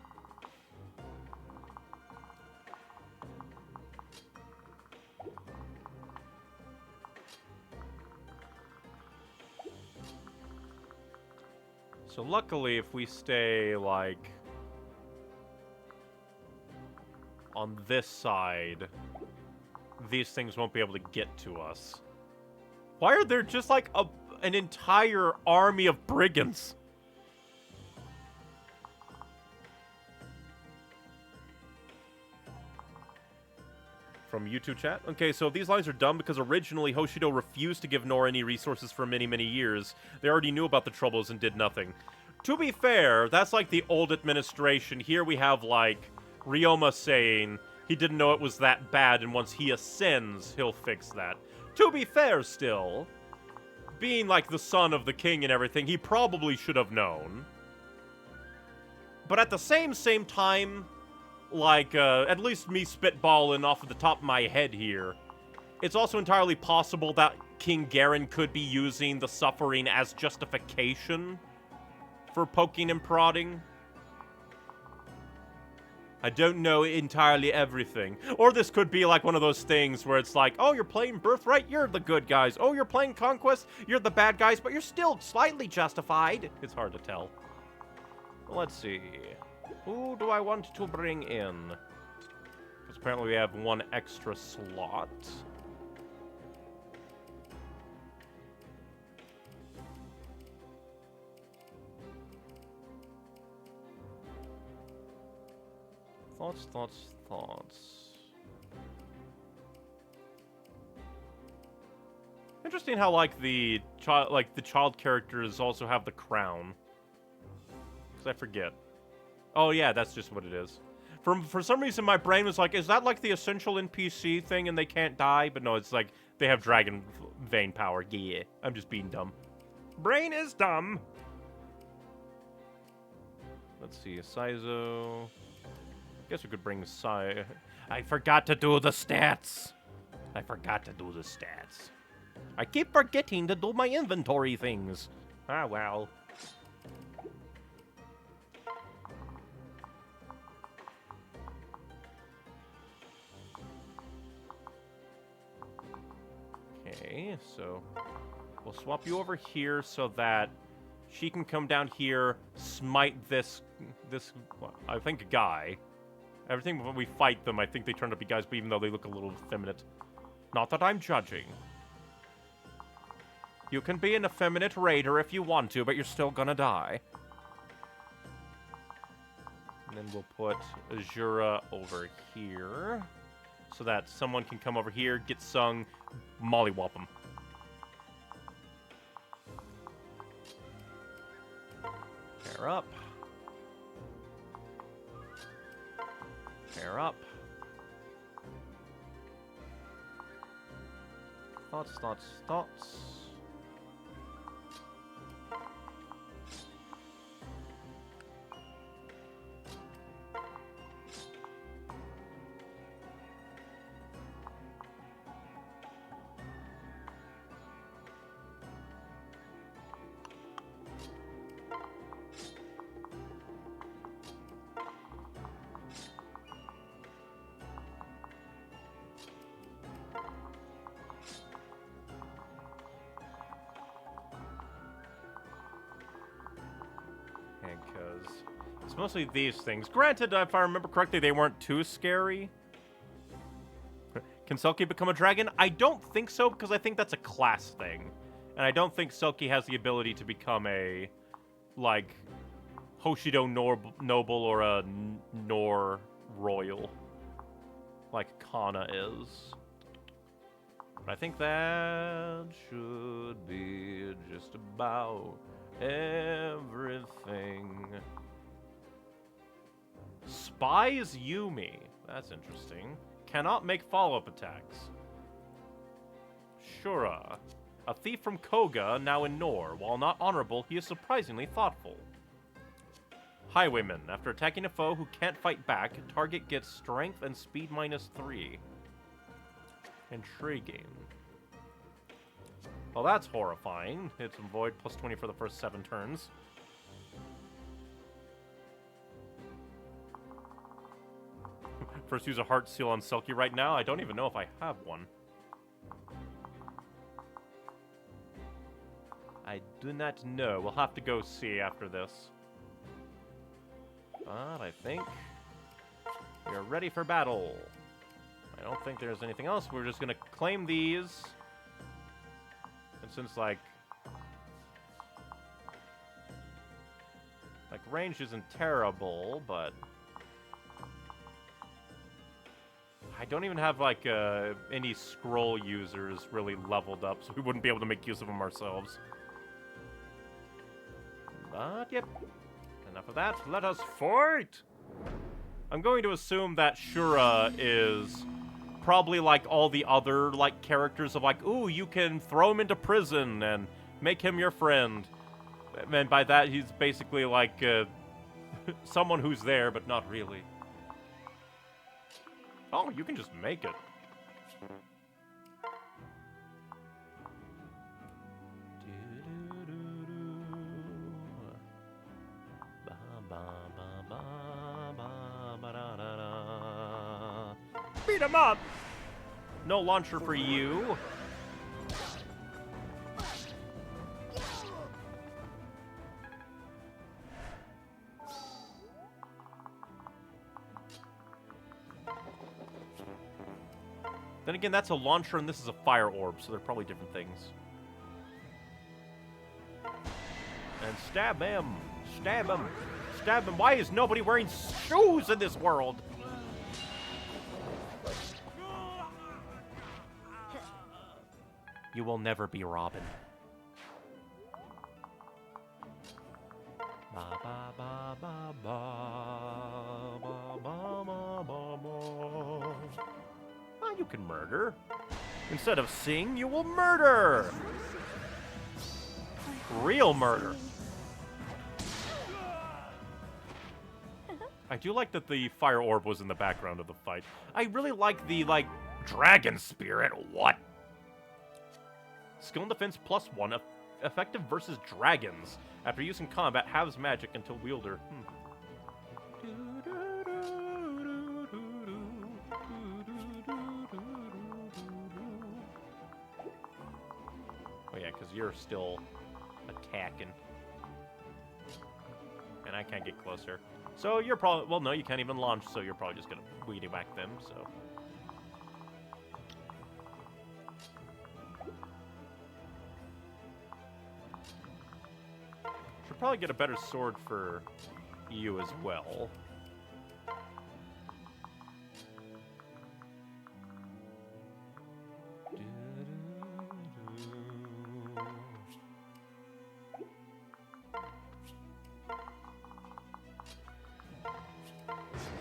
So luckily, if we stay, like, on this side, these things won't be able to get to us. Why are there just, like, an entire army of brigands? From YouTube chat. Okay, so if these lines are dumb because originally Hoshido refused to give Nor any resources for many, many years. They already knew about the troubles and did nothing. To be fair, that's like the old administration. Here we have, like, Ryoma saying he didn't know it was that bad, and once he ascends, he'll fix that. To be fair still, being, like, the son of the king and everything, he probably should have known. But at the same time... Like, at least me spitballing off of the top of my head here, it's also entirely possible that King Garen could be using the suffering as justification for poking and prodding. I don't know entirely everything. Or this could be like one of those things where it's like, oh, you're playing Birthright, you're the good guys. Oh, you're playing Conquest, you're the bad guys, but you're still slightly justified. It's hard to tell. Let's see. Who do I want to bring in? Because apparently we have one extra slot. Thoughts. Interesting how, like, the child characters also have the crown. Because I forget. Oh, yeah, that's just what it is. For some reason, my brain was like, is that like the essential NPC thing and they can't die? But no, it's like, they have dragon vein power. Yeah, I'm just being dumb. Brain is dumb. Let's see, Saizo. Guess we could bring Sai. I forgot to do the stats. I keep forgetting to do my inventory things. Ah, well. Okay, so we'll swap you over here so that she can come down here, smite this, well, I think a guy. Everything when we fight them, I think they turn out to be guys, but even though they look a little effeminate. Not that I'm judging. You can be an effeminate raider if you want to, but you're still gonna die. And then we'll put Azura over here, so that someone can come over here, get sung, mollywop them. Pair up. Pair up. Thoughts. Because it's mostly these things. Granted, if I remember correctly, they weren't too scary. Can Selkie become a dragon? I don't think so, because I think that's a class thing. And I don't think Selkie has the ability to become a, like, Hoshido Noble or a Nor Royal, like Kana is. But I think that should be just about everything. Spies Yumi. That's interesting. Cannot make follow-up attacks. Shura. A thief from Koga, now in Nor. While not honorable, he is surprisingly thoughtful. Highwayman. After attacking a foe who can't fight back, target gets strength and speed -3. Intriguing. Well, that's horrifying. Hits and void +20 for the first 7 turns. First use a heart seal on Selkie right now. I don't even know if I have one. I do not know. We'll have to go see after this. But I think we are ready for battle. I don't think there's anything else. We're just going to claim these. And since, like, range isn't terrible, but I don't even have, like, any scroll users really leveled up, so we wouldn't be able to make use of them ourselves. But, yep. Enough of that. Let us fight! I'm going to assume that Shura is probably like all the other, like, characters of, like, ooh, you can throw him into prison and make him your friend. And by that, he's basically like someone who's there, but not really. Oh, you can just make it. Beat him up! No launcher for you. Then again, that's a launcher and this is a fire orb, so they're probably different things. And stab him! Stab him! Stab him! Why is nobody wearing shoes in this world? You will never be Robin. Ba ba ba ba ba ba ba ba ba ba. Ah, you can murder. Instead of sing, you will murder. Real murder. I do like that the fire orb was in the background of the fight. I really like the, like, dragon spirit. What? Skill and defense +1, effective versus dragons. After use in combat, halves magic until wielder. Oh yeah, because you're still attacking. And I can't get closer. So you're probably, well no, you can't even launch, so you're probably just gonna weedy whack them, so. Should probably get a better sword for you as well.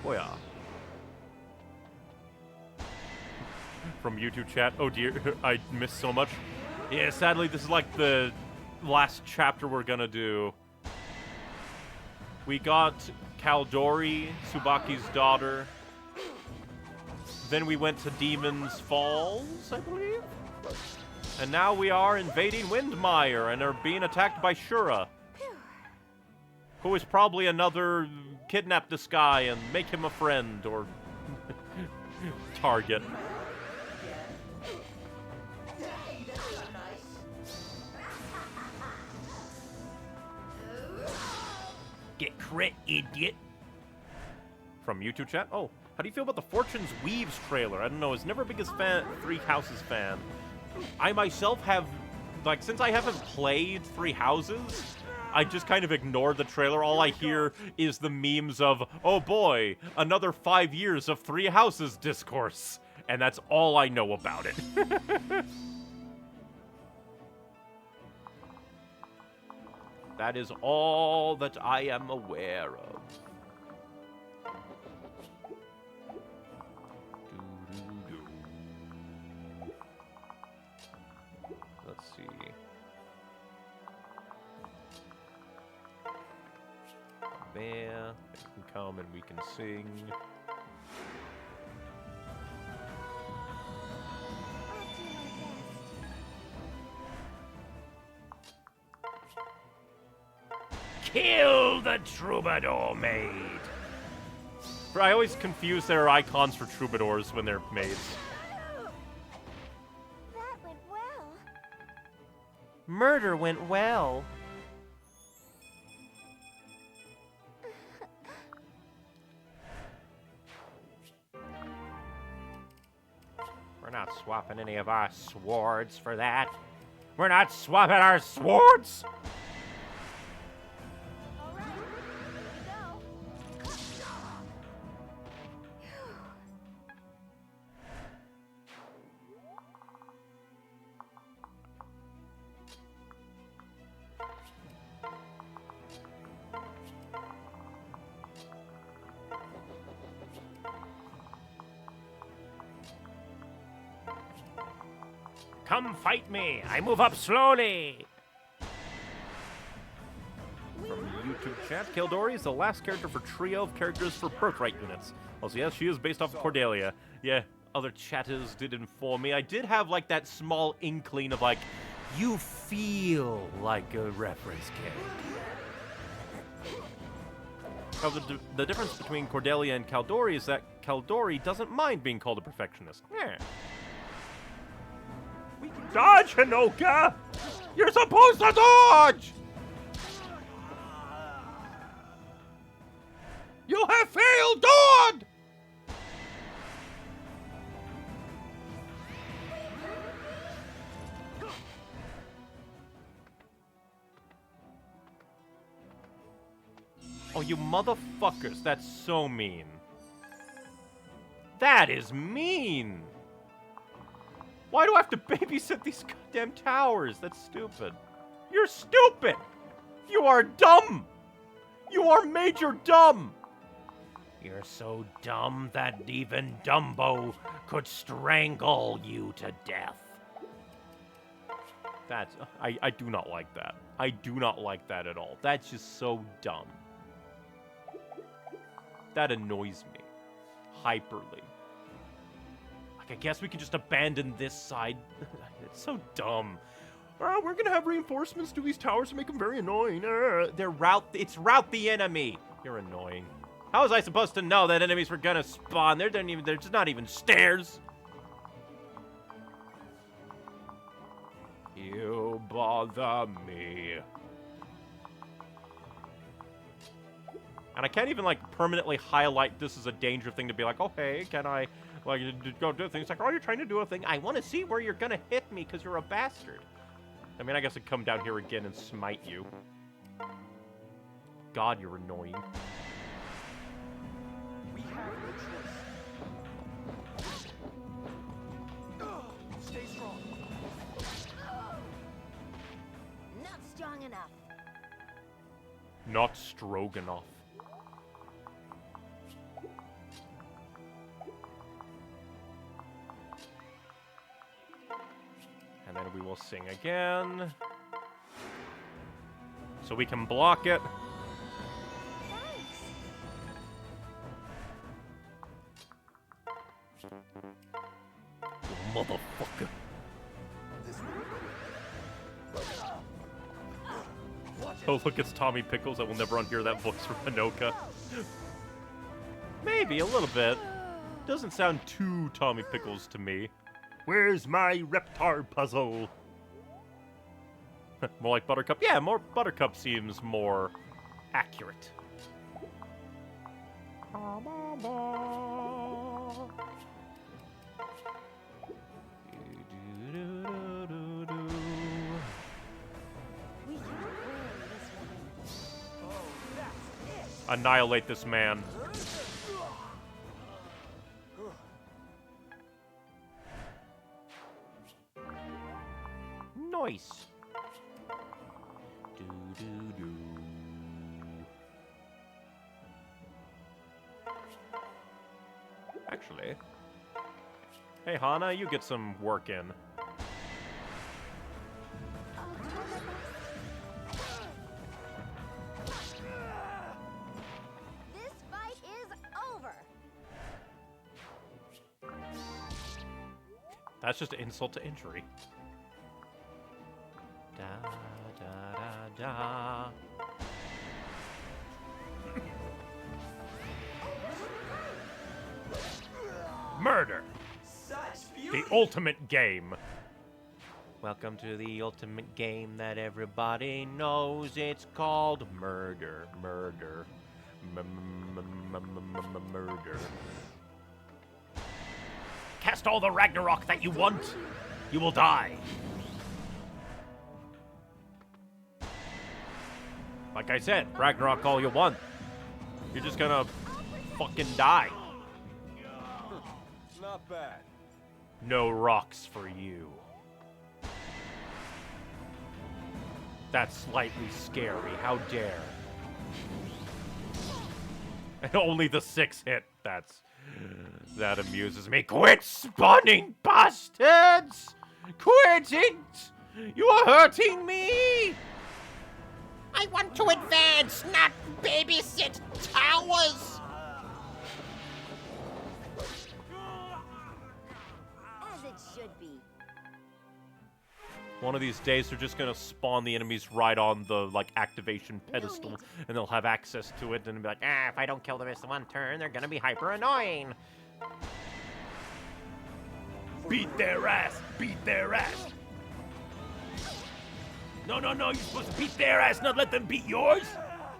Oh yeah. From YouTube chat, oh dear, I missed so much. Yeah, sadly this is like the last chapter we're gonna do. We got Kaldori, Tsubaki's daughter. Then we went to Demon's Falls, I believe. And now we are invading Windmire and are being attacked by Shura. Who is probably another kidnap this guy and make him a friend or target. Get crit, idiot. From YouTube chat? Oh, how do you feel about the Fortune's Weaves trailer? I don't know, I was never a biggest Three Houses fan. I myself have, like, since I haven't played Three Houses, I just kind of ignored the trailer. All I hear is the memes of, oh boy, another 5 years of Three Houses discourse. And that's all I know about it. That is all that I am aware of. Let's see. there. You can come and we can sing. I'll do my best. Kill the troubadour maid! I always confuse their icons for troubadours when they're maids. That went well. Murder went well. We're not swapping any of our swords for that. We're not swapping our swords! All right, here we go. Come fight me! I move up slowly! From YouTube chat, Kildori is the last character for trio of characters for Birthright units. Also, yes, she is based off of Cordelia. Yeah, other chatters did inform me. I did have, like, that small inkling of, like, you feel like a reference character. However, the difference between Cordelia and Kaldori is that Kaldori doesn't mind being called a perfectionist. Yeah. Dodge, Hinoka! You're supposed to dodge! You have failed, Dawn! Oh, you motherfuckers, that's so mean. That is mean! Why do I have to babysit these goddamn towers? That's stupid. You're stupid! You are dumb! You are major dumb! You're so dumb that even Dumbo could strangle you to death. That's... I do not like that. I do not like that at all. That's just so dumb. That annoys me. Hyperly. Like, I guess we can just abandon this side. It's so dumb. We're gonna have reinforcements to these towers to make them very annoying. It's rout the enemy. You're annoying. How was I supposed to know that enemies were gonna spawn? They're just not even stairs. You bother me. And I can't even, like, permanently highlight this as a danger thing to be like, oh, hey, can I, like, go do things? Like, oh, you're trying to do a thing. I want to see where you're going to hit me because you're a bastard. I mean, I guess I'd come down here again and smite you. God, you're annoying. We have no choice. Stay strong. Not strong enough. Not Stroganoff. And then we will sing again. So we can block it. Thanks. You motherfucker. Oh, look, it's Tommy Pickles. I will never unhear that voice from Hinoka. Maybe, a little bit. Doesn't sound too Tommy Pickles to me. Where's my Reptar puzzle? More like Buttercup? Yeah, more Buttercup seems more accurate. We can win this one. Annihilate this man. Nice. Do. Actually, hey Hana, you get some work in. I'll do my best. That's just insult to injury. Da, da, da, da. Murder! Such The beauty! ultimate game. Welcome to the ultimate game that everybody knows. It's called murder. Murder. Murder. Cast all the Ragnarok that you want. You will die. Like I said, Ragnarok all you want. You're just gonna fucking die. Not bad. No rocks for you. That's slightly scary. How dare. And only the 6 hit. That amuses me. Quit spawning, bastards! Quit it! You are hurting me! I want to advance, not babysit towers! As it should be. One of these days, they're just gonna spawn the enemies right on the, like, activation pedestal, and they'll have access to it, and be like, Ah, if I don't kill them in one turn, they're gonna be hyper annoying. beat their ass! Beat their ass! No, no, no, you're supposed to beat their ass, not let them beat yours!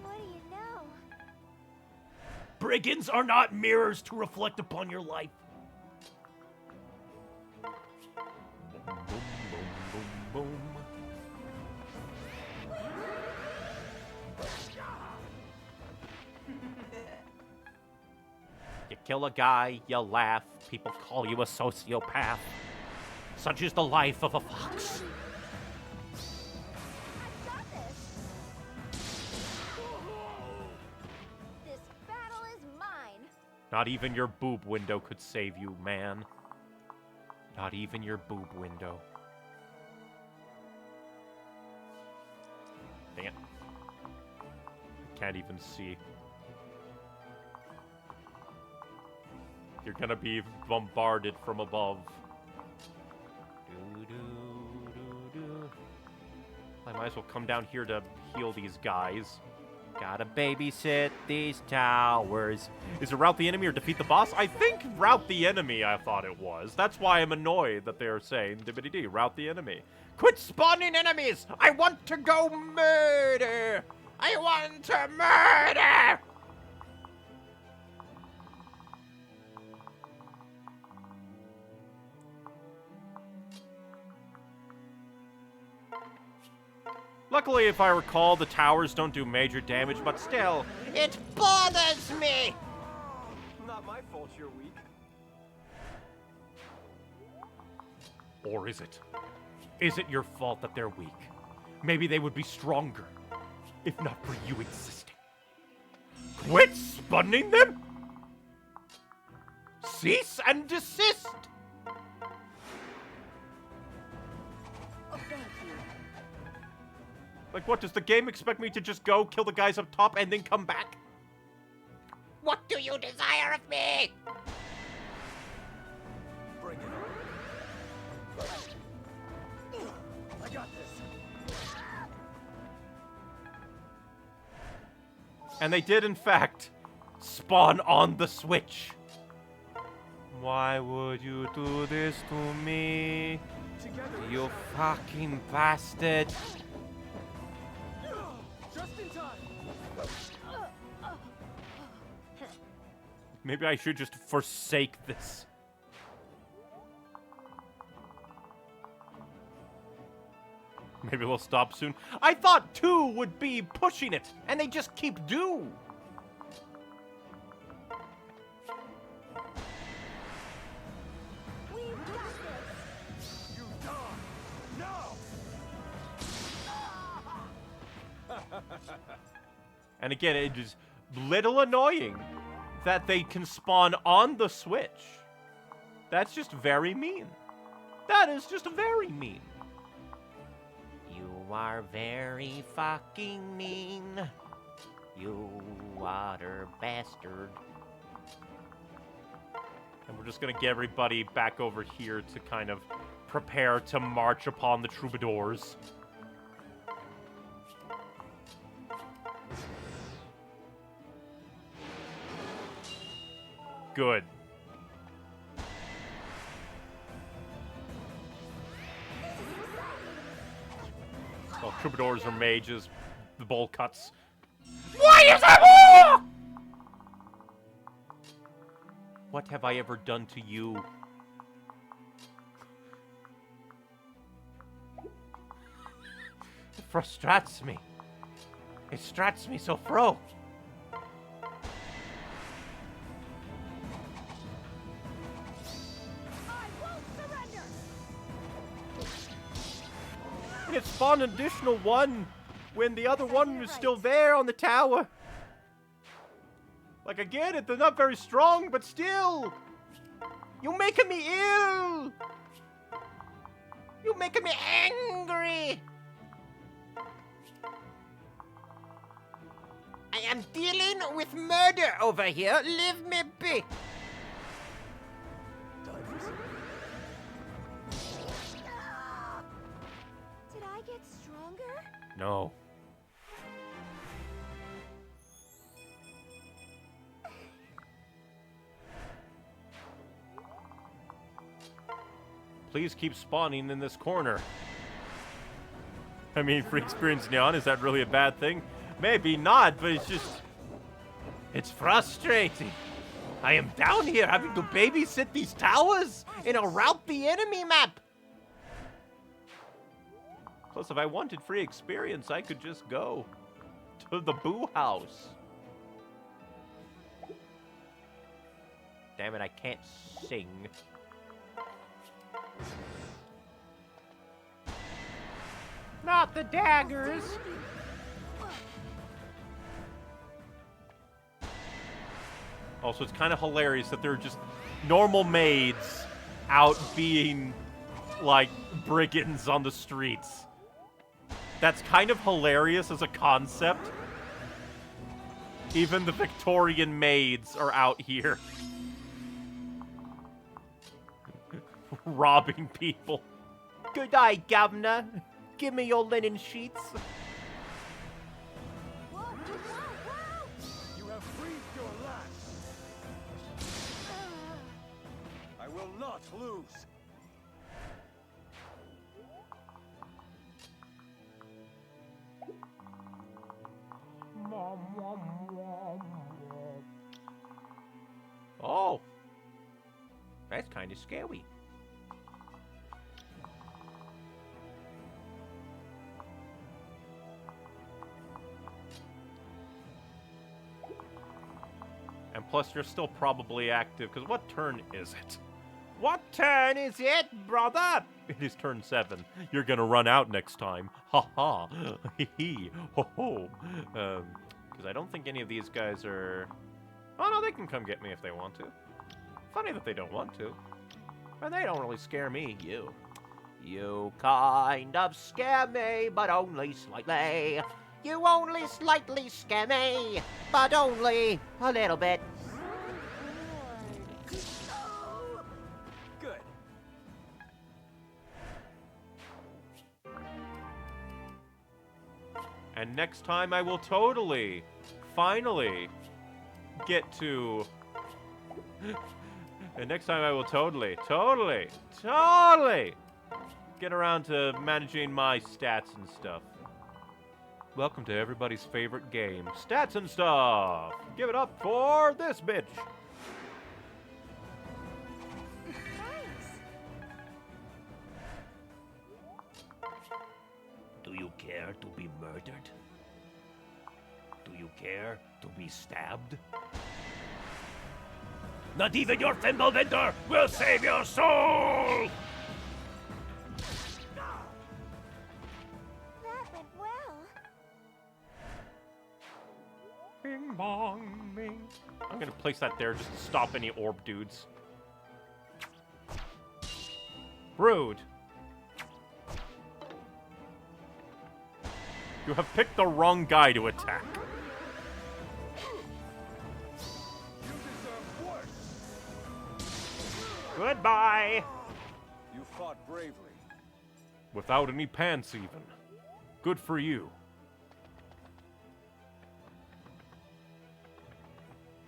What do you know? Brigands are not mirrors to reflect upon your life. Boom, boom, boom, boom. You kill a guy, you laugh, people call you a sociopath. Such is the life of a fox. I got this. This battle is mine. Not even your boob window could save you, man. Not even your boob window. Dang it. I can't even see. You're gonna be bombarded from above. I might as well come down here to heal these guys. Gotta babysit these towers. Is it rout the enemy or defeat the boss? I think rout the enemy, I thought it was. That's why I'm annoyed that they're saying dibbity-dee, rout the enemy. Quit spawning enemies! I want to go murder! I want to murder! Luckily, if I recall, the towers don't do major damage, but still, It bothers me! Not my fault you're weak. or is it? Is it your fault that they're weak? Maybe they would be stronger, if not for you insisting. Quit spawning them! Cease and desist! Oh, thank you. Like, what, does the game expect me to just go kill the guys up top and then come back? What do you desire of me? Bring it on. I got this. And they did, in fact, spawn on the Switch. Why would you do this to me? Together. You fucking bastard. Just in time. Maybe I should just forsake this. Maybe we'll stop soon. I thought 2 would be pushing it, and they just keep do. We've got this. You die. No. And again, it is little annoying that they can spawn on the Switch. That's just very mean. That is just very mean. You are very fucking mean. You water bastard. And we're just gonna get everybody back over here to kind of prepare to march upon the troubadours. Good. Well, troubadours are mages. The bowl cuts. Why is that war? What have I ever done to you? It frustrates me. It strats me so fro. I won't surrender. And it spawned an additional one when the other one was still there on the tower. Like, I get it, they're not very strong, but still! You're making me ill! You're making me angry! I am dealing with murder over here. Leave me be. Did I get stronger? No. Please keep spawning in this corner. I mean, free experience neon, is that really a bad thing? Maybe not, but it's just... it's frustrating. I am down here having to babysit these towers in a route the enemy map. Plus, if I wanted free experience, I could just go to the Boo House. Damn it, I can't sing. Not the daggers! Also, it's kind of hilarious that they're just normal maids out being, like, brigands on the streets. That's kind of hilarious as a concept. Even the Victorian maids are out here. Robbing people. Good eye, Governor. Give me your linen sheets. Whoa, whoa, whoa! You have freed your last. I will not lose. Oh. That's kind of scary. And plus, you're still probably active, because what turn is it? What turn is it, brother? It is turn 7. You're gonna run out next time. Ha ha. Hee hee. Ho ho. Because I don't think any of these guys are... Oh no, they can come get me if they want to. Funny that they don't want to. And they don't really scare me. You kind of scare me, but only slightly. You only slightly scare me, but only a little bit. Good. And next time I will totally, finally, get to... And next time I will totally get around to managing my stats and stuff. Welcome to everybody's favorite game, Stats and Stuff! Give it up for this bitch! Thanks. Do you care to be murdered? Do you care to be stabbed? Not even your thimble vendor will save your soul! That went well. Bing bong bing. I'm gonna place that there just to stop any orb dudes. Rude. You have picked the wrong guy to attack. You deserve worse. Goodbye! You fought bravely. Without any pants, even. Good for you.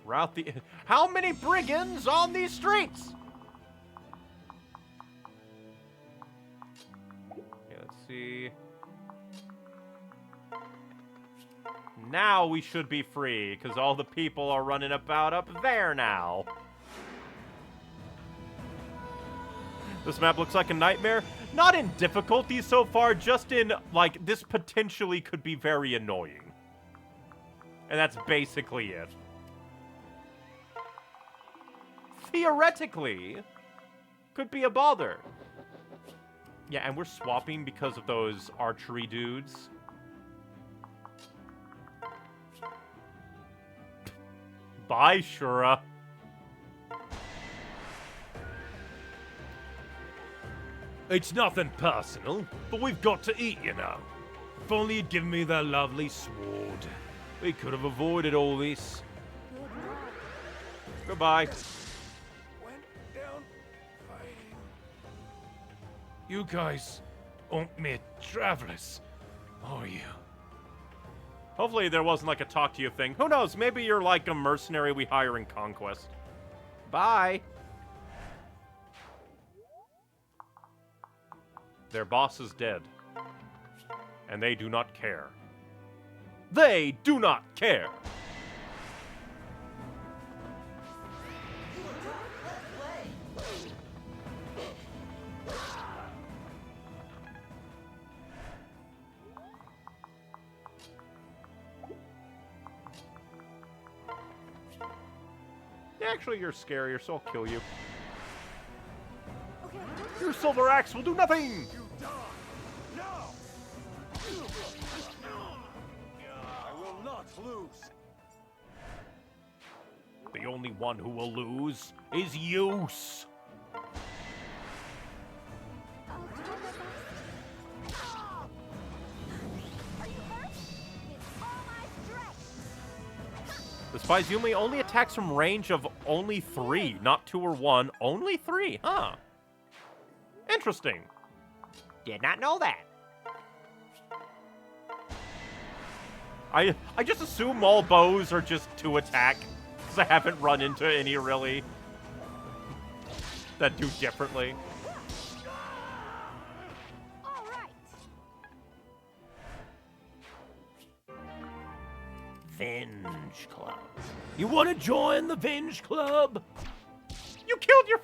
Route the... How many brigands on these streets? Okay, let's see. Now we should be free, because all the people are running about up there now. This map looks like a nightmare. Not in difficulty so far, just in, like, this potentially could be very annoying. And that's basically it. Theoretically, could be a bother. Yeah, and we're swapping because of those archery dudes. Bye, Shura. It's nothing personal, but we've got to eat, you know. If only you'd given me that lovely sword. We could have avoided all this. Goodbye. Went down fighting. You guys aren't mere travelers, are you? Hopefully there wasn't like a talk to you thing. Who knows? Maybe you're like a mercenary we hire in Conquest. Bye. Their boss is dead. And they do not care. They do not care! Actually, you're scarier, so I'll kill you. Okay. Your silver axe will do nothing! I will not lose. The only one who will lose is Use. I'll do my best. Are you hurt? With all my strength. The Spy's Yumi only attacks from range of only 3, not 2 or 1. Only 3, huh? Interesting. Did not know that. I just assume all bows are just 2 attack, because I haven't run into any really that do differently. All right. Venge Club. You want to join the Venge Club? You killed your...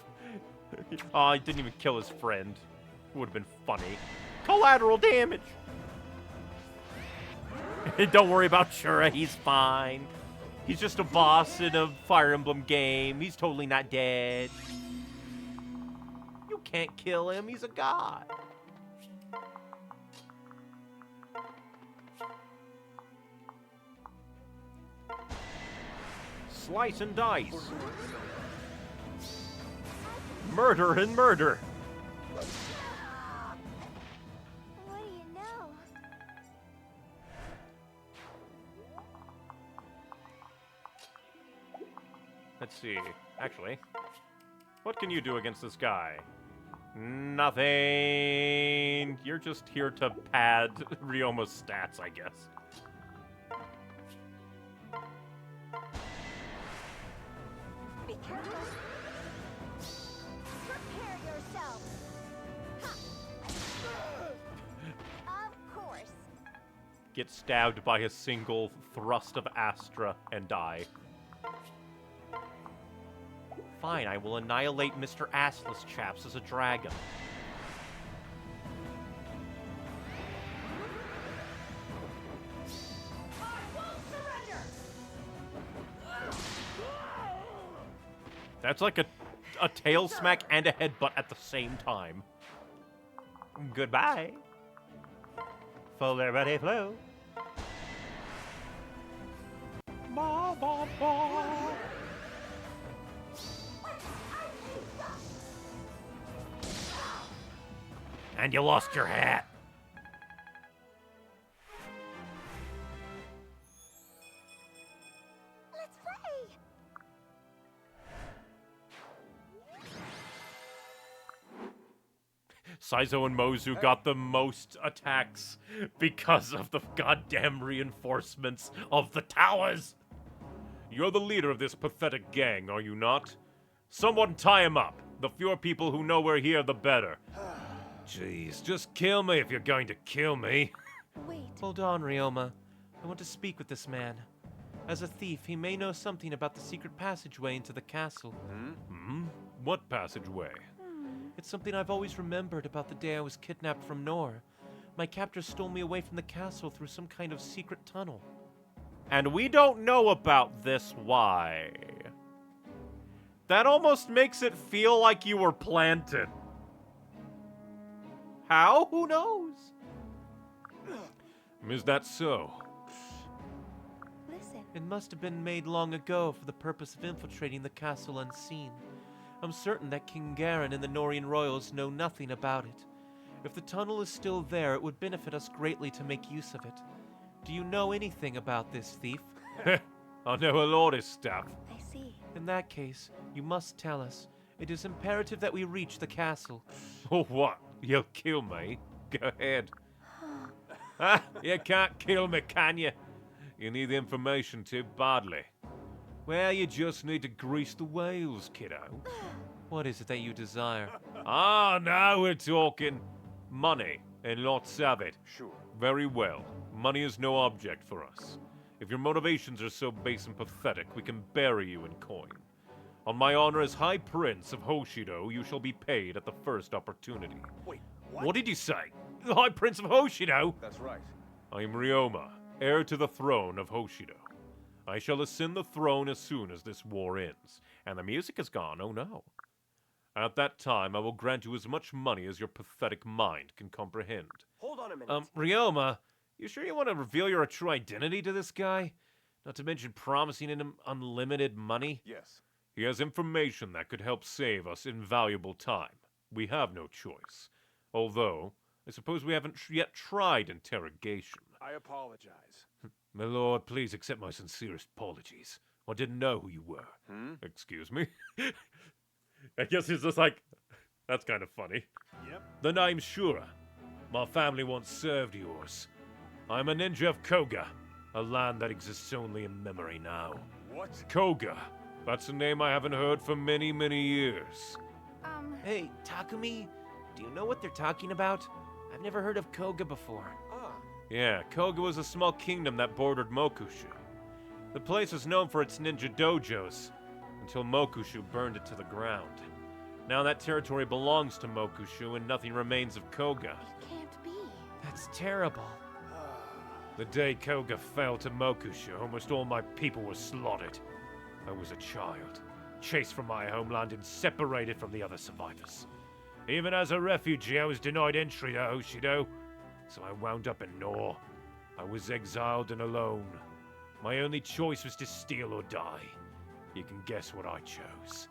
Oh, he didn't even kill his friend. It would have been funny. Collateral damage. Don't worry about Shura, he's fine. He's just a boss in a Fire Emblem game. He's totally not dead. You can't kill him, he's a god. Slice and dice. Murder and murder. What do you know? Let's see. Actually, what can you do against this guy? Nothing. You're just here to pad Ryoma's stats, I guess. Be careful. Prepare yourself. Ha. Of course. Get stabbed by a single thrust of Astra and die. Fine, I will annihilate Mr. Assless Chaps as a dragon. That's like a tail smack and a headbutt at the same time. Goodbye. Full everybody flow. Ba, ba, ba. And you lost your hat. Let's play. Saizo and Mozu got the most attacks because of the goddamn reinforcements of the towers. You're the leader of this pathetic gang, are you not? Someone tie him up. The fewer people who know we're here, the better. Jeez, just kill me if you're going to kill me. Wait. Hold on, Ryoma. I want to speak with this man. As a thief, he may know something about the secret passageway into the castle. What passageway? It's something I've always remembered about the day I was kidnapped from Nor. My captors stole me away from the castle through some kind of secret tunnel. And we don't know about this why. That almost makes it feel like you were planted. How? Who knows? Is that so? Listen. It must have been made long ago for the purpose of infiltrating the castle unseen. I'm certain that King Garin and the Norian royals know nothing about it. If the tunnel is still there, it would benefit us greatly to make use of it. Do you know anything about this thief? I know a lot of stuff. I see. In that case, you must tell us. It is imperative that we reach the castle. Oh, what? You'll kill me? Go ahead. You can't kill me, can you? You need the information too badly. Well, you just need to grease the wheels, kiddo. What is it that you desire? Now we're talking money, and lots of it. Sure. Very well. Money is no object for us. If your motivations are so base and pathetic, we can bury you in coin. On my honor as High Prince of Hoshido, you shall be paid at the first opportunity. Wait, What did you say? The High Prince of Hoshido? That's right. I am Ryoma, heir to the throne of Hoshido. I shall ascend the throne as soon as this war ends. And the music is gone, oh no. At that time, I will grant you as much money as your pathetic mind can comprehend. Hold on a minute. Ryoma, you sure you want to reveal your true identity to this guy? Not to mention promising him unlimited money? Yes. He has information that could help save us invaluable time. We have no choice. Although, I suppose we haven't yet tried interrogation. I apologize. My lord, please accept my sincerest apologies. I didn't know who you were. Excuse me? I guess he's just like, that's kind of funny. Yep. The name's Shura. My family once served yours. I'm a ninja of Koga, a land that exists only in memory now. What? Koga. That's a name I haven't heard for many, many years. Hey, Takumi, do you know what they're talking about? I've never heard of Koga before. Yeah, Koga was a small kingdom that bordered Mokushu. The place was known for its ninja dojos, until Mokushu burned it to the ground. Now that territory belongs to Mokushu and nothing remains of Koga. It can't be. That's terrible. The day Koga fell to Mokushu, almost all my people were slaughtered. I was a child, chased from my homeland and separated from the other survivors. Even as a refugee, I was denied entry to Hoshido, so I wound up in Nor. I was exiled and alone. My only choice was to steal or die. You can guess what I chose.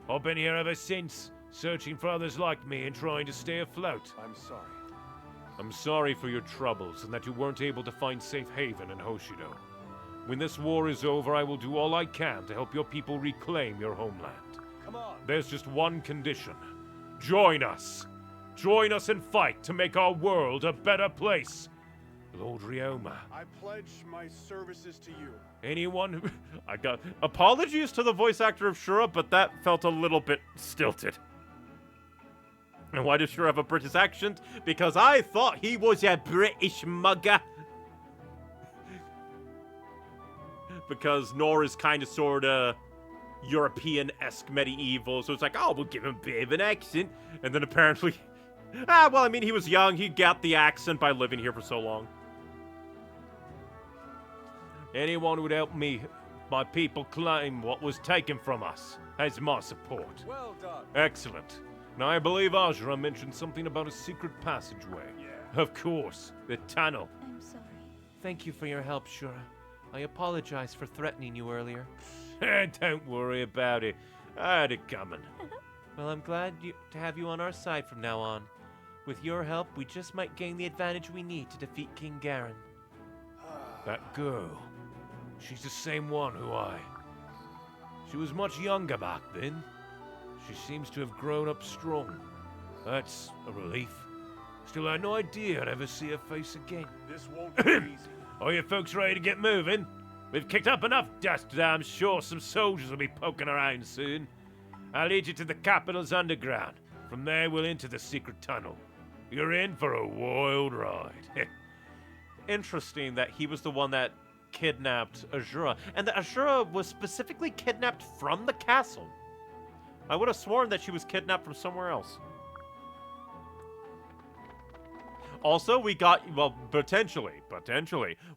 I've been here ever since, searching for others like me and trying to stay afloat. I'm sorry. I'm sorry for your troubles and that you weren't able to find safe haven in Hoshido. When this war is over, I will do all I can to help your people reclaim your homeland. Come on. There's just one condition. Join us. Join us and fight to make our world a better place. Lord Ryoma. I pledge my services to you. Anyone who... I got... Apologies to the voice actor of Shura, but that felt a little bit stilted. And why does Shura have a British accent? Because I thought he was a British mugger. Because Nor is kind of sort of European-esque medieval, so it's like, oh, we'll give him a bit of an accent. And then apparently... well, I mean, he was young. He got the accent by living here for so long. Anyone who would help me, my people, claim what was taken from us has my support. Well done. Excellent. Now, I believe Ajra mentioned something about a secret passageway. Yeah. Of course, the tunnel. I'm sorry. Thank you for your help, Shura. I apologize for threatening you earlier. Don't worry about it. I had it coming. Well, I'm glad to have you on our side from now on. With your help, we just might gain the advantage we need to defeat King Garin. That girl. She's the same one who She was much younger back then. She seems to have grown up strong. That's a relief. Still had no idea I'd ever see her face again. This won't be easy. Are you folks ready to get moving? We've kicked up enough dust that I'm sure some soldiers will be poking around soon. I'll lead you to the capital's underground. From there, we'll into the secret tunnel. You're in for a wild ride. Interesting that he was the one that kidnapped Azura, and that Azura was specifically kidnapped from the castle. I would have sworn that she was kidnapped from somewhere else. Also, we got, well, potentially,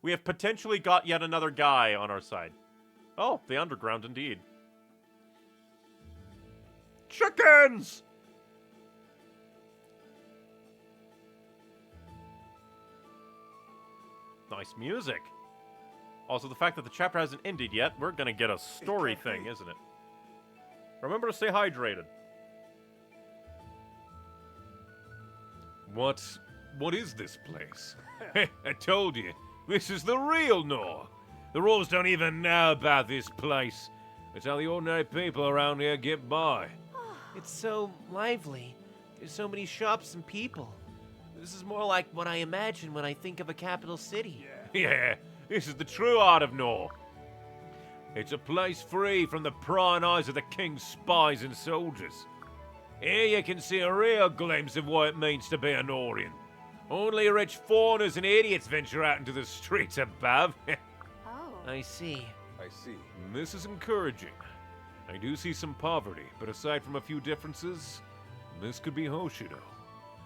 we have potentially got yet another guy on our side. Oh, the underground indeed. Chickens! Nice music. Also, the fact that the chapter hasn't ended yet, we're gonna get a story thing, isn't it? Remember to stay hydrated. What is this place? I told you, this is the real Nor. The rules don't even know about this place. It's how the ordinary people around here get by. It's so lively. There's so many shops and people. This is more like what I imagine when I think of a capital city. Yeah, this is the true heart of Nor. It's a place free from the prying eyes of the king's spies and soldiers. Here you can see a real glimpse of what it means to be a Norian. Only rich foreigners and idiots venture out into the streets above. Oh. I see. I see. This is encouraging. I do see some poverty, but aside from a few differences, this could be Hoshido.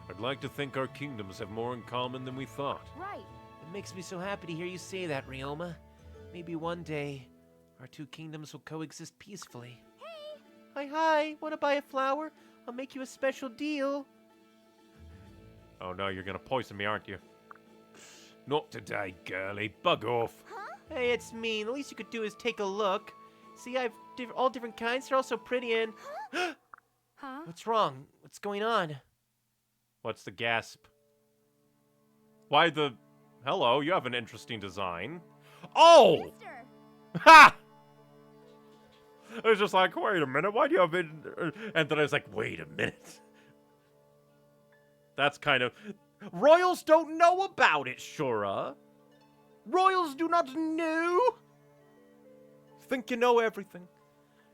I'd like to think our kingdoms have more in common than we thought. Right. It makes me so happy to hear you say that, Ryoma. Maybe one day, our two kingdoms will coexist peacefully. Hey! Hi. Wanna buy a flower? I'll make you a special deal. Oh no, you're gonna poison me, aren't you? Not today, girlie. Bug off. Hey, it's me. The least you could do is take a look. See, I've all different kinds. They're all so pretty and... Huh? What's wrong? What's going on? What's the gasp? Why the... Hello, you have an interesting design. Oh! Mister. Ha! I was just like, wait a minute, why do you have it? And then I was like, wait a minute. That's kind of... Royals don't know about it, Shura. Royals do not know. Think you know everything.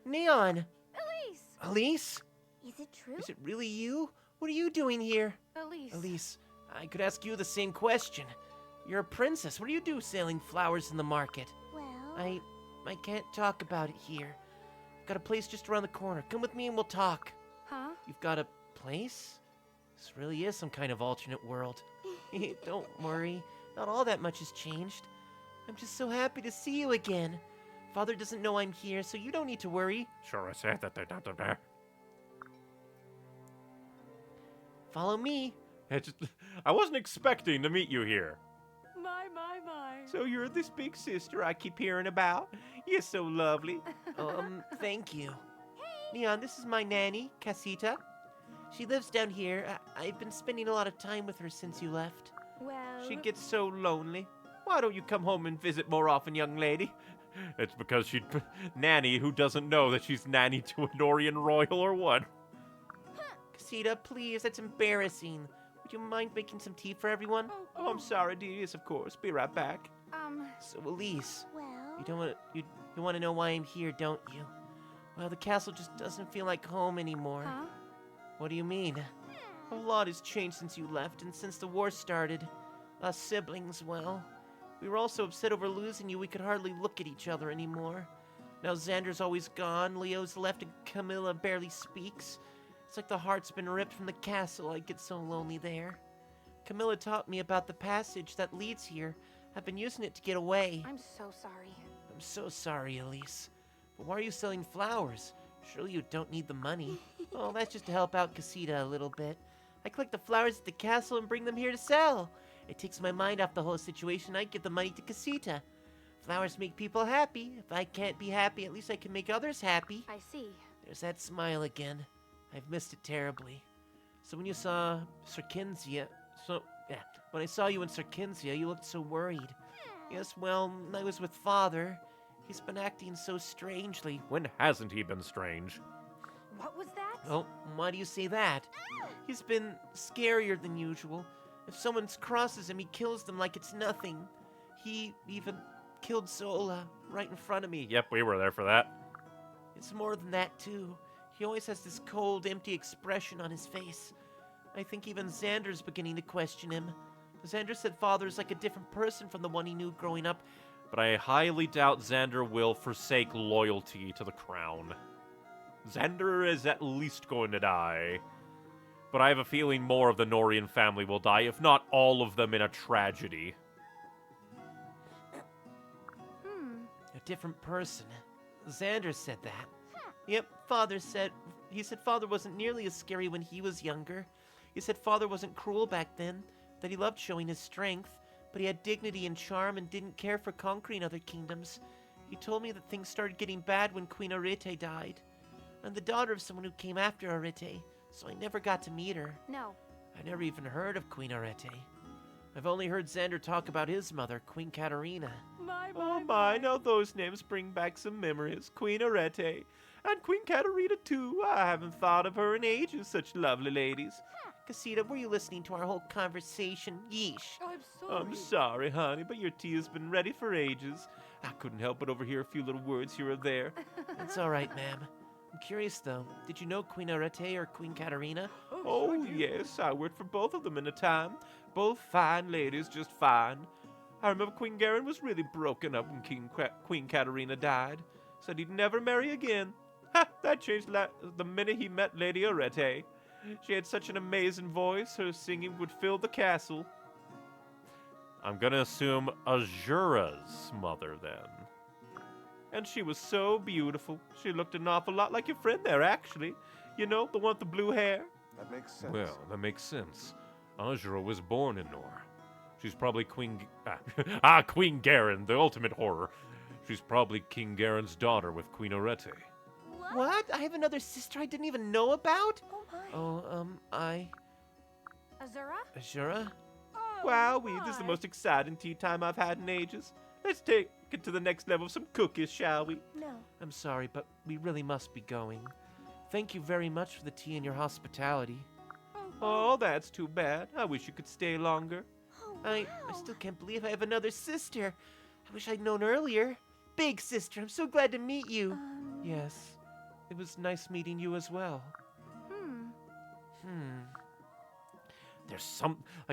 Neon. Elise. Elise? Is it true? Is it really you? What are you doing here? Elise. Elise, I could ask you the same question. You're a princess. What do you do selling flowers in the market? Well. I can't talk about it here. I've got a place just around the corner. Come with me and we'll talk. Huh? You've got a place? This really is some kind of alternate world. Don't worry. Not all that much has changed. I'm just so happy to see you again. Father doesn't know I'm here, so you don't need to worry. Sure, I said that they're not there. Follow me. I wasn't expecting to meet you here. My. So you're this big sister I keep hearing about? You're so lovely. Thank you. Neon, this is my nanny, Casita. She lives down here. I've been spending a lot of time with her since you left. Well. She gets so lonely. Why don't you come home and visit more often, young lady? It's because she'd nanny who doesn't know that she's nanny to a Norian royal or what. Casita, please, that's embarrassing. Would you mind making some tea for everyone? Oh, I'm sorry, dear. Yes, of course. Be right back. So, Elise, Well. you want to know why I'm here, don't you? Well, the castle just doesn't feel like home anymore. Huh? What do you mean? A lot has changed since you left and since the war started. Us siblings, well, we were all so upset over losing you we could hardly look at each other anymore. Now Xander's always gone, Leo's left, and Camilla barely speaks. It's like the heart's been ripped from the castle. I get so lonely there. Camilla taught me about the passage that leads here. I've been using it to get away. I'm so sorry. I'm so sorry, Elise. But why are you selling flowers? Surely you don't need the money. Oh, that's just to help out Casita a little bit. I collect the flowers at the castle and bring them here to sell. It takes my mind off the whole situation. I give the money to Casita. Flowers make people happy. If I can't be happy, at least I can make others happy. I see. There's that smile again. I've missed it terribly. So when you saw when I saw you in Cirkinsia, you looked so worried. Yes, well, I was with Father. He's been acting so strangely. When hasn't he been strange? What was that? Oh, why do you say that? He's been scarier than usual. If someone crosses him, he kills them like it's nothing. He even killed Zola right in front of me. Yep, we were there for that. It's more than that, too. He always has this cold, empty expression on his face. I think even Xander's beginning to question him. Xander said Father's like a different person from the one he knew growing up. But I highly doubt Xander will forsake loyalty to the crown. Xander is at least going to die. But I have a feeling more of the Norian family will die, if not all of them in a tragedy. A different person. Xander said that. Yep, Father said... He said Father wasn't nearly as scary when he was younger. He said Father wasn't cruel back then, that he loved showing his strength, but he had dignity and charm and didn't care for conquering other kingdoms. He told me that things started getting bad when Queen Arete died. I'm the daughter of someone who came after Arete, so I never got to meet her. No. I never even heard of Queen Arete. I've only heard Xander talk about his mother, Queen Katarina. Oh my, now those names bring back some memories. Queen Arete. And Queen Katarina, too. I haven't thought of her in ages, such lovely ladies. Casita, were you listening to our whole conversation? Yeesh. I'm sorry, honey, but your tea has been ready for ages. I couldn't help but overhear a few little words here or there. It's all right, ma'am. I'm curious, though. Did you know Queen Arete or Queen Katarina? Oh, yes. I worked for both of them in a time. Both fine ladies, just fine. I remember Queen Garen was really broken up when Queen Katarina died. Said he'd never marry again. Ha! That changed the minute he met Lady Arete. She had such an amazing voice, her singing would fill the castle. I'm gonna assume Azura's mother, then. And she was so beautiful. She looked an awful lot like your friend there, actually. You know, the one with the blue hair. That makes sense. Well, that makes sense. Azura was born in Nor. She's probably Queen Garen, the ultimate horror. She's probably King Garen's daughter with Queen Arete. What? I have another sister I didn't even know about? Oh my. Azura? Wowee, this is the most exciting tea time I've had in ages. Let's take it to the next level with some cookies, shall we? No. I'm sorry, but we really must be going. Thank you very much for the tea and your hospitality. Oh, that's too bad. I wish you could stay longer. Oh, I still can't believe I have another sister. I wish I'd known earlier. Big sister, I'm so glad to meet you. Yes, it was nice meeting you as well.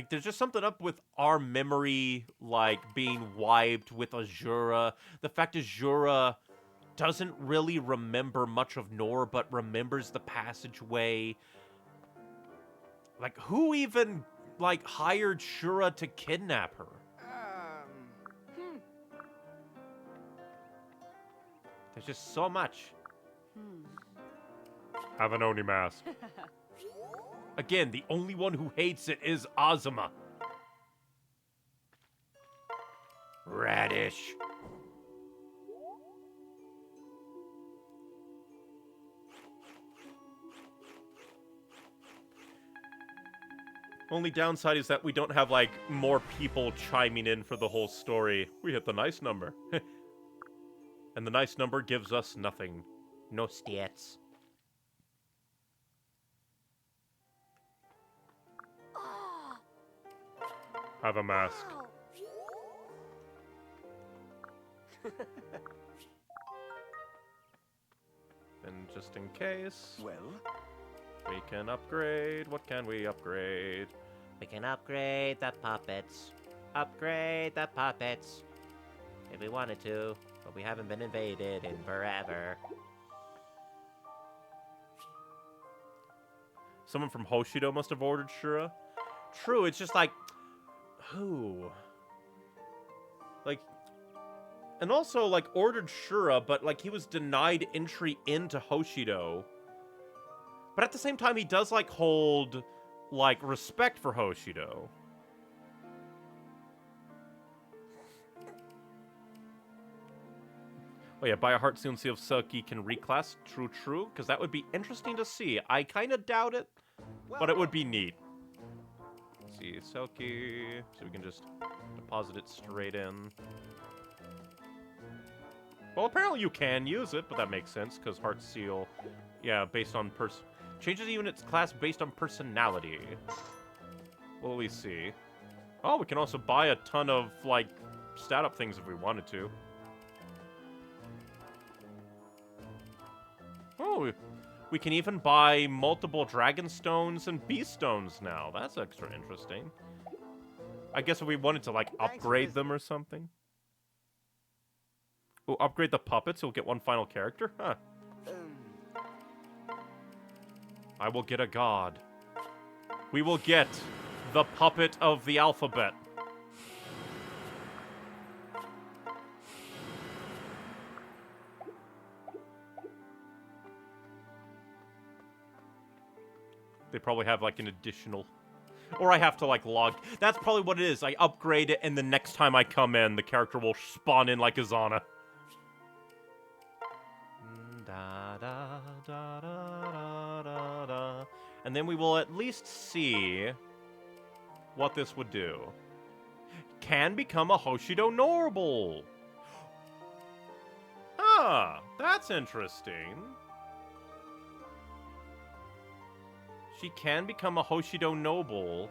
There's just something up with our memory, like, being wiped with Azura. The fact Azura doesn't really remember much of Nor, but remembers the passageway. Like, who even, like, hired Shura to kidnap her? There's just so much. Have an Oni mask. Again, the only one who hates it is Azuma. Radish. Only downside is that we don't have, like, more people chiming in for the whole story. We hit the nice number. And the nice number gives us nothing. No stats. Have a mask. And just in case, Well, we can upgrade. What can we upgrade? We can upgrade the puppets. Upgrade the puppets. If we wanted to, but we haven't been invaded in forever. Someone from Hoshido must have ordered Shura. True, it's just like, who? Like, and also, like, ordered Shura, but, like, he was denied entry into Hoshido. But at the same time, he does, like, hold, like, respect for Hoshido. Oh yeah, buy a Heart Seal and Seal of Selkie can reclass. True, because that would be interesting to see. I kind of doubt it, but it would be neat. Let's see, Selkie, so we can just deposit it straight in. Well, apparently you can use it, but that makes sense, because Heart Seal, yeah, based on Changes the unit's class based on personality. What will we see? Oh, we can also buy a ton of, like, stat-up things if we wanted to. Oh, we can even buy multiple dragon stones and beast stones now. That's extra interesting. I guess if we wanted to, like, upgrade them or something. Oh, upgrade the puppets, you'll get one final character? Huh. I will get a god. We will get the puppet of the alphabet. They probably have, like, an additional... Or I have to, like, log... That's probably what it is. I upgrade it, and the next time I come in, the character will spawn in like Azana. Da, da, da, da, da, da. And then we will at least see what this would do. Can become a Hoshido Noble. Huh, that's interesting. She can become a Hoshido Noble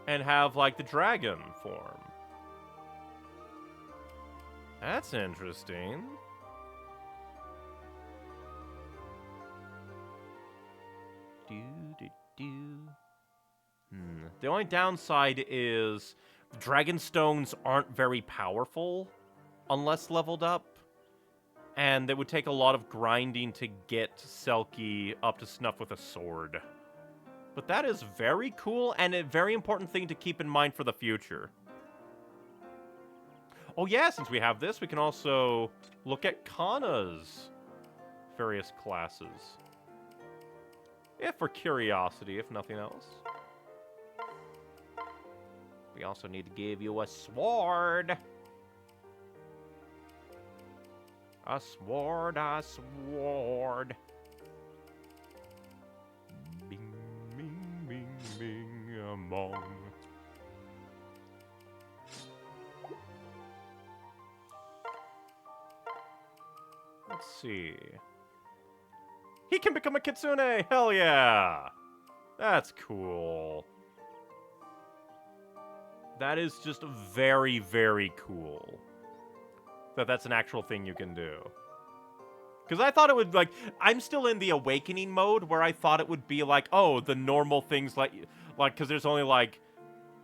and have, like, the dragon form. That's interesting. The only downside is dragon stones aren't very powerful unless leveled up. And it would take a lot of grinding to get Selkie up to snuff with a sword. But that is very cool and a very important thing to keep in mind for the future. Oh yeah, since we have this, we can also look at Kana's various classes. Yeah, for curiosity, if nothing else. We also need to give you a sword. A sword, a sword. Bing, bing, bing, bing, among. Let's see. He can become a kitsune! Hell yeah! That's cool. That is just very, very cool. That's an actual thing you can do. Because I thought it would, like... I'm still in the Awakening mode, where I thought it would be like, oh, the normal things like... because there's only, like...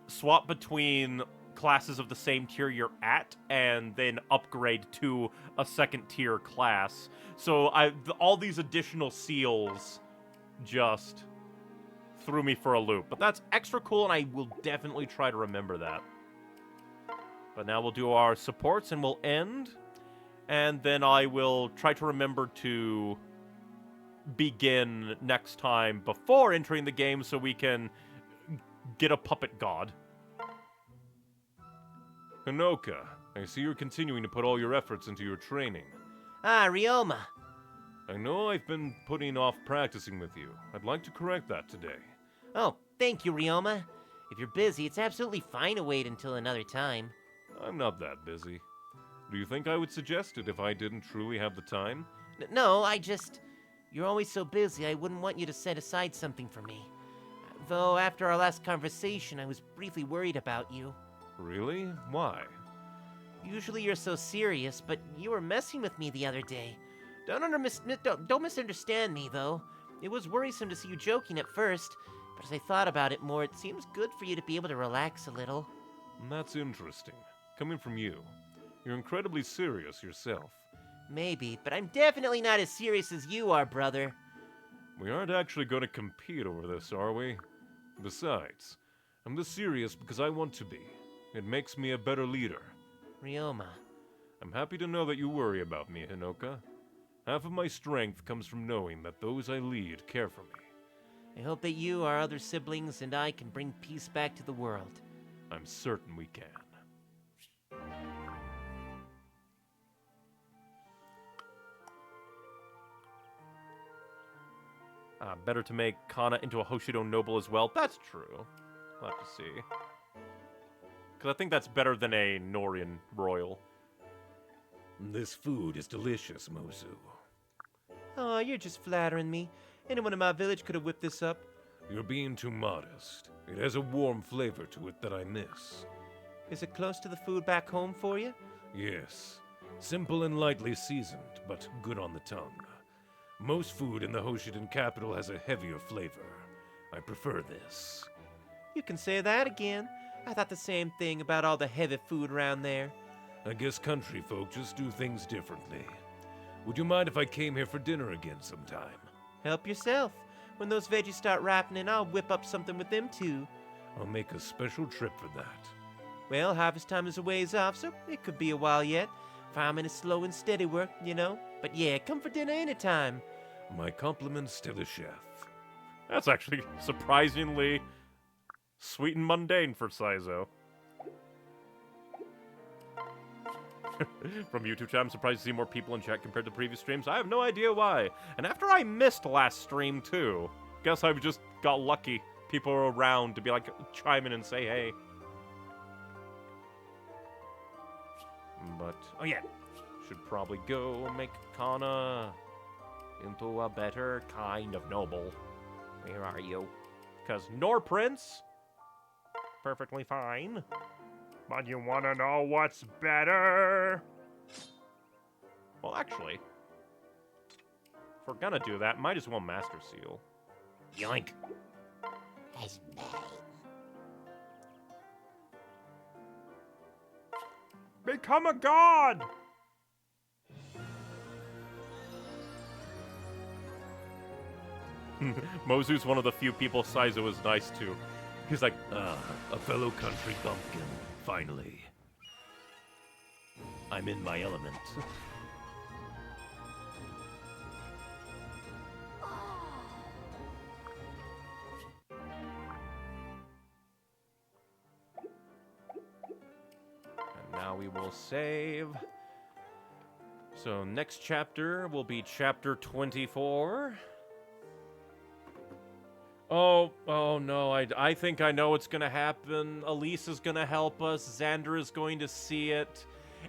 swap between classes of the same tier you're at, and then upgrade to a second-tier class. So, all these additional seals just threw me for a loop. But that's extra cool, and I will definitely try to remember that. But now we'll do our supports, and we'll end. And then I will try to remember to begin next time before entering the game so we can get a puppet god. Hinoka, I see you're continuing to put all your efforts into your training. Ah, Ryoma. I know I've been putting off practicing with you. I'd like to correct that today. Oh, thank you, Ryoma. If you're busy, it's absolutely fine to wait until another time. I'm not that busy. Do you think I would suggest it if I didn't truly have the time? No, I just... You're always so busy, I wouldn't want you to set aside something for me. Though, after our last conversation, I was briefly worried about you. Really? Why? Usually you're so serious, but you were messing with me the other day. Don't misunderstand me, though. It was worrisome to see you joking at first, but as I thought about it more, it seems good for you to be able to relax a little. That's interesting. Coming from you. You're incredibly serious yourself. Maybe, but I'm definitely not as serious as you are, brother. We aren't actually going to compete over this, are we? Besides, I'm this serious because I want to be. It makes me a better leader. Ryoma. I'm happy to know that you worry about me, Hinoka. Half of my strength comes from knowing that those I lead care for me. I hope that you, our other siblings, and I can bring peace back to the world. I'm certain we can. Better to make Kana into a Hoshido Noble as well. That's true. We'll have to see. Because I think that's better than a Norian Royal. This food is delicious, Mozu. Oh, you're just flattering me. Anyone in my village could have whipped this up. You're being too modest. It has a warm flavor to it that I miss. Is it close to the food back home for you? Yes. Simple and lightly seasoned, but good on the tongue. Most food in the Hoshidan capital has a heavier flavor. I prefer this. You can say that again. I thought the same thing about all the heavy food around there. I guess country folk just do things differently. Would you mind if I came here for dinner again sometime? Help yourself. When those veggies start ripening, I'll whip up something with them too. I'll make a special trip for that. Well, harvest time is a ways off, so it could be a while yet. Farming is slow and steady work, you know. But yeah, come for dinner anytime. My compliments to the chef. That's actually surprisingly sweet and mundane for Saizo. From YouTube chat, I'm surprised to see more people in chat compared to previous streams. I have no idea why. And after I missed last stream, too. Guess I've just got lucky. People are around to be like, chime in and say hey. But, oh yeah. Should probably go make Kana into a better kind of noble. Where are you? Because Norprince, perfectly fine. But you want to know what's better? Well, actually, if we're gonna do that, might as well Master Seal. Yoink. That's bad. Become a god! Mozu's one of the few people Saizo is nice to. He's like, A fellow country bumpkin, finally. I'm in my element. and now we will save. So next chapter will be chapter 24. Oh no, I think I know what's gonna happen. Elise is gonna help us, Xander is going to see it,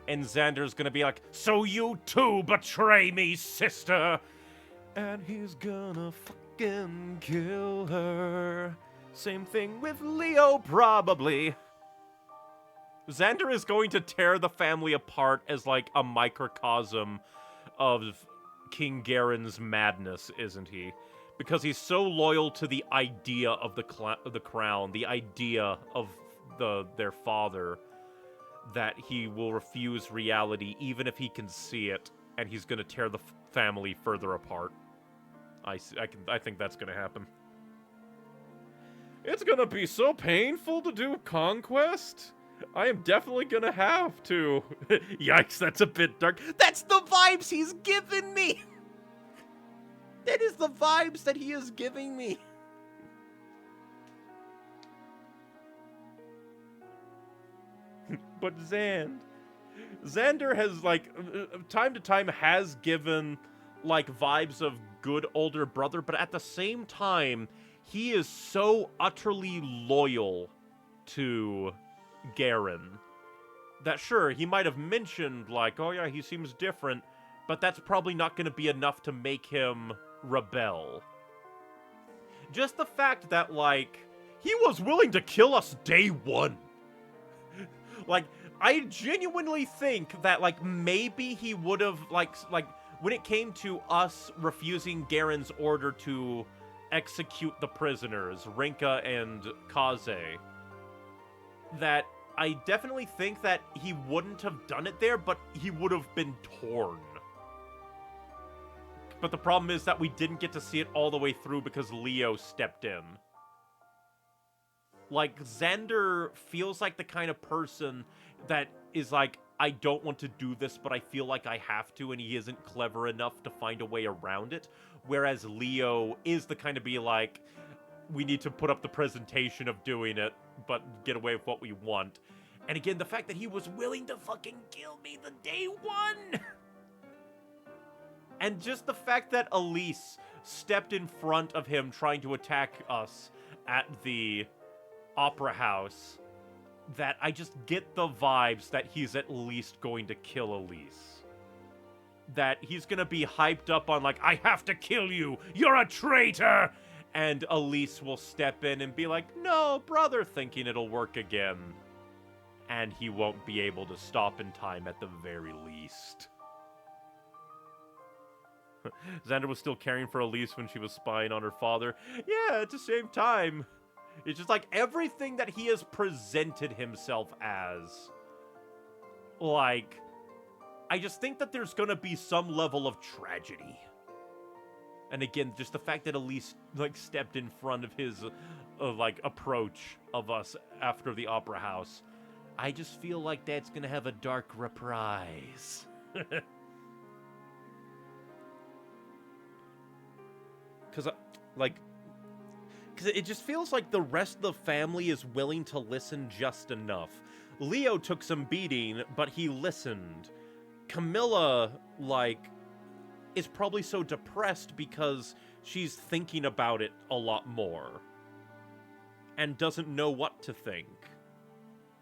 and Xander's gonna be like, so you too betray me, sister! And he's gonna fucking kill her. Same thing with Leo, probably. Xander is going to tear the family apart as like a microcosm of King Garen's madness, isn't he? Because he's so loyal to the idea of the crown, the idea of their father, that he will refuse reality even if he can see it, and he's going to tear the family further apart. I think that's going to happen. It's going to be so painful to do Conquest. I am definitely going to have to. Yikes, that's a bit dark. That's the vibes he's giving me! That is the vibes that he is giving me. But Xander has, like, time to time has given, like, vibes of good older brother, but at the same time, he is so utterly loyal to Garen that, sure, he might have mentioned, like, oh yeah, he seems different, but that's probably not going to be enough to make him rebel. Just the fact that, like, he was willing to kill us day one. Like, I genuinely think that, like, maybe he would have, like, when it came to us refusing Garen's order to execute the prisoners, Rinka and Kaze, that I definitely think that he wouldn't have done it there, but he would have been torn. But the problem is that we didn't get to see it all the way through because Leo stepped in. Like, Xander feels like the kind of person that is like, I don't want to do this, but I feel like I have to, and he isn't clever enough to find a way around it. Whereas Leo is the kind of be like, we need to put up the presentation of doing it, but get away with what we want. And again, the fact that he was willing to fucking kill me the day one! And just the fact that Elise stepped in front of him trying to attack us at the opera house, that I just get the vibes that he's at least going to kill Elise. that he's gonna be hyped up on, like, I have to kill you! You're a traitor! And Elise will step in and be like, no, brother, thinking it'll work again. And he won't be able to stop in time at the very least. Xander was still caring for Elise when she was spying on her father. Yeah, at the same time, it's just like everything that he has presented himself as. Like, I just think that there's gonna be some level of tragedy. And again, just the fact that Elise, like, stepped in front of his, like, approach of us after the Opera House, I just feel like that's gonna have a dark reprise. Because it just feels like the rest of the family is willing to listen just enough. Leo took some beating, but he listened. Camilla, like, is probably so depressed because she's thinking about it a lot more. And doesn't know what to think.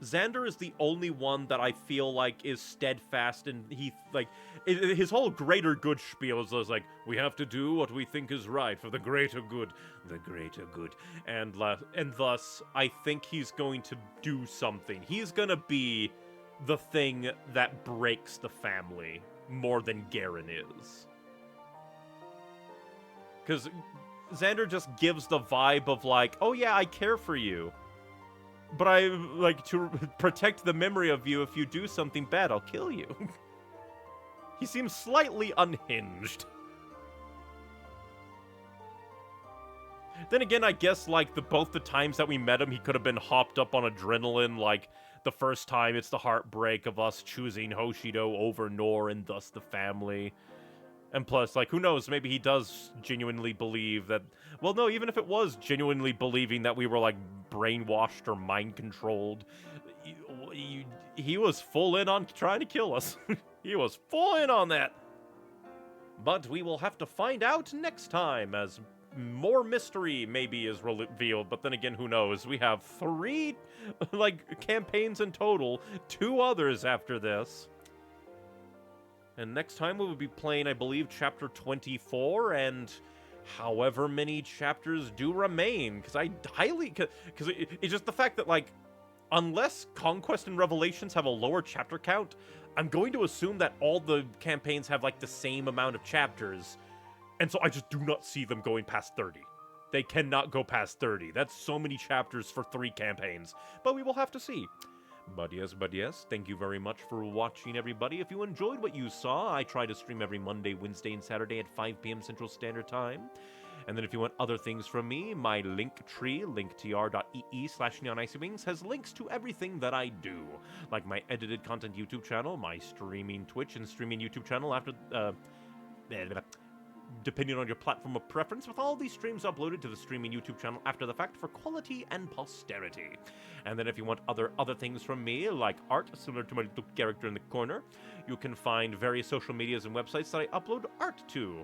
Xander is the only one that I feel like is steadfast, and he, like, his whole greater good spiel is like, we have to do what we think is right for the greater good. The greater good. And thus, I think he's going to do something. He's gonna be the thing that breaks the family more than Garen is. Because Xander just gives the vibe of like, oh yeah, I care for you. But I, like, to protect the memory of you, if you do something bad, I'll kill you. He seems slightly unhinged. Then again, I guess, like, both the times that we met him, he could have been hopped up on adrenaline. Like, the first time, it's the heartbreak of us choosing Hoshido over Nor and thus the family. And plus, like, who knows, maybe he does genuinely believe that... Well, no, even if it was genuinely believing that we were, like, brainwashed or mind-controlled, he was full in on trying to kill us. He was full in on that. But we will have to find out next time, as more mystery maybe is revealed. But then again, who knows? We have 3, like, campaigns in total, 2 others after this. And next time we will be playing, I believe, Chapter 24, and however many chapters do remain. Because I highly... Because it's just the fact that, like, unless Conquest and Revelations have a lower chapter count, I'm going to assume that all the campaigns have, like, the same amount of chapters. And so I just do not see them going past 30. They cannot go past 30. That's so many chapters for 3 campaigns. But we will have to see. But yes, thank you very much for watching, everybody. If you enjoyed what you saw, I try to stream every Monday, Wednesday, and Saturday at 5 p.m. Central Standard Time. And then if you want other things from me, my Linktree, linktr.ee/neonicywings, has links to everything that I do. Like my edited content YouTube channel, my streaming Twitch, and streaming YouTube channel after... depending on your platform of preference, with all these streams uploaded to the streaming YouTube channel after the fact for quality and posterity. And then if you want other things from me, like art, similar to my little character in the corner, you can find various social medias and websites that I upload art to.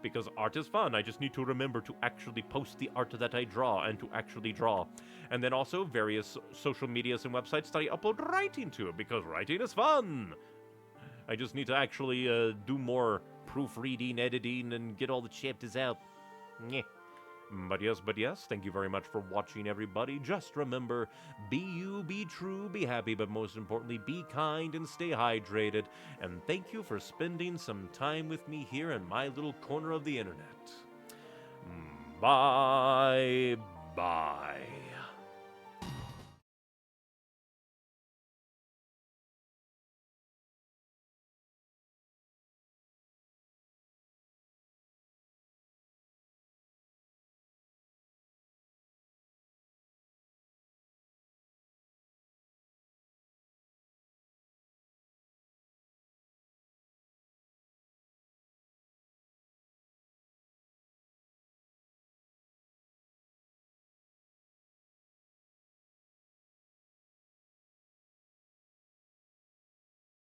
Because art is fun, I just need to remember to actually post the art that I draw and to actually draw. And then also various social medias and websites that I upload writing to, because writing is fun! I just need to actually do more proofreading, editing, and get all the chapters out. Nyeh. But yes, thank you very much for watching, everybody. Just remember, be you, be true, be happy, but most importantly, be kind and stay hydrated. And thank you for spending some time with me here in my little corner of the internet. Bye-bye.